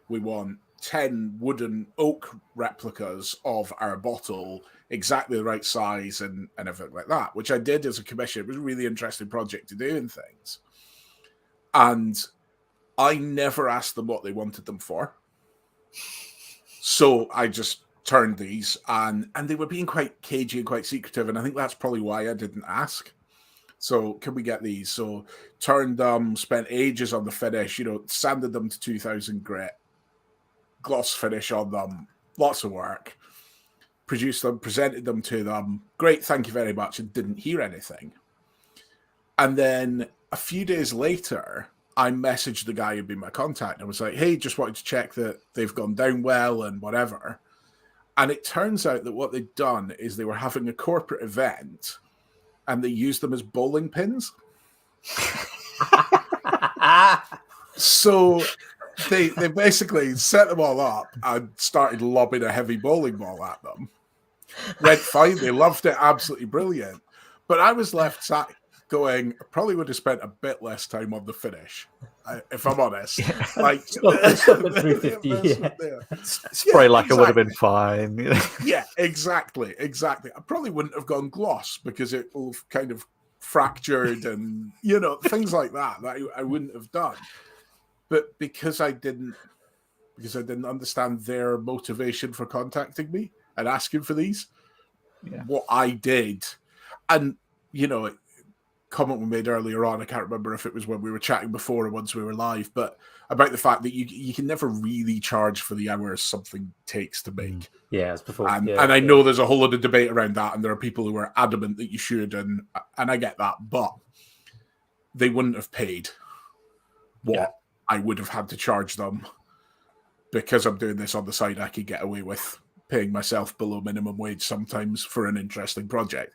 We want 10 wooden oak replicas of our bottle, exactly the right size and everything like that," which I did as a commission. It was a really interesting project to do and things. And I never asked them what they wanted them for. So I just turned these, and they were being quite cagey and quite secretive, and I think that's probably why I didn't ask. So can we get these? So turned them, spent ages on the finish, sanded them to 2000 grit, gloss finish on them, lots of work, produced them, presented them to them. Great, thank you very much, and didn't hear anything. And then a few days later, I messaged the guy who'd been my contact. I was like, "Hey, just wanted to check that they've gone down well and whatever." And it turns out that what they'd done is they were having a corporate event and they used them as bowling pins. So they basically set them all up and started lobbing a heavy bowling ball at them. Went fine. They loved it. Absolutely brilliant. But I was left sat going, I probably would have spent a bit less time on the finish, if I'm honest. Like, spray lacquer would have been fine. Yeah, exactly. I probably wouldn't have gone gloss because it will kind of fractured and things like that I wouldn't have done. But because I didn't understand their motivation for contacting me and asking for these, what I did, and comment we made earlier on, I can't remember if it was when we were chatting before or once we were live, but about the fact that you can never really charge for the hours something takes to make. Yeah, as before. And I know there's a whole lot of debate around that, and there are people who are adamant that you should, and I get that, but they wouldn't have paid what I would have had to charge them. Because I'm doing this on the side, I could get away with paying myself below minimum wage sometimes for an interesting project.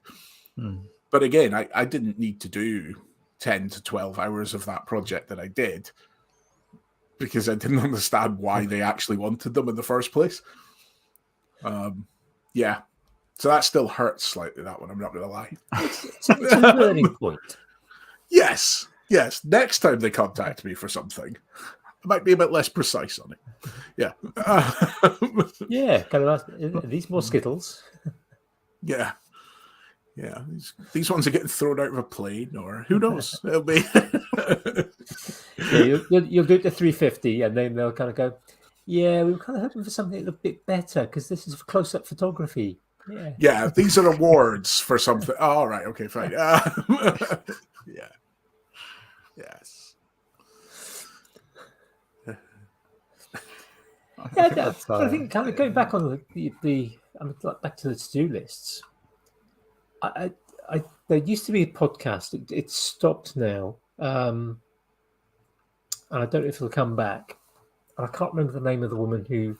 But again, I didn't need to do 10 to 12 hours of that project that I did because I didn't understand why they actually wanted them in the first place. Yeah. So that still hurts slightly, that one, I'm not going to lie. It's a learning point. Yes. Next time they contact me for something, I might be a bit less precise on it. Yeah. Yeah, kind of. Are these more Skittles? Yeah. These ones are getting thrown out of a plane, or who knows? It'll be. Yeah, you'll do it to 350, and then they'll kind of go, yeah, we were kind of hoping for something a bit better because this is for close-up photography. Yeah, these are awards for something. Oh, all right, okay, fine. Yeah. Yes. Yeah, I think kind of going back on back to the to-do lists. There used to be a podcast. It's stopped now, and I don't know if it'll come back. And I can't remember the name of the woman who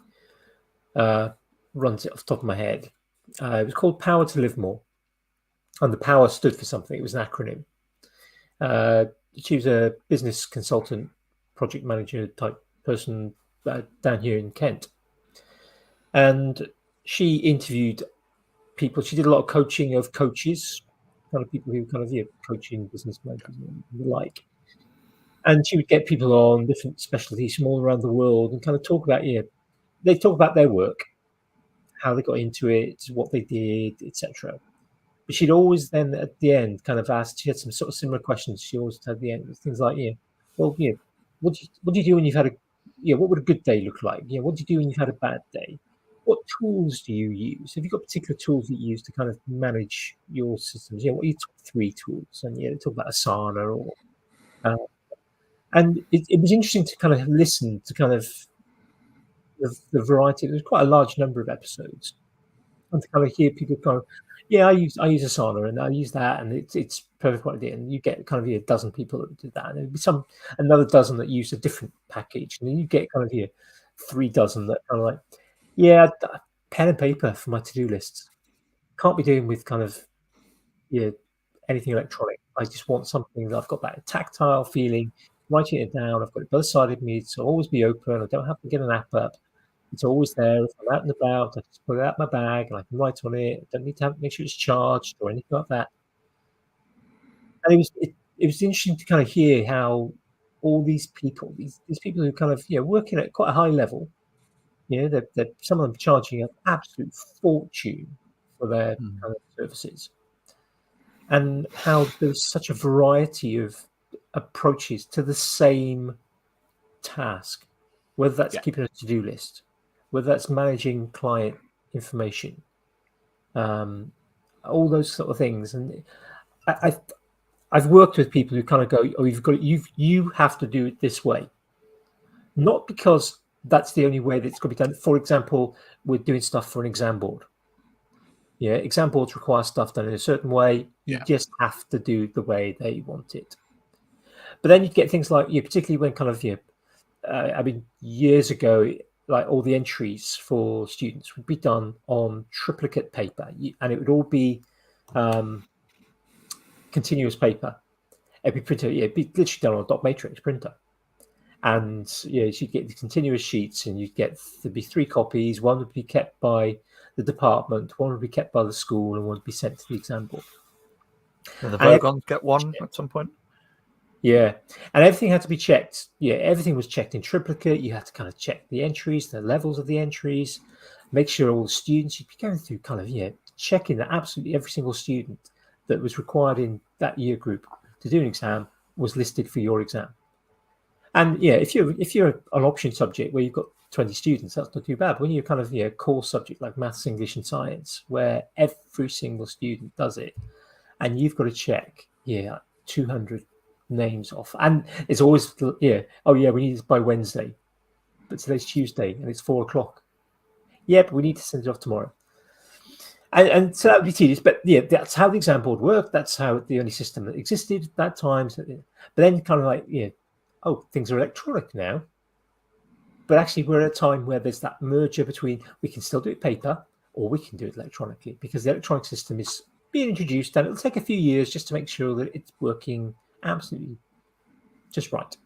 runs it off the top of my head. It was called Power to Live More, and the power stood for something. It was an acronym. She was a business consultant, project manager type person down here in Kent, and she interviewed people. She did a lot of coaching of coaches, kind of people who kind of coaching business managers and the like. And she would get people on different specialties from all around the world and kind of talk about they talk about their work, how they got into it, what they did, etc. But she'd always then at the end kind of ask. She had some sort of similar questions. She always had at the end things like, what do you do when you've had what would a good day look like? What do you do when you've had a bad day? What tools do you use? Have you got particular tools that you use to kind of manage your systems? What are your top 3 tools? And they talk about Asana or. And it was interesting to kind of listen to kind of the variety. There was quite a large number of episodes, and to kind of hear people go, I use Asana and I use that, and it's perfect what I did. And you get kind of a dozen people that did that, and there'd be another dozen that use a different package, and then you get kind of 3 dozen that are like, pen and paper for my to-do lists. Can't be doing with kind of anything electronic. I just want something that I've got that tactile feeling. Writing it down, I've got it both sides of me. It'll always be open. I don't have to get an app up. It's always there. If I'm out and about, I just put it out my bag and I can write on it. I don't need to make sure it's charged or anything like that. And it was interesting to kind of hear how all these people, these people who kind of working at quite a high level, they're some of them charging an absolute fortune for their kind of services, and how there's such a variety of approaches to the same task, whether that's keeping a to-do list, whether that's managing client information, all those sort of things. And I've worked with people who kind of go, you have to do it this way, not because that's the only way that it's going to be done. For example, we're doing stuff for an exam board. Exam boards require stuff done in a certain way. You just have to do the way they want it. But then you get things like, particularly when kind of, years ago, like all the entries for students would be done on triplicate paper, and it would all be continuous paper. It'd be printed, it'd be literally done on a dot matrix printer. And you'd get the continuous sheets, and there'd be 3 copies. One would be kept by the department, one would be kept by the school, and one would be sent to the exam board. And the Vogons get one at some point. Yeah, and everything had to be checked. Everything was checked in triplicate. You had to kind of check the entries, the levels of the entries, make sure all the students, you'd be going through kind of, checking that absolutely every single student that was required in that year group to do an exam was listed for your exam. And if you're an option subject where you've got 20 students, that's not too bad. When you're kind of core subject like maths, English, and science, where every single student does it, and you've got to check 200 names off, and it's always we need this by Wednesday, but today's Tuesday and it's 4:00. But we need to send it off tomorrow, and so that would be tedious. But that's how the exam board worked. That's how the only system that existed at that time. So, but then kind of like things are electronic now, but actually we're at a time where there's that merger between we can still do it paper or we can do it electronically, because the electronic system is being introduced, and it'll take a few years just to make sure that it's working absolutely just right.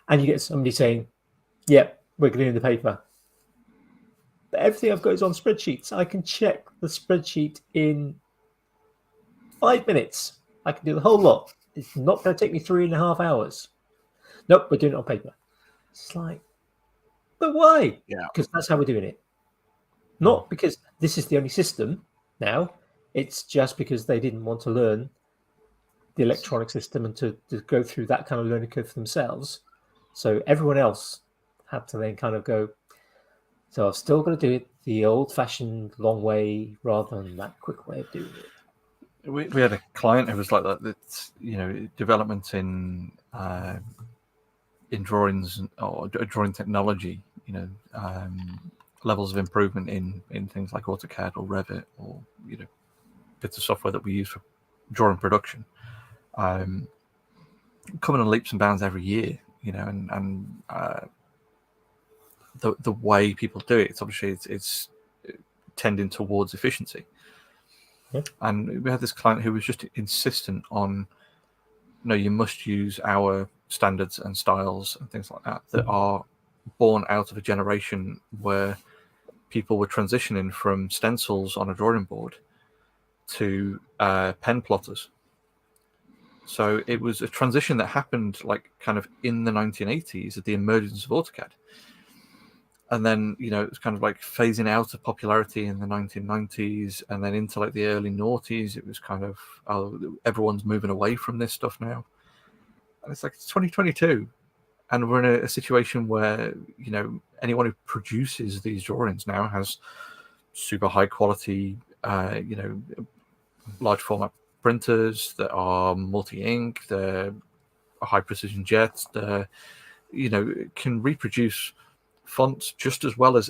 And you get somebody saying, "Yeah, we're doing the paper." But everything I've got is on spreadsheets. I can check the spreadsheet in 5 minutes. I can do the whole lot. It's not going to take me 3.5 hours. Nope, we're doing it on paper. It's like, but why? Yeah. Because that's how we're doing it. Not because this is the only system now. It's just because they didn't want to learn the electronic system and to go through that kind of learning curve for themselves. So everyone else had to then kind of go, so I've still got to do it the old-fashioned long way rather than that quick way of doing it. We had a client who was like that. That's development in drawings or drawing technology. Levels of improvement in things like AutoCAD or Revit or bits of software that we use for drawing production. Coming on leaps and bounds every year. And the way people do it, it's tending towards efficiency. Yeah. And we had this client who was just insistent on, you must use our standards and styles and things like that are born out of a generation where people were transitioning from stencils on a drawing board to pen plotters. So it was a transition that happened like kind of in the 1980s at the emergence of AutoCAD. And then, it was kind of like phasing out of popularity in the 1990s, and then into like the early noughties, it was kind of, everyone's moving away from this stuff now. And it's like, it's 2022. And we're in a situation where, anyone who produces these drawings now has super high quality, large format printers that are multi-ink, they're high precision jets, they're, can reproduce fonts just as well as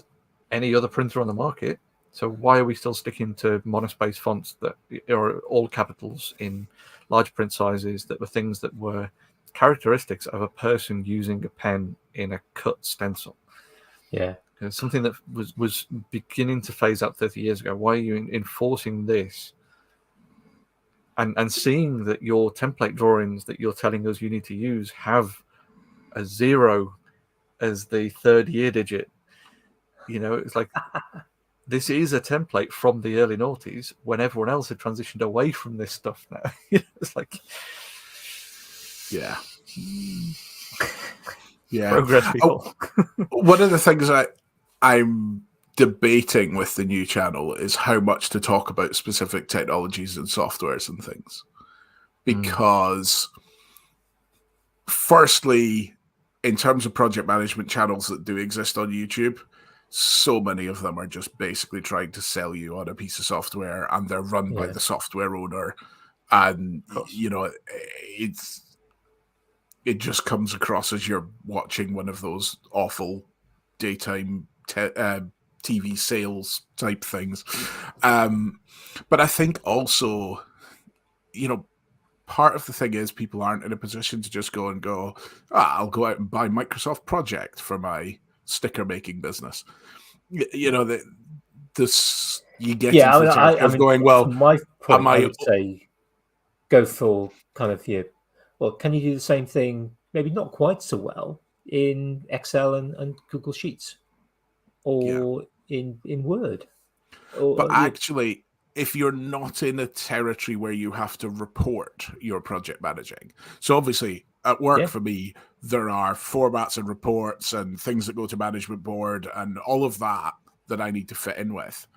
any other printer on the market. So why are we still sticking to monospace fonts that are all capitals in large print sizes that were things that were characteristics of a person using a pen in a cut stencil? Yeah. Something that was beginning to phase out 30 years ago. Why are you enforcing this? And seeing that your template drawings that you're telling us you need to use have a 0 as the third year digit. It's like, this is a template from the early noughties when everyone else had transitioned away from this stuff now. It's like, yeah. Progress, people. One of the things I'm debating with the new channel is how much to talk about specific technologies and softwares and things. Because firstly, in terms of project management channels that do exist on YouTube, so many of them are just basically trying to sell you on a piece of software, and they're run by the software owner. And, it just comes across as you're watching one of those awful daytime TV sales type things. But I think also, part of the thing is people aren't in a position to just go, I'll go out and buy Microsoft Project for my sticker making business. You get into the territory of going, well, from my point, I would say go for kind of well, can you do the same thing, maybe not quite so well, in Excel and Google Sheets or in Word? But actually, if you're not in a territory where you have to report your project managing. So obviously at work for me, there are formats and reports and things that go to management board and all of that I need to fit in with.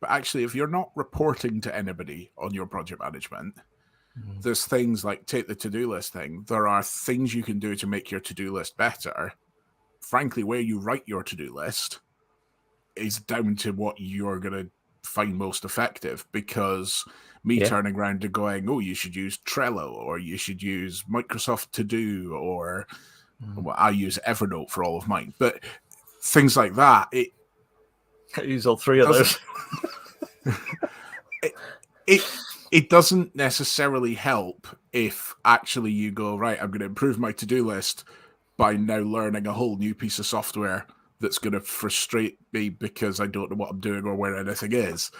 But actually, if you're not reporting to anybody on your project management, there's things like, take the to-do list thing. There are things you can do to make your to-do list better. Frankly, where you write your to-do list is down to what you're going to find most effective, because turning around and going, you should use Trello or you should use Microsoft To Do or I use Evernote for all of mine. But things like that, I use all three of those. It doesn't necessarily help if actually you go, right, I'm going to improve my to-do list by now learning a whole new piece of software that's going to frustrate me because I don't know what I'm doing or where anything is.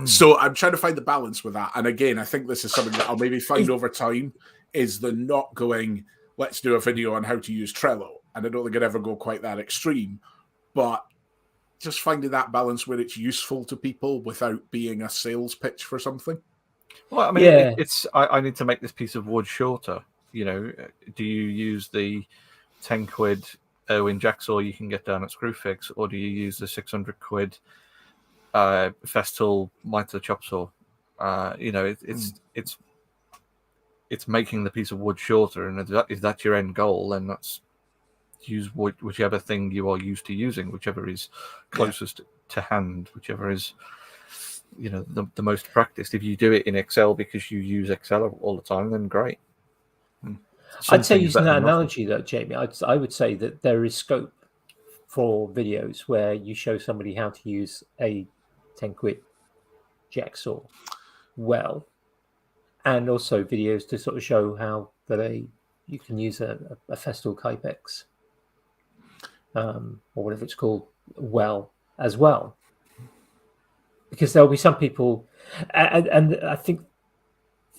So I'm trying to find the balance with that. And again, I think this is something that I'll maybe find over time, is the not going, let's do a video on how to use Trello. And I don't think I'd ever go quite that extreme, but just finding that balance where it's useful to people without being a sales pitch for something. Well, I mean, I need to make this piece of wood shorter. You know, do you use the 10 quid Irwin Jacksaw you can get down at Screwfix, or do you use the 600 quid Festool Mitre chop saw? You know, it's making the piece of wood shorter, and if that's your end goal, then that's use whichever thing you are used to using, whichever is closest to hand, whichever is, you know, the most practiced. If you do it in Excel because you use Excel all the time, then great. I'd say, using that analogy though, Jamie, I would say that there is scope for videos where you show somebody how to use a 10 quid jacksaw well, and also videos to sort of show how you can use a Festool Kypex or whatever it's called well as well, because there'll be some people, and I think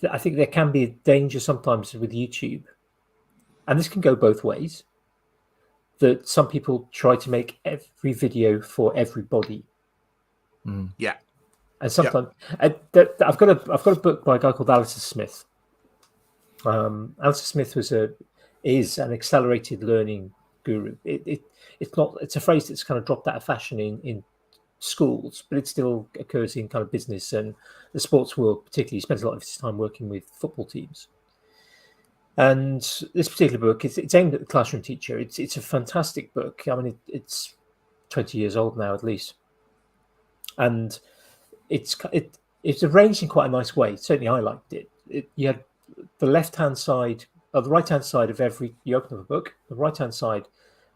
there can be a danger sometimes with YouTube, and this can go both ways, that some people try to make every video for everybody. Yeah. And sometimes I've got a book by a guy called Alistair Smith. Alistair Smith is an accelerated learning guru. It's a phrase that's kind of dropped out of fashion in schools, but it still occurs in kind of business and the sports world particularly. He spends a lot of his time working with football teams. And this particular book, it's aimed at the classroom teacher. It's a fantastic book. I mean, it's 20 years old now at least, and it's arranged in quite a nice way. Certainly, I liked it. You had the left-hand side, or the right-hand side of you open up a book. The right-hand side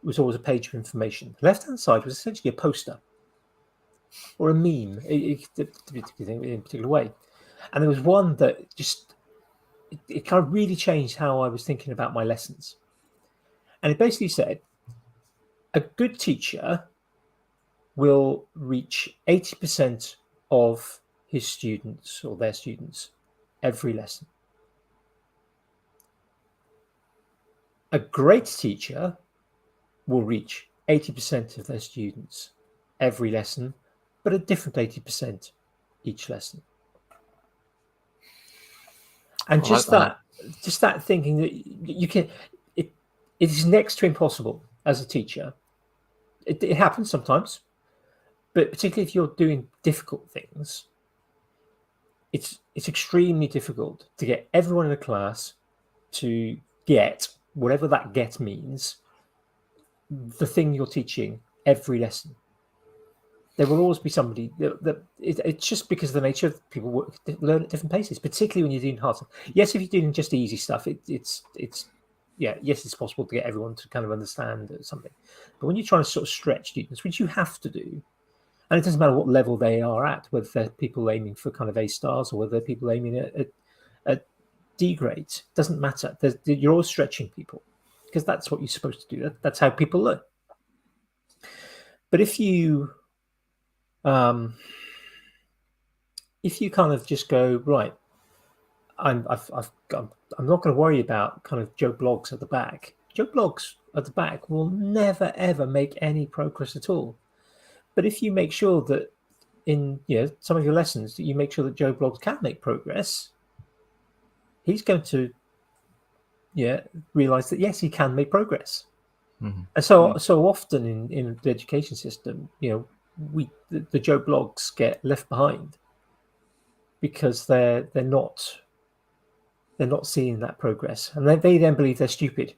was always a page of information. The left-hand side was essentially a poster or a meme, in a particular way. And there was one that just it kind of really changed how I was thinking about my lessons. And it basically said, a good teacher will reach 80% of his students or their students every lesson. A great teacher will reach 80% of their students every lesson, but a different 80% each lesson. And just that thinking that you can, it is next to impossible as a teacher. It happens sometimes, but particularly if you're doing difficult things, it's extremely difficult to get everyone in a class to get, whatever that get means, the thing you're teaching every lesson. There will always be somebody that it's just because of the nature of people learn at different paces, particularly when you're doing hard stuff. Yes, if you're doing just easy stuff, yes, it's possible to get everyone to kind of understand something. But when you're trying to sort of stretch students, which you have to do, and it doesn't matter what level they are at, whether they're people aiming for kind of A stars or whether they're people aiming at D grades, doesn't matter. You're always stretching people because that's what you're supposed to do. That's how people learn. But if you kind of just go, right, I'm not going to worry about kind of Joe Blogs at the back. Joe Blogs at the back will never ever make any progress at all. But if you make sure that in some of your lessons that you make sure that Joe Blogs can make progress, he's going to realize that yes, he can make progress. Mm-hmm. And so often in the education system, the Joe Blogs get left behind because they're not seeing that progress, and they then believe they're stupid,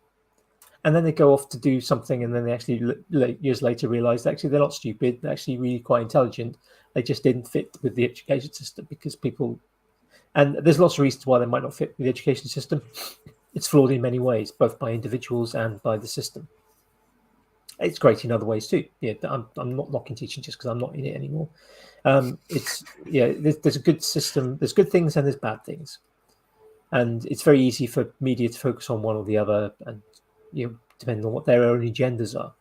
and then they go off to do something, and then they actually years later realize that actually they're not stupid, they're actually really quite intelligent. They just didn't fit with the education system because people, and there's lots of reasons why they might not fit with the education system. It's flawed in many ways, both by individuals and by the system. It's great in other ways too. I'm not knocking teaching just because I'm not in it anymore. There's a good system. There's good things and there's bad things, and it's very easy for media to focus on one or the other, and depending on what their own agendas are.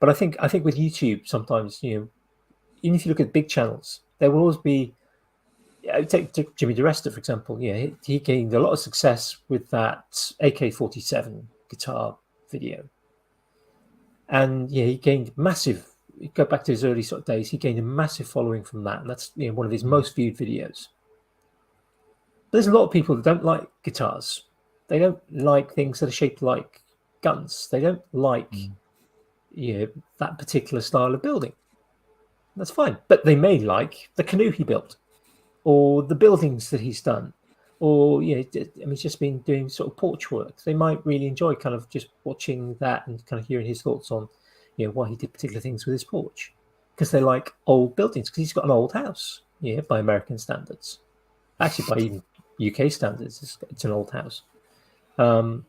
But I think with YouTube sometimes, even if you look at big channels, there will always be. Take Jimmy DeResta, for example. Yeah, he gained a lot of success with that AK-47 guitar video, and yeah, he gained massive. Go back to his early sort of days. He gained a massive following from that, and that's one of his most viewed videos. There's a lot of people that don't like guitars. They don't like things that are shaped like guns. They don't like that particular style of building. That's fine, but they may like the canoe he built, or the buildings that he's done, or he's just been doing sort of porch work. They might really enjoy kind of just watching that and kind of hearing his thoughts on why he did particular things with his porch, because they like old buildings, because he's got an old house, by American standards, actually by even UK standards, it's an old house. And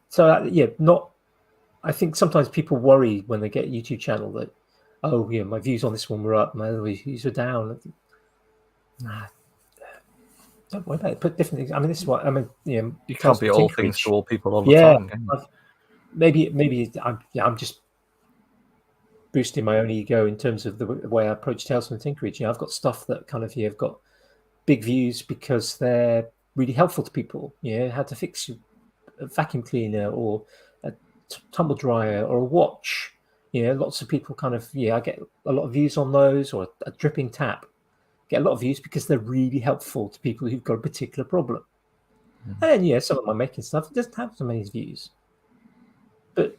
so I think sometimes people worry when they get a YouTube channel that, my views on this one were up, my other views are down. Don't worry about it. Put different things. I mean, this is what I mean. You can't be all things to all people all the time. Maybe I'm just boosting my own ego in terms of the way I approach Tales from the Tinkerage. I've got stuff that kind of have got big views because they're really helpful to people. How to fix a vacuum cleaner or a tumble dryer or a watch. Lots of people kind of I get a lot of views on those, or a dripping tap. Get a lot of views because they're really helpful to people who've got a particular problem. And some of my making stuff doesn't have so many views. But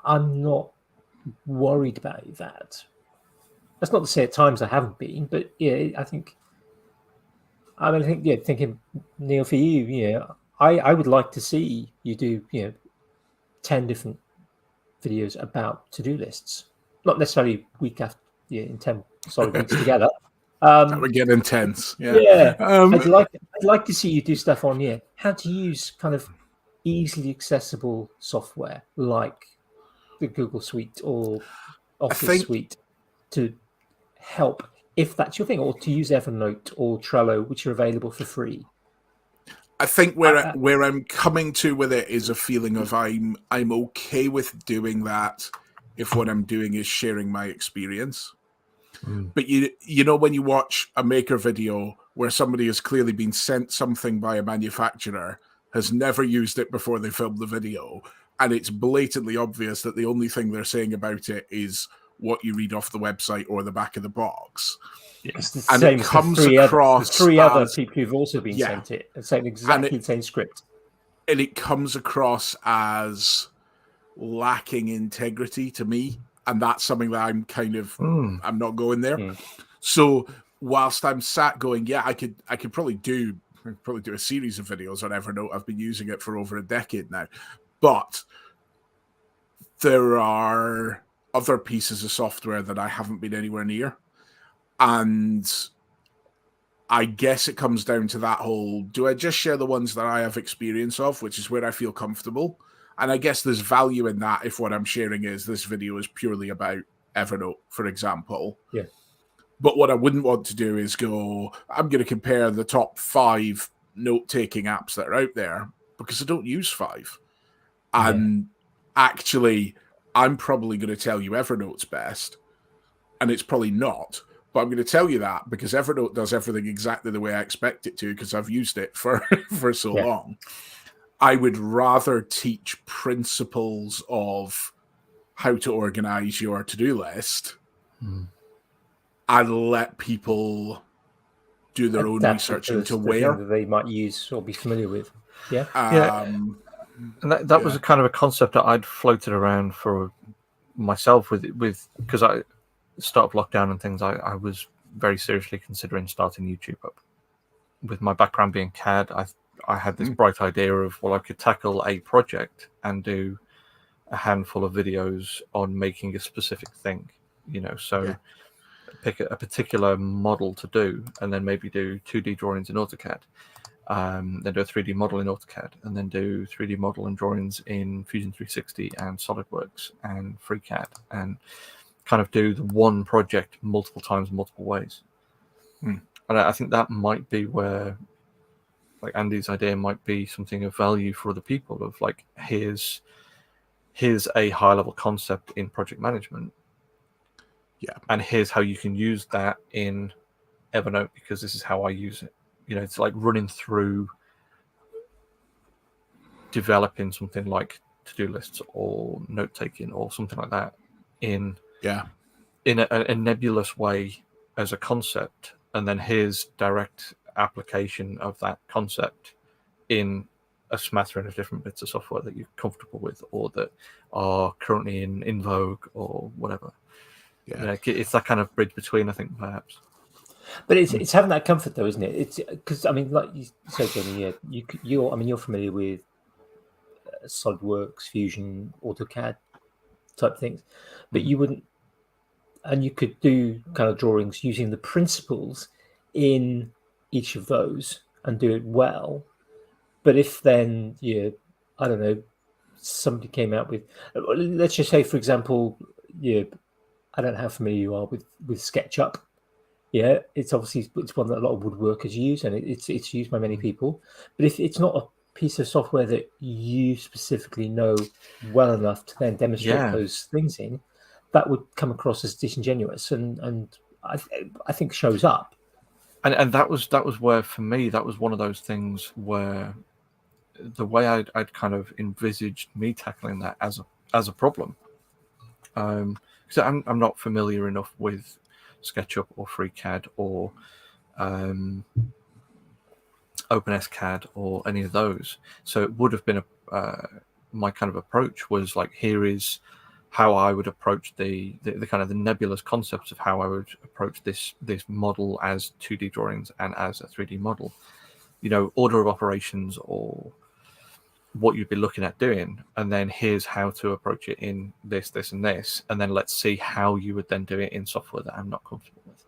I'm not worried about that. That's not to say at times I haven't been, but thinking Neil, for you, I would like to see you do 10 different videos about to-do lists, not necessarily week after in 10 solid weeks together. That would get intense. I'd like to see you do stuff on how to use kind of easily accessible software like the Google Suite or Office Suite to help, if that's your thing, or to use Evernote or Trello, which are available for free. I think where I'm coming to with it is a feeling of I'm okay with doing that if what I'm doing is sharing my experience. But when you watch a maker video where somebody has clearly been sent something by a manufacturer, has never used it before they filmed the video, and it's blatantly obvious that the only thing they're saying about it is what you read off the website or the back of the box. It's the same. It comes across three other people who've also been sent it and saying exactly the same script. And it comes across as lacking integrity to me. And that's something that I'm kind of, I'm not going there. So whilst I'm sat going, I could probably do a series of videos on Evernote. I've been using it for over a decade now. But there are other pieces of software that I haven't been anywhere near. And I guess it comes down to that whole, do I just share the ones that I have experience of, which is where I feel comfortable? And I guess there's value in that if what I'm sharing is this video is purely about Evernote, for example. Yeah. But what I wouldn't want to do is go, I'm going to compare the top 5 note-taking apps that are out there, because I don't use 5. And actually, I'm probably going to tell you Evernote's best, and it's probably not. But I'm going to tell you that because Evernote does everything exactly the way I expect it to, because I've used it for so long. I would rather teach principles of how to organize your to-do list and let people do their own research into where they might use or be familiar with. And that was a kind of a concept that I'd floated around for myself with because I start of lockdown and things. I was very seriously considering starting YouTube up. With my background being CAD, I had this bright idea of, I could tackle a project and do a handful of videos on making a specific thing, pick a particular model to do, and then maybe do 2D drawings in AutoCAD, then do a 3D model in AutoCAD, and then do 3D model and drawings in Fusion 360 and SolidWorks and FreeCAD, and kind of do the one project multiple times, multiple ways. And I think that might be where, Andy's idea might be something of value for other people, of here's a high level concept in project management. and here's how you can use that in Evernote because this is how I use it. It's like running through developing something like to-do lists or note-taking or something like that in a nebulous way as a concept, and then here's direct application of that concept in a smattering of different bits of software that you're comfortable with or that are currently in vogue or whatever. It's that kind of bridge between, I think, perhaps. But it's having that comfort, though, isn't it? It's because, I mean, like you said, Jamie, you're familiar with SolidWorks, Fusion, AutoCAD type things, but you wouldn't, and you could do kind of drawings using the principles in each of those and do it well. But if then I don't know, somebody came out with, let's just say, for example, I don't know how familiar you are with SketchUp. Yeah, it's one that a lot of woodworkers use, and it's used by many people. But if it's not a piece of software that you specifically know well enough to then demonstrate those things in, that would come across as disingenuous, and I think shows up. And that was where, for me, that was one of those things where the way I'd kind of envisaged me tackling that as a problem, because I'm not familiar enough with SketchUp or FreeCAD or OpenSCAD or any of those. So it would have been my kind of approach was like, here is how I would approach the kind of the nebulous concepts of how I would approach this model as 2D drawings and as a 3D model. Order of operations or what you'd be looking at doing, and then here's how to approach it in this, and this, and then let's see how you would then do it in software that I'm not comfortable with.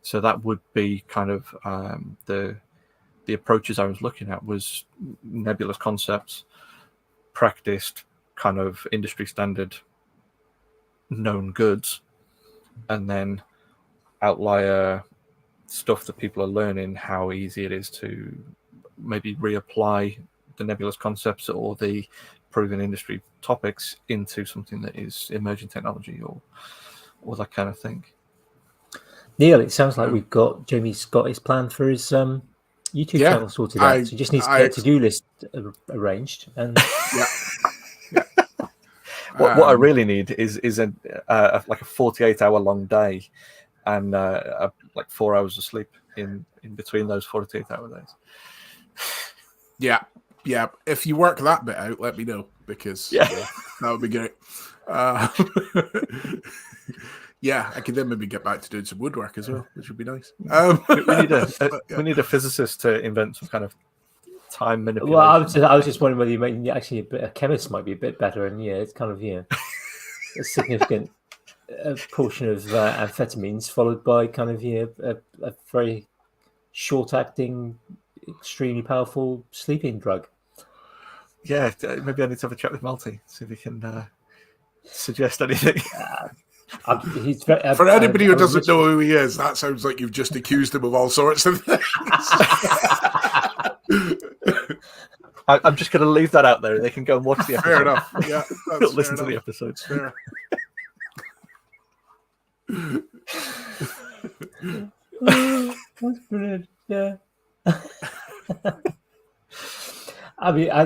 So that would be kind of the approaches I was looking at was nebulous concepts, practiced kind of industry standard known goods, and then outlier stuff that people are learning, how easy it is to maybe reapply the nebulous concepts or the proven industry topics into something that is emerging technology or that kind of thing. Neil, it sounds like Jamie's got his plan for his YouTube channel sorted out. So he just needs to get a to-do list arranged. And what I really need is a 48-hour long day and like 4 hours of sleep in between those 48-hour days. Yeah, if you work that bit out, let me know, because that would be great. I could then maybe get back to doing some woodwork as well, which would be nice. We need a physicist to invent some kind of time manipulation. Well, I was just wondering whether you might actually a chemist might be a bit better, and it's kind of a significant portion of amphetamines followed by kind of a very short-acting, extremely powerful sleeping drug. Yeah, maybe I need to have a chat with Malty, see if he can suggest anything. For anybody who doesn't know who he is, that sounds like you've just accused him of all sorts of things. I'm just going to leave that out there. They can go and watch the episode. Fair enough. Yeah, listen to the episodes. Fair. That's brilliant. Yeah. I mean, I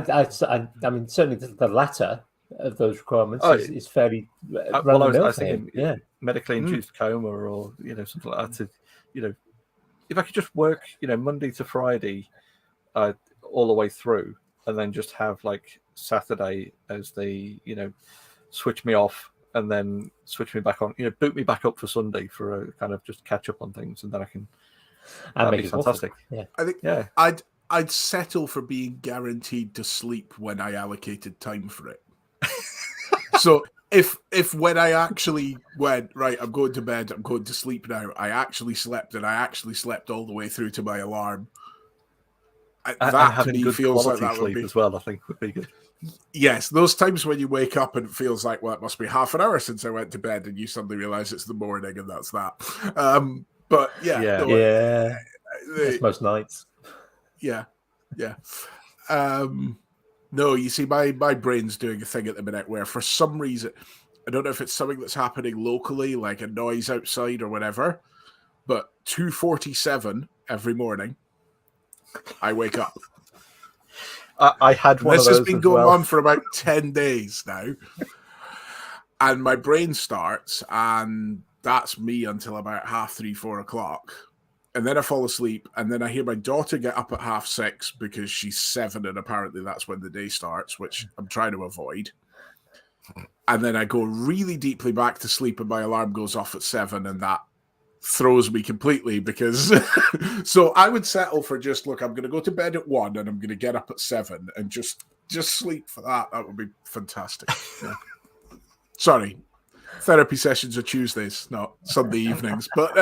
mean, certainly the latter of those requirements is fairly. I was thinking, medically induced coma or something like that. To if I could just work, Monday to Friday, all the way through, and then just have like Saturday as the switch me off and then switch me back on. Boot me back up for Sunday for a kind of just catch up on things, and then I can. That'd be fantastic. Yeah, I think. Yeah, I'd settle for being guaranteed to sleep when I allocated time for it. So if when I actually went, right, I'm going to bed, I'm going to sleep now, I actually slept, and I actually slept all the way through to my alarm. That to me feels like that would be as well. I think would be good. Yes, those times when you wake up and it feels like, well, it must be half an hour since I went to bed, and you suddenly realize it's the morning, and that's that. But that's most nights. Yeah. No, you see, my brain's doing a thing at the minute where, for some reason, I don't know if it's something that's happening locally, like a noise outside or whatever, but 2:47 every morning, I wake up. I had one of those. This has been going on for about 10 days now. And my brain starts, and that's me until about 3:30, 4 o'clock. And then I fall asleep, and then I hear my daughter get up at 6:30 because she's 7, and apparently that's when the day starts, which I'm trying to avoid. And then I go really deeply back to sleep, and my alarm goes off at 7, and that throws me completely because so I would settle for just, look, I'm going to go to bed at 1 and I'm going to get up at 7 and just sleep for that. That would be fantastic. Yeah. Sorry, therapy sessions are Tuesdays, not Sunday evenings. But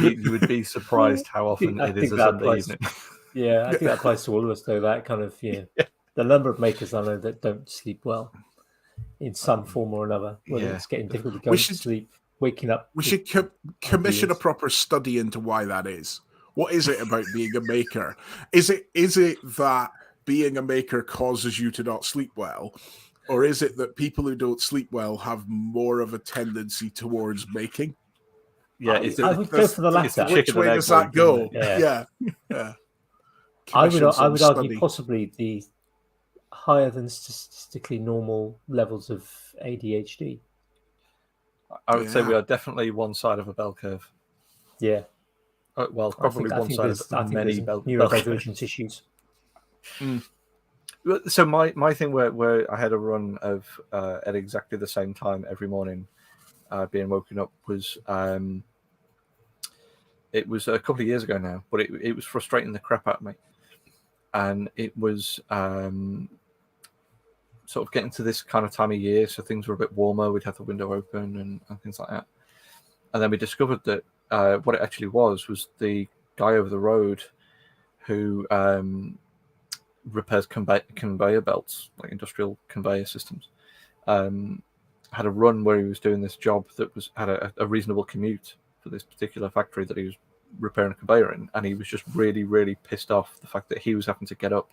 you would be surprised how often it is a Sunday evening. Yeah, I think that applies to all of us, though. That kind of the number of makers I know that don't sleep well in some form or another. Whether it's getting difficult to go to sleep, waking up. We should commission a proper study into why that is. What is it about being a maker? Is it that being a maker causes you to not sleep well? Or is it that people who don't sleep well have more of a tendency towards making? Yeah, I would go for the latter. Which way does that go? Yeah. I would argue possibly the higher than statistically normal levels of ADHD. I would say we are definitely one side of a bell curve. Yeah. Well, probably one side of many neurodivergence issues. So my thing where I had a run of at exactly the same time every morning, being woken up was it was a couple of years ago now, but it was frustrating the crap out of me, and it was sort of getting to this kind of time of year, so things were a bit warmer. We'd have the window open and things like that, and then we discovered that what it actually was the guy over the road who repairs conveyor belts, like industrial conveyor systems, had a run where he was doing this job that had a reasonable commute for this particular factory that he was repairing a conveyor in, and he was just really, really pissed off the fact that he was having to get up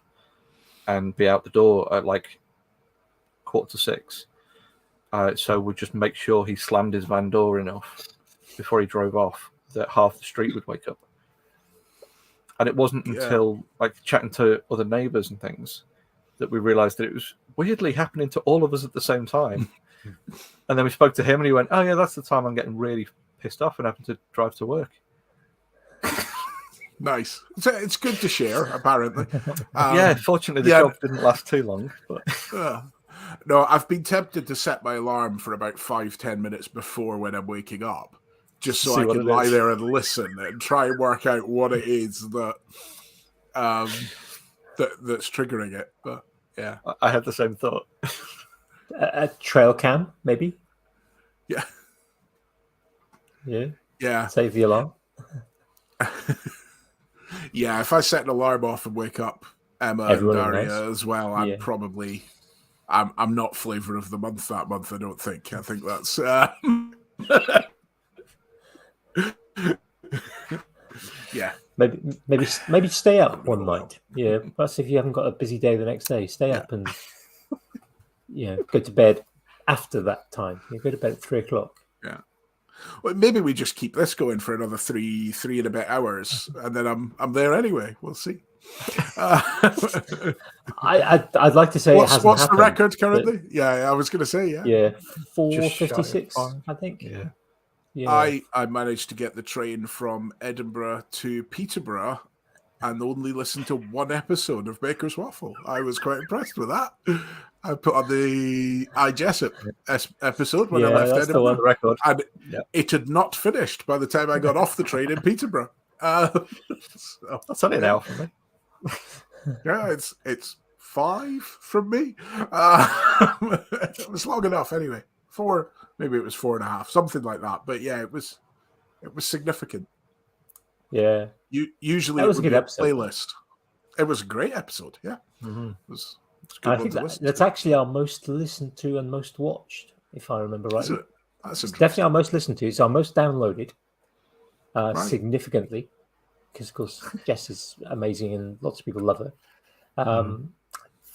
and be out the door at like 5:45. So we'd just make sure he slammed his van door enough before he drove off that half the street would wake up. And it wasn't until like chatting to other neighbours and things that we realised that it was weirdly happening to all of us at the same time. And then we spoke to him and he went, "Oh yeah, that's the time I'm getting really pissed off and having to drive to work." Nice. So it's good to share, apparently. Fortunately the job didn't last too long. But no, I've been tempted to set my alarm for about 5-10 minutes before when I'm waking up, just so I can lie there and listen and try and work out what it is that that's triggering it. But yeah, I had the same thought. A trail cam, maybe. Yeah. Save the alarm. Yeah, if I set an alarm off and wake up Emma and Daria as well, I'm probably I'm not flavor of the month that month. I don't think. I think that's. Yeah. Maybe stay up one night. Yeah, that's if you haven't got a busy day the next day. Stay up and go to bed after that time. You go to bed at 3 o'clock. Yeah. Well, maybe we just keep this going for another three and a bit hours, and then I'm there anyway. We'll see. I'd like to say what's it hasn't the record currently? I was going to say 4:56. I think. I managed to get the train from Edinburgh to Peterborough and only listened to one episode of Baker's Waffle. I was quite impressed with that. I put on the I Jessup episode when I left Edinburgh, the record. And it had not finished by the time I got off the train in Peterborough. That's only an hour for me. Yeah, it's 5 from me. It was long enough anyway. 4, maybe it was 4.5, something like that. But yeah, it was significant. Yeah. Usually that was it a would good be episode. A playlist. It was a great episode. Yeah. Mm-hmm. It's I think that's actually our most listened to and most watched, if I remember right. That's it's definitely our most listened to. It's our most downloaded, significantly, because of course Jess is amazing and lots of people love her. I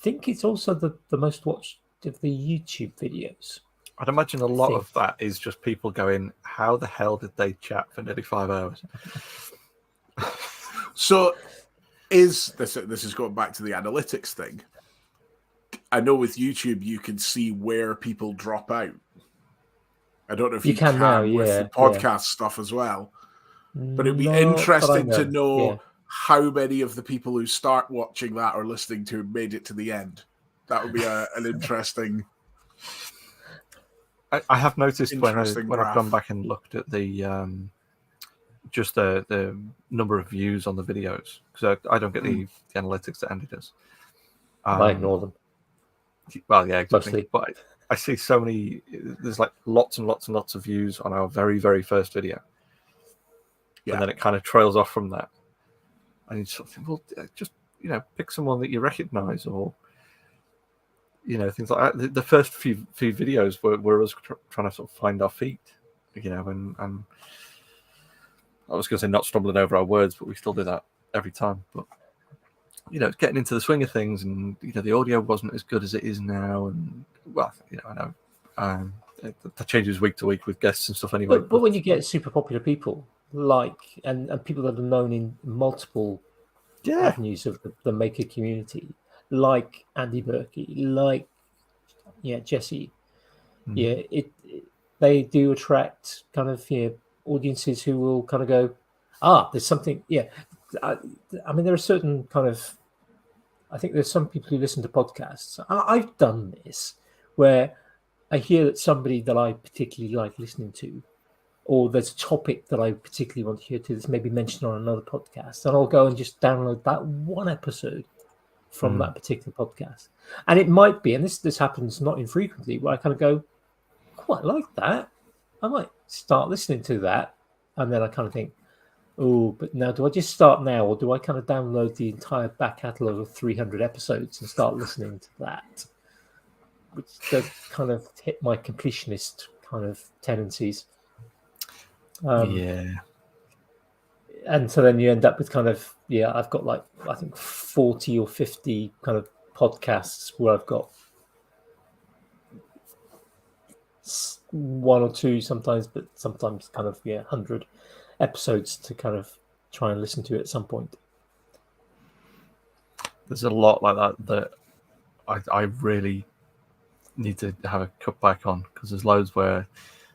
think it's also the most watched of the YouTube videos. I'd imagine a lot of that is just people going, how the hell did they chat for nearly 5 hours? So this is going back to the analytics thing. I know with YouTube you can see where people drop out. I don't know if you can now, with the podcast stuff as well. But it'd be interesting to know how many of the people who start watching that or listening to made it to the end. That would be an interesting. I have noticed when I've gone back and looked at the just the number of views on the videos, because I don't get the analytics that Andy does. I ignore them. Well, yeah, exactly. Mostly. But I see so many. There's like lots and lots and lots of views on our very, very first video, and then it kind of trails off from that. And you sort of think, well, just pick someone that you recognise, or things like that. The first few videos were us trying to sort of find our feet, and I was going to say not stumbling over our words, but we still do that every time. But getting into the swing of things, and the audio wasn't as good as it is now, and I know that changes week to week with guests and stuff anyway. But when you get super popular people and people that are known in multiple avenues of the maker community, like Andy Berkey, like Jesse, they do attract kind of audiences who will kind of go, there's something. I mean, there are certain kind of. I think there's some people who listen to podcasts. I've done this where I hear that somebody that I particularly like listening to, or there's a topic that I particularly want to hear to that's maybe mentioned on another podcast, and I'll go and just download that one episode from that particular podcast. And it might be, and this happens not infrequently, where I kind of go, I like that. I might start listening to that. And then I kind of think, but now do I just start now, or do I kind of download the entire back catalogue of 300 episodes and start listening to that? Which does kind of hit my completionist kind of tendencies. And so then you end up with kind of, I've got like, I think 40 or 50 kind of podcasts where I've got one or two sometimes, but sometimes kind of, 100 episodes to kind of try and listen to at some point. There's a lot like that I really need to have a cut back on, because there's loads where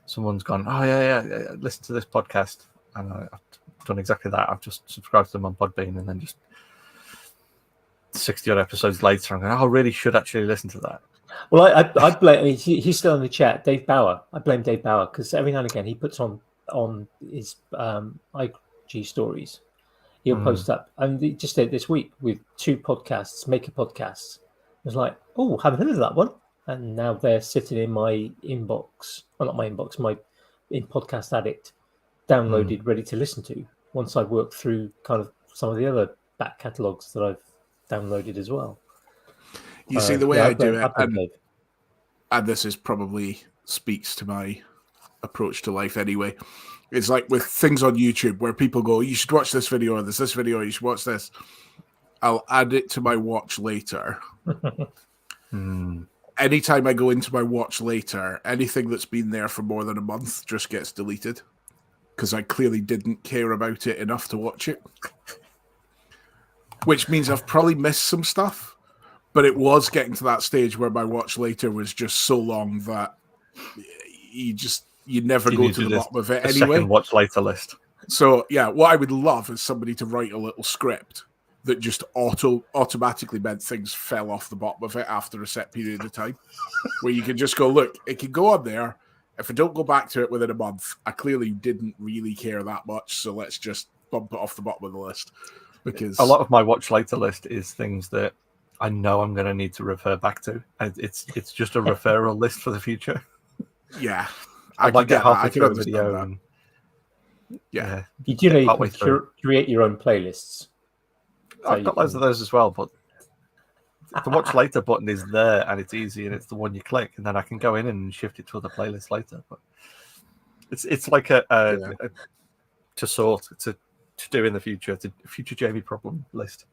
someone's gone, listen to this podcast, and I've done exactly that. I've just subscribed to them on Podbean, and then just 60 odd episodes later, I'm going, I really should actually listen to that. Well, I blame. I mean, he's still in the chat, Dave Bauer. I blame Dave Bauer, because every now and again he puts on his IG stories. He'll post up, and he just did this week with 2 podcasts, maker podcasts. I was like, haven't heard of that one, and now they're sitting in my inbox. Well, not my inbox, in Podcast Addict, downloaded, ready to listen to. Once I work through kind of some of the other back catalogues that I've downloaded as well. You see, the way I do it, and this is probably speaks to my approach to life anyway. It's like with things on YouTube where people go, you should watch this video, or there's this video, you should watch this. I'll add it to my watch later. Anytime I go into my watch later, anything that's been there for more than a month just gets deleted, because I clearly didn't care about it enough to watch it. Which means I've probably missed some stuff. But it was getting to that stage where my watch later was just so long that you never go to the bottom of it anyway. Second watch later list. So what I would love is somebody to write a little script that just automatically meant things fell off the bottom of it after a set period of time, where you can just go, look, it can go on there. If I don't go back to it within a month, I clearly didn't really care that much. So let's just bump it off the bottom of the list. Because a lot of my watch later list is things that I know I'm going to need to refer back to. It's just a referral list for the future. Yeah. I might get halfway through a video. And, you do create your own playlists. I've got loads of those as well, but the watch later button is there, and it's easy, and it's the one you click, and then I can go in and shift it to other playlists later. But it's like to do in the future. It's a future Jamie problem list.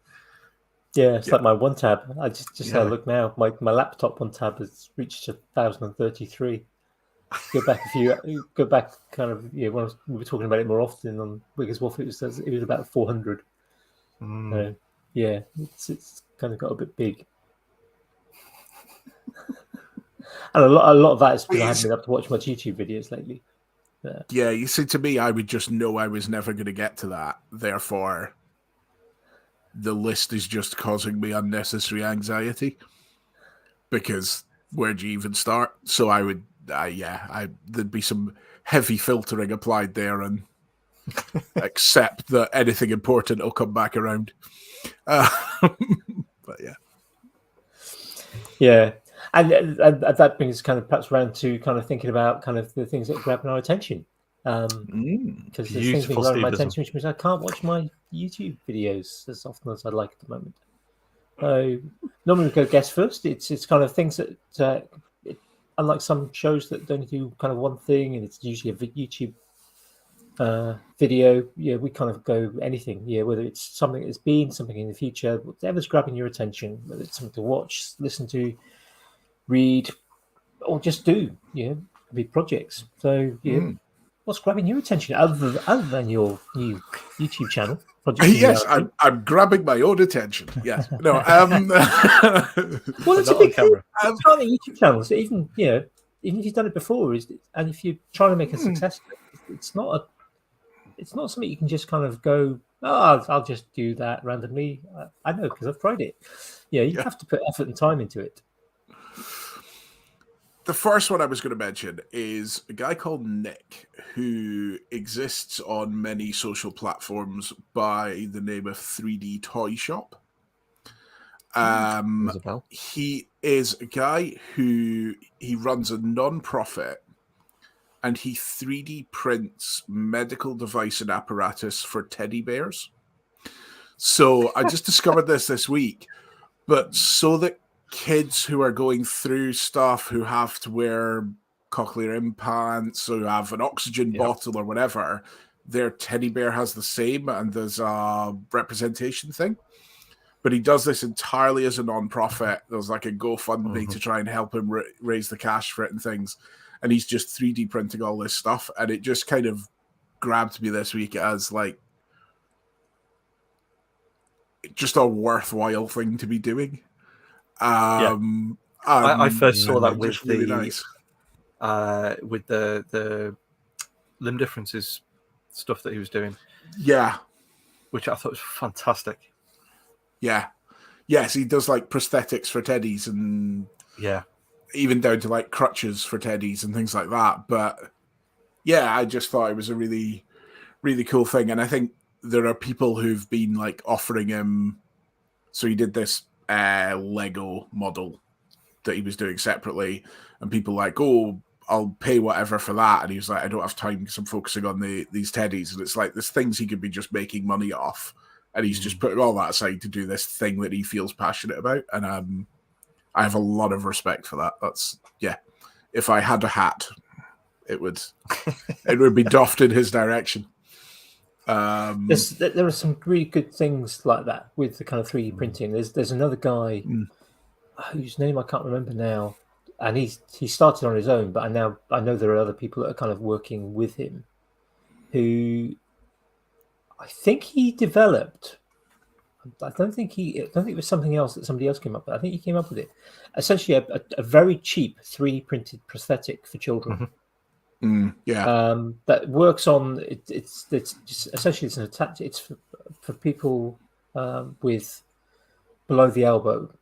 Yeah, it's like my one tab. I just had a look now. My laptop one tab has reached 1,033. go back kind of when we were talking about it more often on Wiggers Waffle, it was about 400. Yeah, it's kind of got a bit big. And a lot of that is because I haven't been able to watch much YouTube videos lately. Yeah, you see, to me, I would just know I was never going to get to that. Therefore, the list is just causing me unnecessary anxiety. Because where do you even start? So I would, there'd be some heavy filtering applied there and accept that anything important will come back around. But yeah. Yeah. And that brings kind of perhaps around to kind of thinking about kind of the things that are grabbing our attention. Because there's things that grab my attention, which means I can't watch my YouTube videos as often as I'd like at the moment. So normally we go guest first. It's kind of things that, unlike some shows that only do kind of one thing, and it's usually a YouTube video. Yeah, we kind of go anything. Yeah, whether it's something that's been, something in the future, whatever's grabbing your attention, whether it's something to watch, listen to, read, or just do. Yeah, big projects. So yeah, what's grabbing your attention other than your new YouTube channel? Yes, I'm grabbing my own attention. Yes, no. Well, it's a big thing. YouTube channels, even if you've done it before, and if you're trying to make a success, it's not something you can just kind of go, I'll just do that randomly. I know because I've tried it. Yeah, you have to put effort and time into it. The first one I was going to mention is a guy called Nick, who exists on many social platforms by the name of 3D Toy Shop. He is a guy who runs a non-profit, and he 3D prints medical device and apparatus for teddy bears. So I just discovered this week, but so that kids who are going through stuff, who have to wear cochlear implants, who have an oxygen bottle or whatever, their teddy bear has the same, and there's a representation thing. But he does this entirely as a non-profit. There's like a GoFundMe to try and help him raise the cash for it and things. And he's just 3D printing all this stuff. And it just kind of grabbed me this week as like just a worthwhile thing to be doing. I first saw that with really nice. With the limb differences stuff that he was doing. Yeah. Which I thought was fantastic. Yeah. Yes, he does like prosthetics for teddies and even down to like crutches for teddies and things like that. But yeah, I just thought it was a really, really cool thing. And I think there are people who've been like offering him. So he did this Lego model that he was doing separately, and people like, I'll pay whatever for that. And he was like, I don't have time because I'm focusing on these teddies. And it's like, there's things he could be just making money off. And he's just putting all that aside to do this thing that he feels passionate about. And I have a lot of respect for that. That's, if I had a hat, it would be doffed in his direction. There are some really good things like that with the kind of 3D printing. There's another guy whose name I can't remember now, and he started on his own, but I know there are other people that are kind of working with him, who I think he developed. I don't think it was something else that somebody else came up with. I think he came up with it. Essentially, a very cheap 3D printed prosthetic for children. That works on it's just, essentially it's an attach. It's for people with below the elbow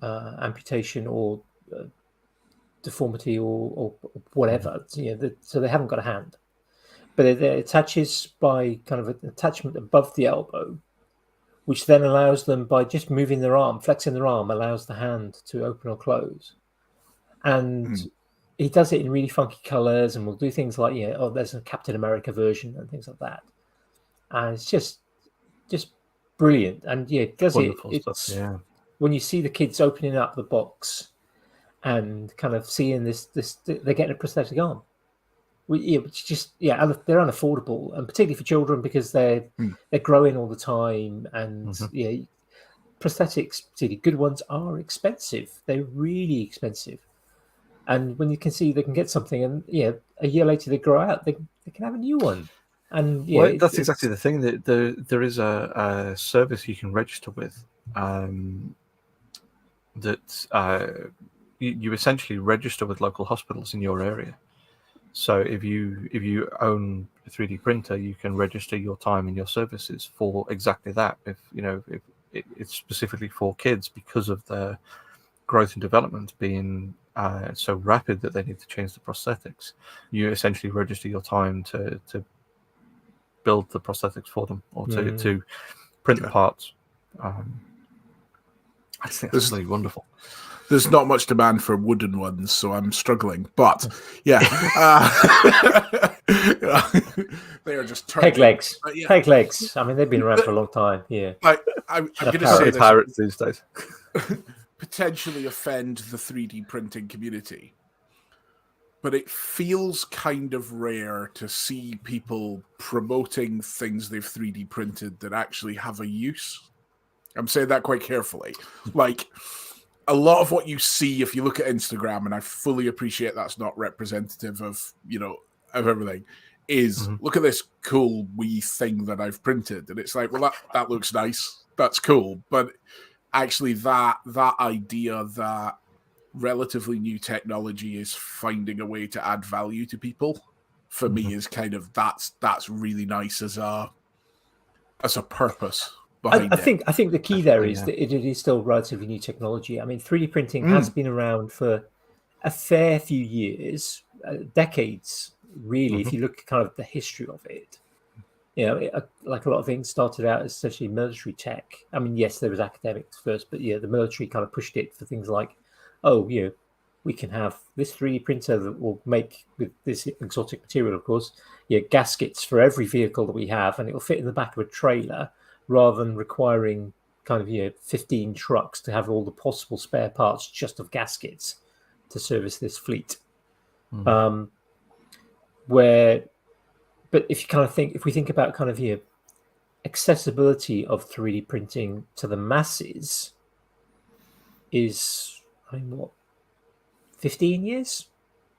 amputation or deformity or whatever. So they haven't got a hand, but it attaches by kind of an attachment above the elbow, which then allows them, by just moving their arm, flexing their arm, allows the hand to open or close. And he does it in really funky colors, and we'll do things like, there's a Captain America version and things like that. And it's just brilliant. And it does wonderful stuff, when you see the kids opening up the box and kind of seeing this they're getting a prosthetic arm. Which just they're unaffordable, and particularly for children because they're growing all the time, and prosthetics, particularly good ones, are expensive. They're really expensive. And when you can see they can get something, and a year later they grow out, they can have a new one. And that's exactly the thing. That there is a service you can register with. That you essentially register with local hospitals in your area. So if you own a 3D printer, you can register your time and your services for exactly that. If it's specifically for kids because of their growth and development being so rapid that they need to change the prosthetics, you essentially register your time to build the prosthetics for them or to print the parts. I just think that's really wonderful. There's not much demand for wooden ones, so I'm struggling. But yeah, they are just peg legs. Peg legs. I mean, they've been around for a long time. Yeah, I'm going to say this. Pirates these days. Potentially offend the 3D printing community, but it feels kind of rare to see people promoting things they've 3D printed that actually have a use. I'm saying that quite carefully. Like, a lot of what you see if you look at Instagram, and I fully appreciate that's not representative of, of everything, is look at this cool wee thing that I've printed. And it's like, well, that looks nice. That's cool. But actually that idea that relatively new technology is finding a way to add value to people, for me, is kind of, that's really nice as a purpose. I think the key there is that it is still relatively new technology. I mean, 3D printing has been around for a fair few years, decades, really. If you look at kind of the history of it, like a lot of things started out as essentially military tech. I mean, yes, there was academics first, but the military kind of pushed it for things like, we can have this 3D printer that will make, with this exotic material, of course, gaskets for every vehicle that we have, and it will fit in the back of a trailer, rather than requiring kind of 15 trucks to have all the possible spare parts just of gaskets to service this fleet. But if you kind of think, if we think about kind of accessibility of 3D printing to the masses, is, I mean, what, 15 years?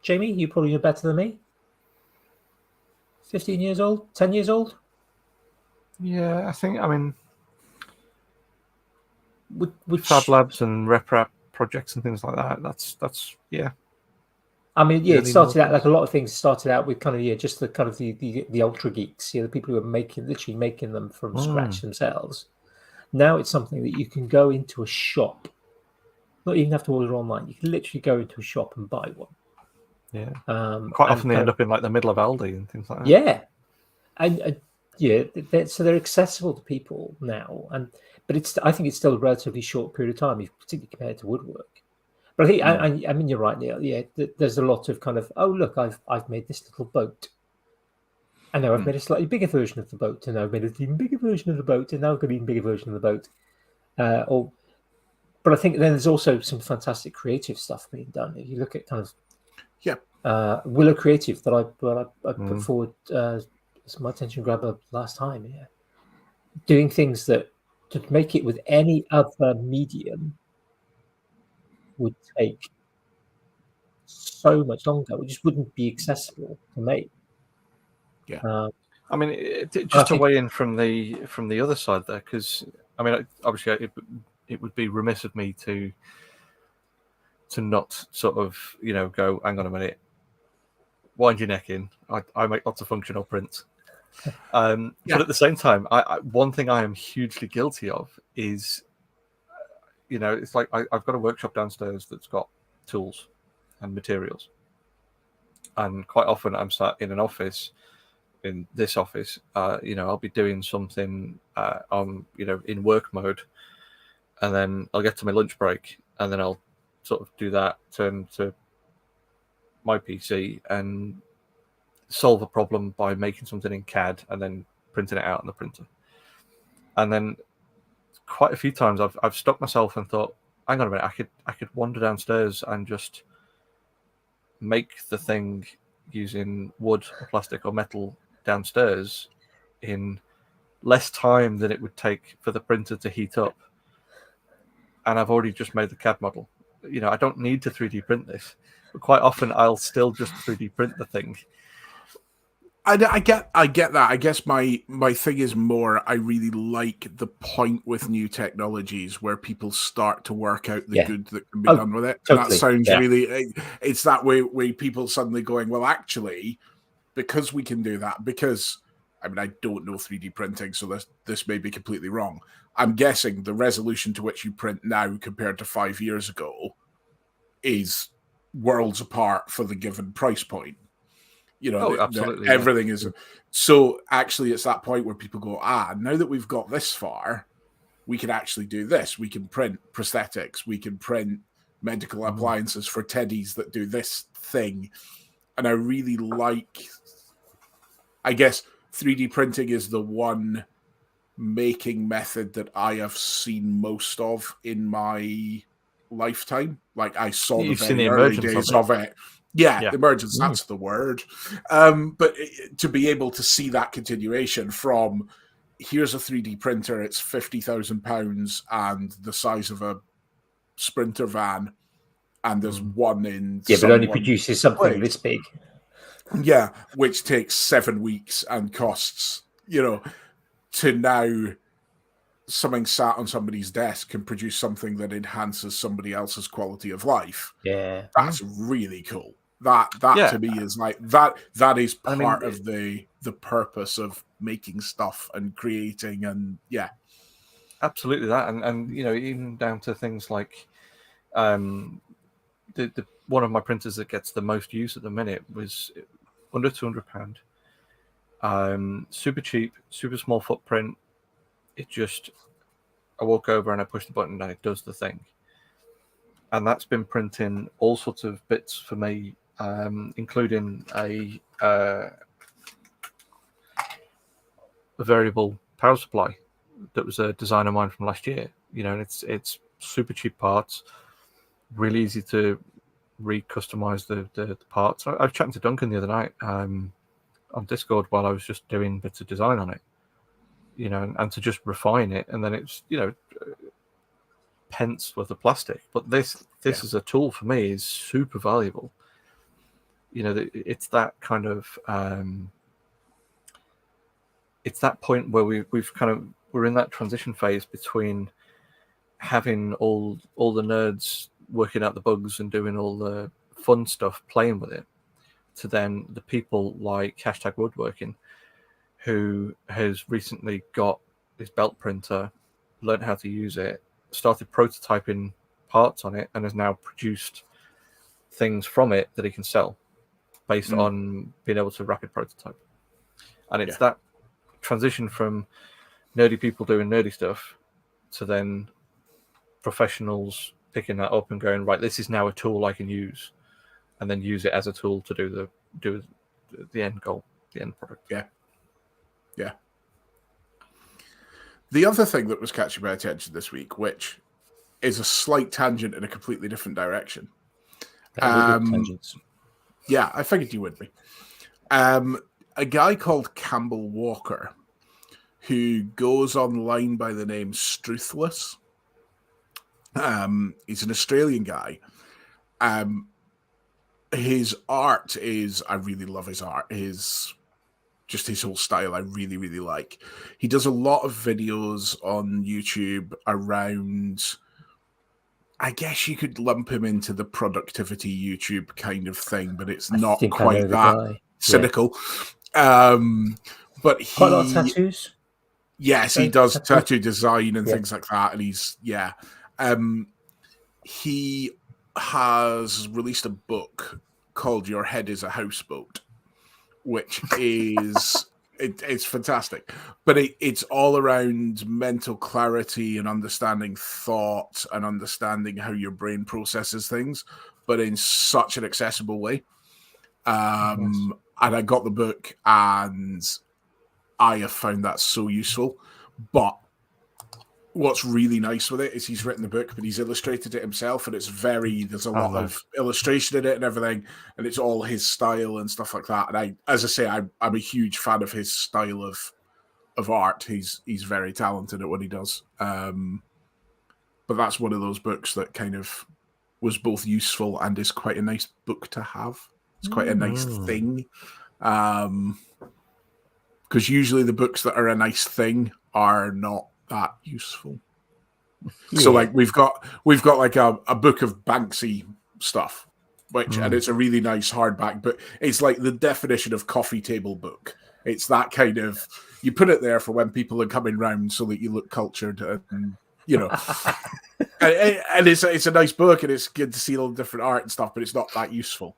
Jamie, you probably know better than me. 15 years old? 10 years old? Yeah, I think, I mean, with Fab Labs and RepRap projects and things like that, that's yeah. I mean, it started out like a lot of things started out with kind of just the kind of the ultra geeks, the people who are literally making them from scratch themselves. Now it's something that you can go into a shop, not even have to order online. You can literally go into a shop and buy one. Yeah. Quite often they end up in like the middle of Aldi and things like that. Yeah, so they're accessible to people now, but I think it's still a relatively short period of time, particularly compared to woodwork. But I think I mean, you're right, Neil. Yeah, there's a lot of kind of, oh look, I've made this little boat, and now I've made a slightly bigger version of the boat, and now I've made an even bigger version of the boat, and now I've got an even bigger version of the boat. But I think then there's also some fantastic creative stuff being done. If you look at kind of Willow Creative that I put forward as my attention grabber last time, doing things that to make it with any other medium would take so much longer. It just wouldn't be accessible to make. Yeah. I mean, just to weigh in from the other side there, because I mean, obviously, it would be remiss of me to not sort of go, hang on a minute, wind your neck in. I make lots of functional prints. But at the same time, one thing I am hugely guilty of is, it's like I've got a workshop downstairs that's got tools and materials, and quite often I'm sat in an office, in this office, I'll be doing something in work mode, and then I'll get to my lunch break, and then I'll sort of do that, turn to my PC and solve a problem by making something in CAD and then printing it out on the printer. And then quite a few times I've stopped myself and thought, hang on a minute, I could wander downstairs and just make the thing using wood or plastic or metal downstairs in less time than it would take for the printer to heat up. And I've already just made the CAD model. I don't need to 3D print this. But quite often, I'll still just 3D print the thing. I get that. I guess my thing is more, I really like the point with new technologies where people start to work out the good that can be done with it. Totally. And that sounds really, it's that way people suddenly going, well, actually, because we can do that, because, I mean, I don't know 3D printing, so this may be completely wrong. I'm guessing the resolution to which you print now compared to 5 years ago is worlds apart for the given price point. Absolutely, everything is. So actually, it's that point where people go, now that we've got this far, we can actually do this. We can print prosthetics. We can print medical appliances for teddies that do this thing. And I really like, I guess 3D printing is the one making method that I have seen most of in my lifetime. Like I saw the very early days of it. Yeah, emergence, that's the word. But to be able to see that continuation from, here's a 3D printer, it's £50,000 and the size of a Sprinter van, and there's one in... Yeah, but only produces something this big. Yeah, which takes 7 weeks and costs, to now something sat on somebody's desk can produce something that enhances somebody else's quality of life. Yeah. That's really cool. That to me is like that is part of the purpose of making stuff and creating, and absolutely that, and even down to things like the one of my printers that gets the most use at the minute was under £200, super cheap, super small footprint. I walk over and I push the button and it does the thing, and that's been printing all sorts of bits for me. Including a variable power supply that was a design of mine from last year. And it's super cheap parts, really easy to re-customize the parts. I was chatting to Duncan the other night on Discord while I was just doing bits of design on it, and to just refine it, and then it's pence worth of plastic. But this as a tool for me is super valuable. It's that kind of it's that point where we're in that transition phase between having all the nerds working out the bugs and doing all the fun stuff, playing with it, to then the people like #woodworking, who has recently got his belt printer, learned how to use it, started prototyping parts on it, and has now produced things from it that he can sell based on being able to rapid prototype. And it's that transition from nerdy people doing nerdy stuff to then professionals picking that up and going, right, this is now a tool I can use, and then use it as a tool to do the end goal, the end product. Yeah. The other thing that was catching my attention this week, which is a slight tangent in a completely different direction. Tangents. Yeah, I figured you would be. A guy called Campbell Walker, who goes online by the name Struthless. He's an Australian guy. His art is, I really love his art. His whole style I really, really like. He does a lot of videos on YouTube around, I guess you could lump him into the productivity YouTube kind of thing, but it's not quite that cynical. But quite a lot of tattoos. Yes, he does tattoo design and things like that. And he has released a book called Your Head is a Houseboat, which is it's fantastic. But it's all around mental clarity and understanding thought and understanding how your brain processes things, but in such an accessible way. And I got the book and I have found that so useful. But what's really nice with it is he's written the book, but he's illustrated it himself, and there's a lot of illustration in it and everything, and it's all his style and stuff like that. And I'm a huge fan of his style of art. He's very talented at what he does. But that's one of those books that kind of was both useful and is quite a nice book to have. It's quite a nice thing. Because usually the books that are a nice thing are not that useful. Yeah. So like we've got like a book of Banksy stuff, and it's a really nice hardback, but it's like the definition of coffee table book. It's that kind of, you put it there for when people are coming round so that you look cultured, and you know, and it's a nice book, and it's good to see all the different art and stuff, but it's not that useful.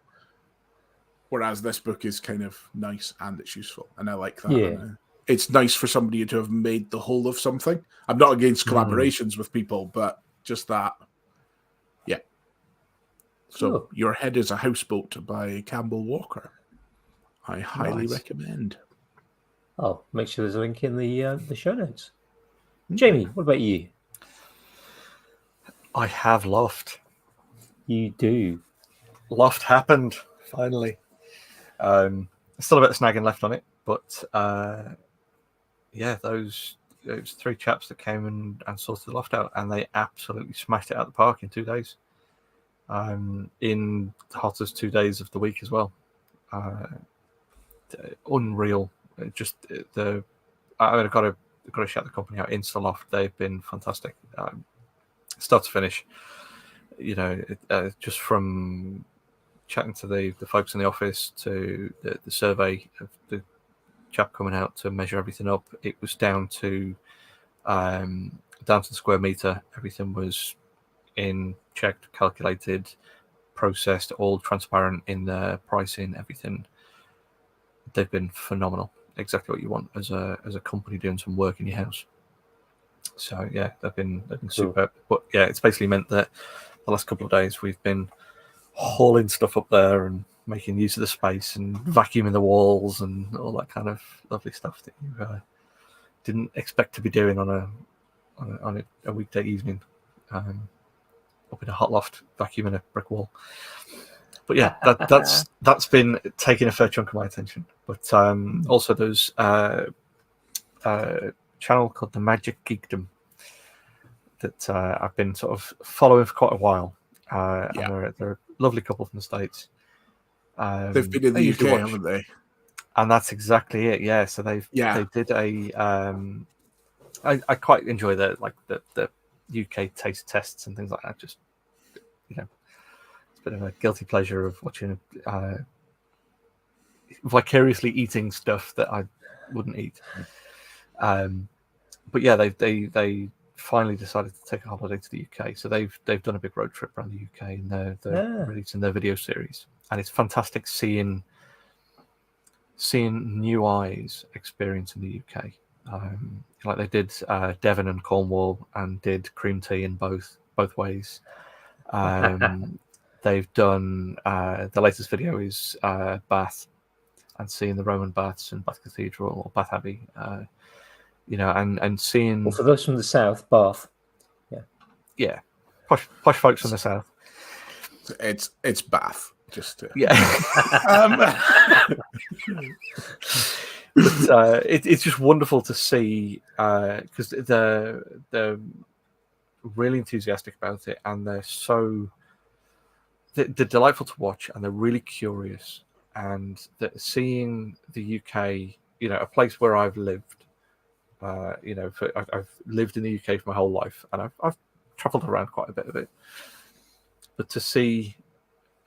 Whereas this book is kind of nice and it's useful, and I like that. Yeah. It's nice for somebody to have made the whole of something. I'm not against collaborations with people, but just that. Yeah. So Your Head is a Houseboat by Campbell Walker. I highly recommend. I'll make sure there's a link in the show notes. Jamie, what about you? I have Loft. You do. Loft happened, finally. Still a bit of snagging left on it, but those 3 chaps that came and sorted the Loft out, and they absolutely smashed it out of the park in 2 days. In the hottest 2 days of the week as well. Unreal. I've got to shout the company out. Instaloft, they've been fantastic, start to finish. You know, just from chatting to the folks in the office to the survey of the chap coming out to measure everything up, it was down to the square meter. Everything was checked, calculated, processed, all transparent in the pricing, everything. They've been phenomenal. Exactly what you want as a company doing some work in your house. So yeah, they've been superb. But yeah, it's basically meant that the last couple of days we've been hauling stuff up there and making use of the space and vacuuming the walls and all that kind of lovely stuff that you didn't expect to be doing on a weekday evening, up in a hot loft vacuuming a brick wall. But yeah, that's been taking a fair chunk of my attention. But also there's a channel called The Magic Geekdom that I've been sort of following for quite a while. And they're a lovely couple from the States. They've been in the UK, haven't they? And that's exactly it. Yeah. So they did a. I quite enjoy the UK taste tests and things like that. Just, you know, it's a bit of a guilty pleasure of watching vicariously eating stuff that I wouldn't eat. But yeah, they finally decided to take a holiday to the UK. So they've done a big road trip around the UK, and they're releasing their video series. And it's fantastic seeing new eyes experiencing the UK. Like they did Devon and Cornwall, and did cream tea in both ways. They've done the latest video is Bath, and seeing the Roman baths in Bath Cathedral or Bath Abbey. You know, and seeing. Well, for those from the south, Bath. Yeah, posh folks from the south. It's Bath. Just yeah. But it's just wonderful to see, because they're really enthusiastic about it, and they're delightful to watch, and they're really curious, and that seeing the UK, you know, a place where I've lived, you know, I've lived in the UK for my whole life, and I've travelled around quite a bit of it, but to see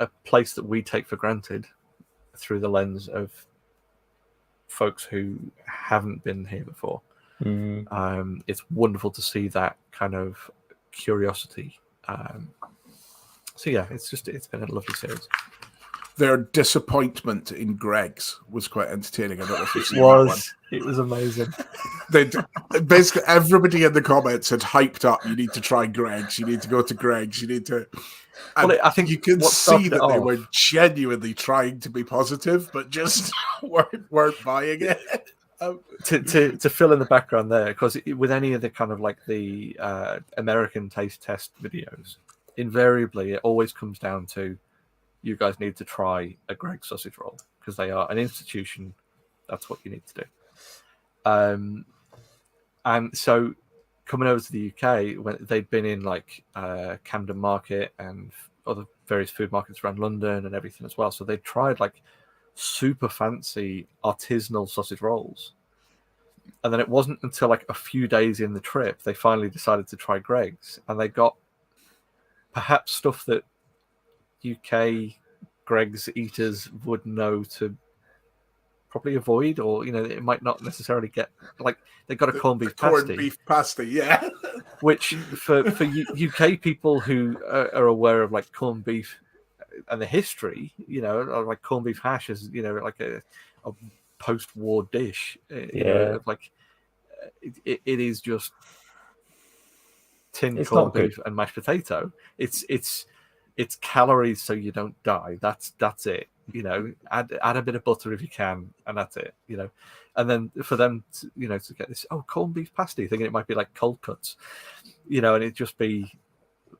a place that we take for granted through the lens of folks who haven't been here before, it's wonderful to see that kind of curiosity. So yeah, it's been a lovely series. Their disappointment in Greg's was quite entertaining. I don't know if you've seen that one. It was amazing. Basically, everybody in the comments had hyped up. You need to try Greg's. You need to go to Greg's. You need to. And I think you can see that they were genuinely trying to be positive, but just weren't buying it. To fill in the background there, because with any of the kind of like the American taste test videos, invariably it always comes down to, you guys need to try a Greg's sausage roll, because they are an institution. That's what you need to do. And so coming over to the UK, when they'd been in like Camden Market and other various food markets around London and everything as well. So they tried like super fancy artisanal sausage rolls. And then it wasn't until like a few days in the trip they finally decided to try Greg's, and they got perhaps stuff that UK Greg's eaters would know to probably avoid, or it might not necessarily get. Like they got a corned beef pasty. Corned beef pasty, yeah. Which for UK people who are aware of like corned beef and the history, like corned beef hash is like a post-war dish. Like it is just tinned corned beef and mashed potato. It's calories so you don't die. That's it. Add a bit of butter if you can, and that's it. And then for them to get this corned beef pasty, thinking it might be like cold cuts, and it just be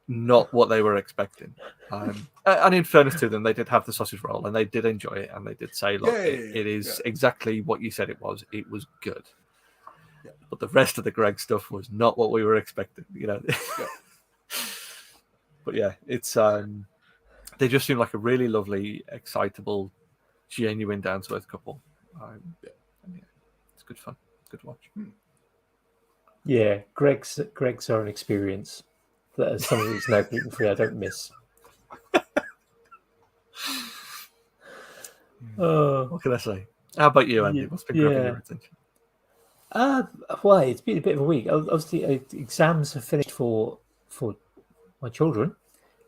not what they were expecting. And in fairness to them, they did have the sausage roll and they did enjoy it, and they did say, look, it is exactly what you said it was. It was good. Yeah. But the rest of the Greg stuff was not what we were expecting, Yeah. But yeah, it's they just seem like a really lovely, excitable, genuine, down-to-earth couple. It's good fun. It's good to watch. Yeah, Greg's are an experience that as someone who's now gluten-free, I don't miss. What can I say? How about you, Andy? What's been grabbing your attention? Well, it's been a bit of a week. Obviously, exams have finished for my children,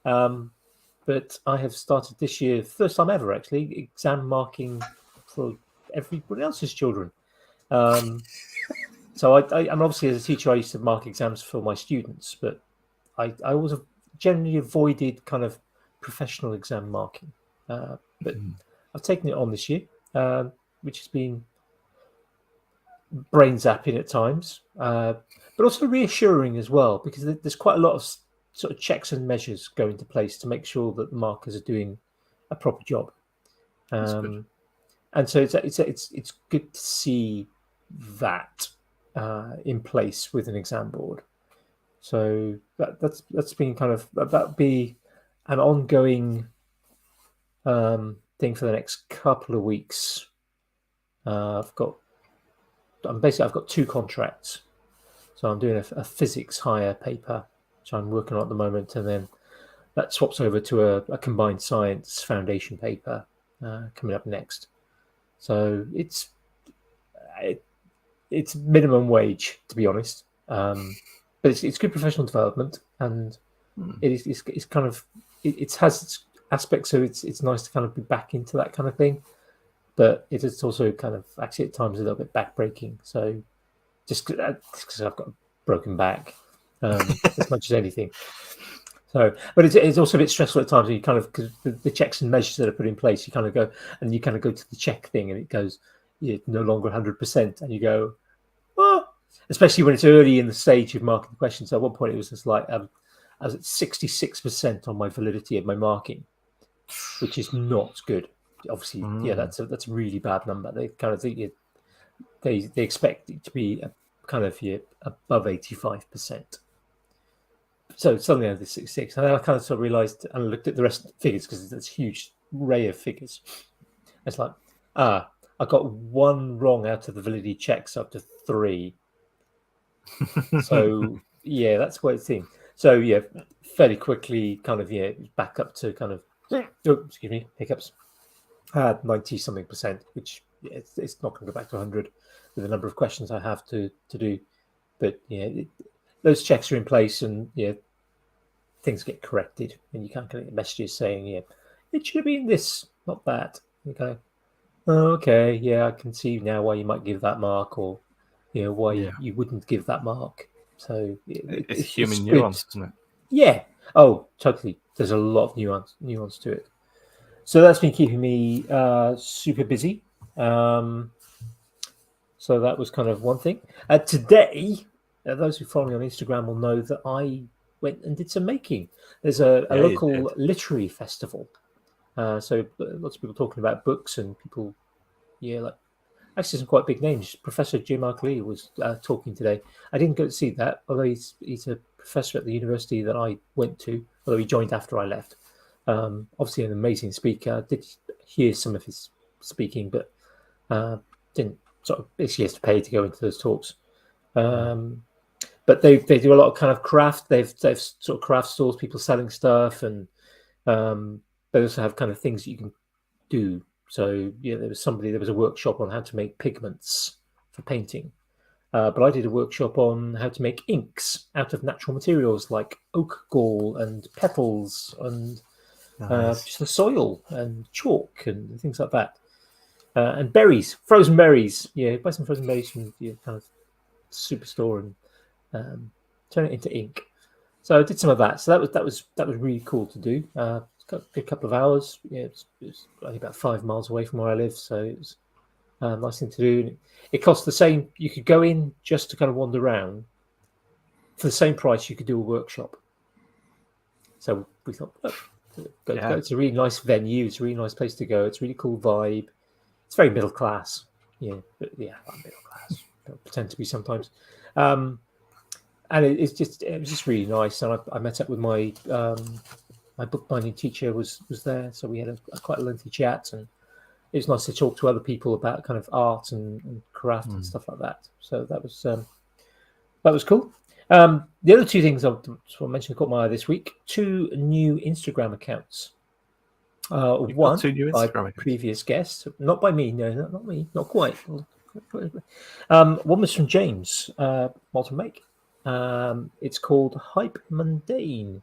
but I have started this year, first time ever actually, exam marking for everybody else's children. So I'm obviously, as a teacher, I used to mark exams for my students, but I always generally avoided kind of professional exam marking. But I've taken it on this year, which has been brain zapping at times, but also reassuring as well, because there's quite a lot of sort of checks and measures go into place to make sure that the markers are doing a proper job. Good. And so it's good to see that in place with an exam board. So that's been kind of that'd be an ongoing thing for the next couple of weeks. I've got two contracts, so I'm doing a physics higher paper, which I'm working on at the moment, and then that swaps over to a combined science foundation paper coming up next. So it's minimum wage, to be honest, but it's good professional development, and it's kind of it has its aspects, so it's nice to kind of be back into that kind of thing. But it is also kind of actually at times a little bit backbreaking. So just because I've got a broken back as much as anything. So, but it's also a bit stressful at times. You kind of, because the checks and measures that are put in place, you kind of go to the check thing, and it goes, you're no longer 100%, and you go, oh, especially when it's early in the stage of marking the questions. So at one point, it was just like I was at 66% on my validity of my marking, which is not good. Obviously, that's a really bad number. They kind of think they expect it to be above 85%. So suddenly I had the 66, and then I kind of sort of realised and looked at the rest of the figures, because there's a huge array of figures. It's like, I got one wrong out of the validity checks up to 3. So yeah, that's what it's in. So yeah, fairly quickly, kind of back up to kind of hiccups. I had 90 something percent, which it's not going to go back to 100 with the number of questions I have to do. But those checks are in place, and things get corrected, and you can't get messages saying it should have been this, not that. You go, oh, okay, I can see now why you might give that mark, or why you wouldn't give that mark. So it's human nuance, isn't it? Yeah. Oh, totally. There's a lot of nuance to it. So that's been keeping me super busy. So that was kind of one thing. Today, those who follow me on Instagram will know that I went and did some making. There's a local literary festival. So lots of people talking about books, and people, like actually some quite big names. Professor Jim Lee was talking today. I didn't go to see that, although he's a professor at the university that I went to, although he joined after I left. Obviously, an amazing speaker. I did hear some of his speaking, but didn't sort of basically has to pay to go into those talks. But they do a lot of kind of craft. They've sort of craft stores, people selling stuff, and they also have kind of things that you can do. So there was a workshop on how to make pigments for painting. But I did a workshop on how to make inks out of natural materials like oak gall and petals and just the soil and chalk and things like that. And berries, frozen berries. Yeah, buy some frozen berries from your kind of superstore and turn it into ink. So I did some of that. So that was really cool to do. It's got a good couple of hours. Yeah, it's only about 5 miles away from where I live, so it was a nice thing to do. It cost the same. You could go in just to kind of wander around for the same price. You could do a workshop. So we thought, go. It's a really nice venue. It's a really nice place to go. It's a really cool vibe. It's very middle class. I'm middle class. I pretend to be sometimes. And it was just really nice. And I met up with my bookbinding teacher was there, so we had quite a lengthy chat, and it was nice to talk to other people about kind of art and craft and stuff like that. So that was cool. The other two things I mentioned caught my eye this week: 2 new Instagram accounts. One 2 new Instagram by previous guest, not by me. No, not me. Not quite. One was from James Malton Make. It's called Hype Mundane.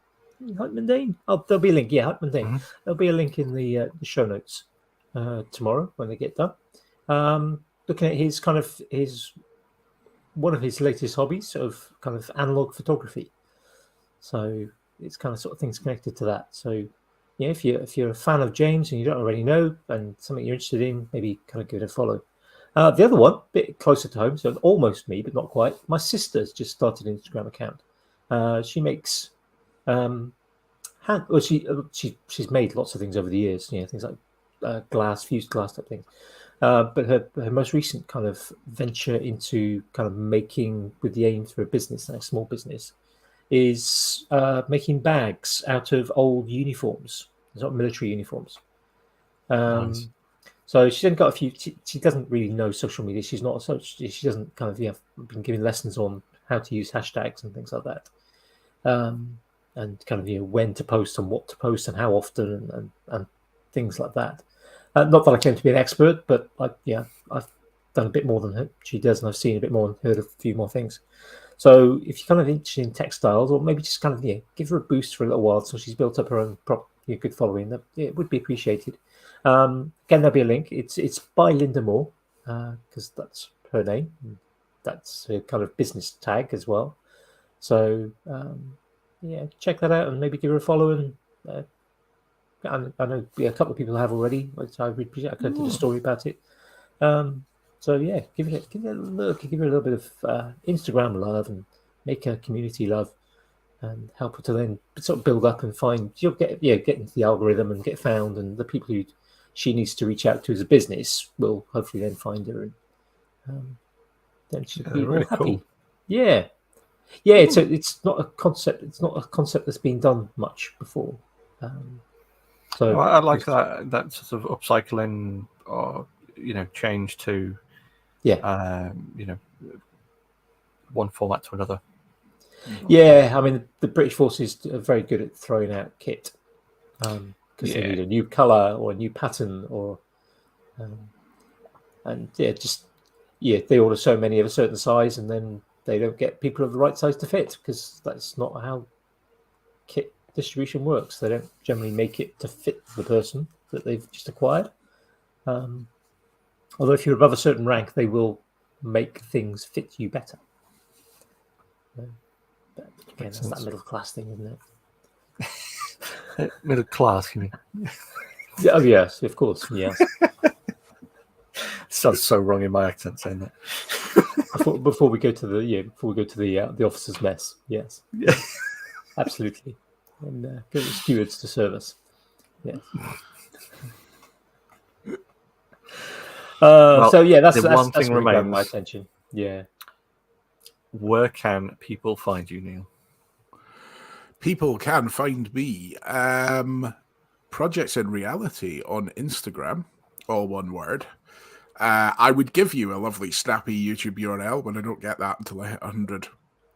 Hype Mundane. Oh, there'll be a link. Yeah, Hype Mundane. Mm-hmm. There'll be a link in the show notes tomorrow when they get done. Looking at his one of his latest hobbies of kind of analog photography. So it's kind of sort of things connected to that. So if you're a fan of James and you don't already know and something you're interested in, maybe kind of give it a follow. The other one, a bit closer to home, so almost me, but not quite. My sister's just started an Instagram account. She makes she's made lots of things over the years, things like glass, fused glass type things. But her most recent kind of venture into kind of making with the aim for a business, like a small business, is making bags out of old uniforms, sort of military uniforms. Nice. So she's then got a few. She doesn't really know social media. She's not so. She doesn't kind of been giving lessons on how to use hashtags and things like that, and kind of when to post and what to post and how often and things like that. Not that I claim to be an expert, but I've done a bit more than she does, and I've seen a bit more and heard a few more things. So if you're kind of interested in textiles, or maybe just kind of give her a boost for a little while, so she's built up her own good following, it would be appreciated. Again, there'll be a link. It's by Linda Moore, because that's her name. That's her kind of business tag as well. So check that out and maybe give her a follow. And I know a couple of people have already, which I really appreciate. I could did a story about it. So give it a look, give her a little bit of Instagram love and make her community love, and help her to then sort of build up and find. You'll get into the algorithm and get found, and the people who she needs to reach out to as a business will hopefully then find her, and then she'll be really happy. Cool. Yeah. It's not a concept. It's not a concept that's been done much before. So I like that sort of upcycling or change to one format to another. Yeah, I mean the British forces are very good at throwing out kit because they need a new color or a new pattern or they order so many of a certain size and then they don't get people of the right size to fit because that's not how kit distribution works. They don't generally make it to fit the person that they've just acquired. Although if you're above a certain rank, they will make things fit you better. But again, that's that middle class thing, isn't it? Middle class, you mean? Oh yes, of course. Yes. Sounds so wrong in my accent saying that. Before we go to the officers' mess, yes, absolutely, and get the stewards to serve us. Yes. That's one thing remains. My attention. Yeah. Where can people find you, Neil? People can find me Projects in Reality on Instagram, all one word. I would give you a lovely snappy YouTube URL, but I don't get that until I hit 100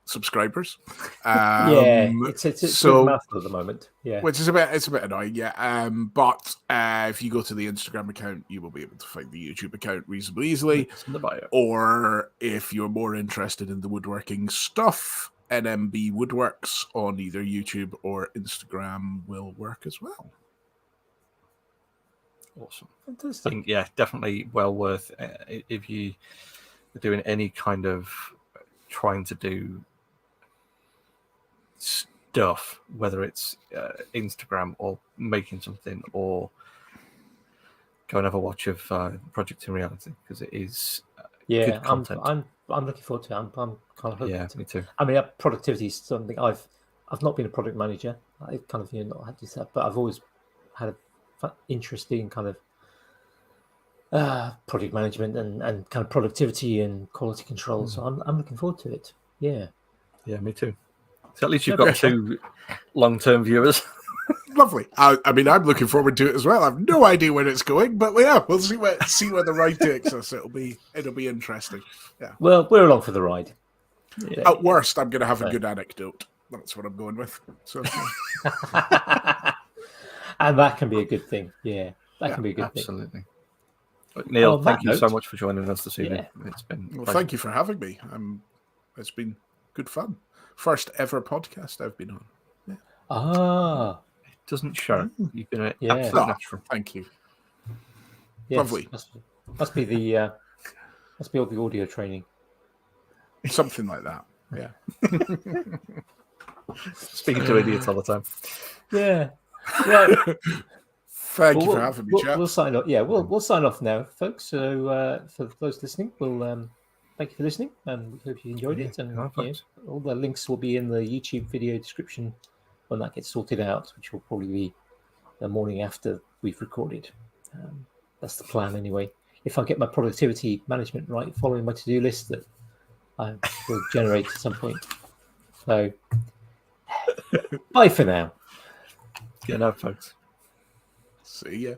subscribers. It's a bit mouthful at the moment. Yeah, which is a bit annoying. Yeah, but if you go to the Instagram account, you will be able to find the YouTube account reasonably easily. It's in the bio. Or if you're more interested in the woodworking stuff, NMB Woodworks on either YouTube or Instagram will work as well. Awesome. Fantastic. Yeah, definitely well worth if you are doing any kind of trying to do stuff, whether it's Instagram or making something, or go and have a watch of Project in Reality, because it is good content. I'm looking forward to it. I'm kind of hoping. Yeah, me too. I mean, productivity is something I've not been a product manager. I kind of not had this, but I've always had a interesting kind of project management and kind of productivity and quality control. So I'm looking forward to it. Yeah. Yeah, me too. So at least you've got 2 long-term viewers. Lovely. I mean, I'm looking forward to it as well. I have no idea where it's going, but yeah, we'll see where the ride takes us. It'll be interesting. Yeah. Well, we're along for the ride. Yeah. At worst, I'm going to have a good anecdote. That's what I'm going with. So, and that can be a good thing. Yeah, that can be a good thing. Absolutely. Neil, thank you so much for joining us this evening. Yeah. It's been thank you for having me. It's been good fun. First ever podcast I've been on. Yeah. It doesn't show. You've been an absolute natural. Thank you. Yes, Lovely. Must be all the audio training. Something like that. Yeah. Speaking to idiots all the time. Yeah. Right. Thank you for having me, chaps. We'll sign off. Yeah, we'll sign off now, folks. So for those listening, we'll thank you for listening, and we hope you enjoyed it. And all the links will be in the YouTube video description when that gets sorted out, which will probably be the morning after we've recorded. That's the plan, anyway. If I get my productivity management right, following my to-do list that I will generate at some point. So, bye for now. Good enough, folks. See ya.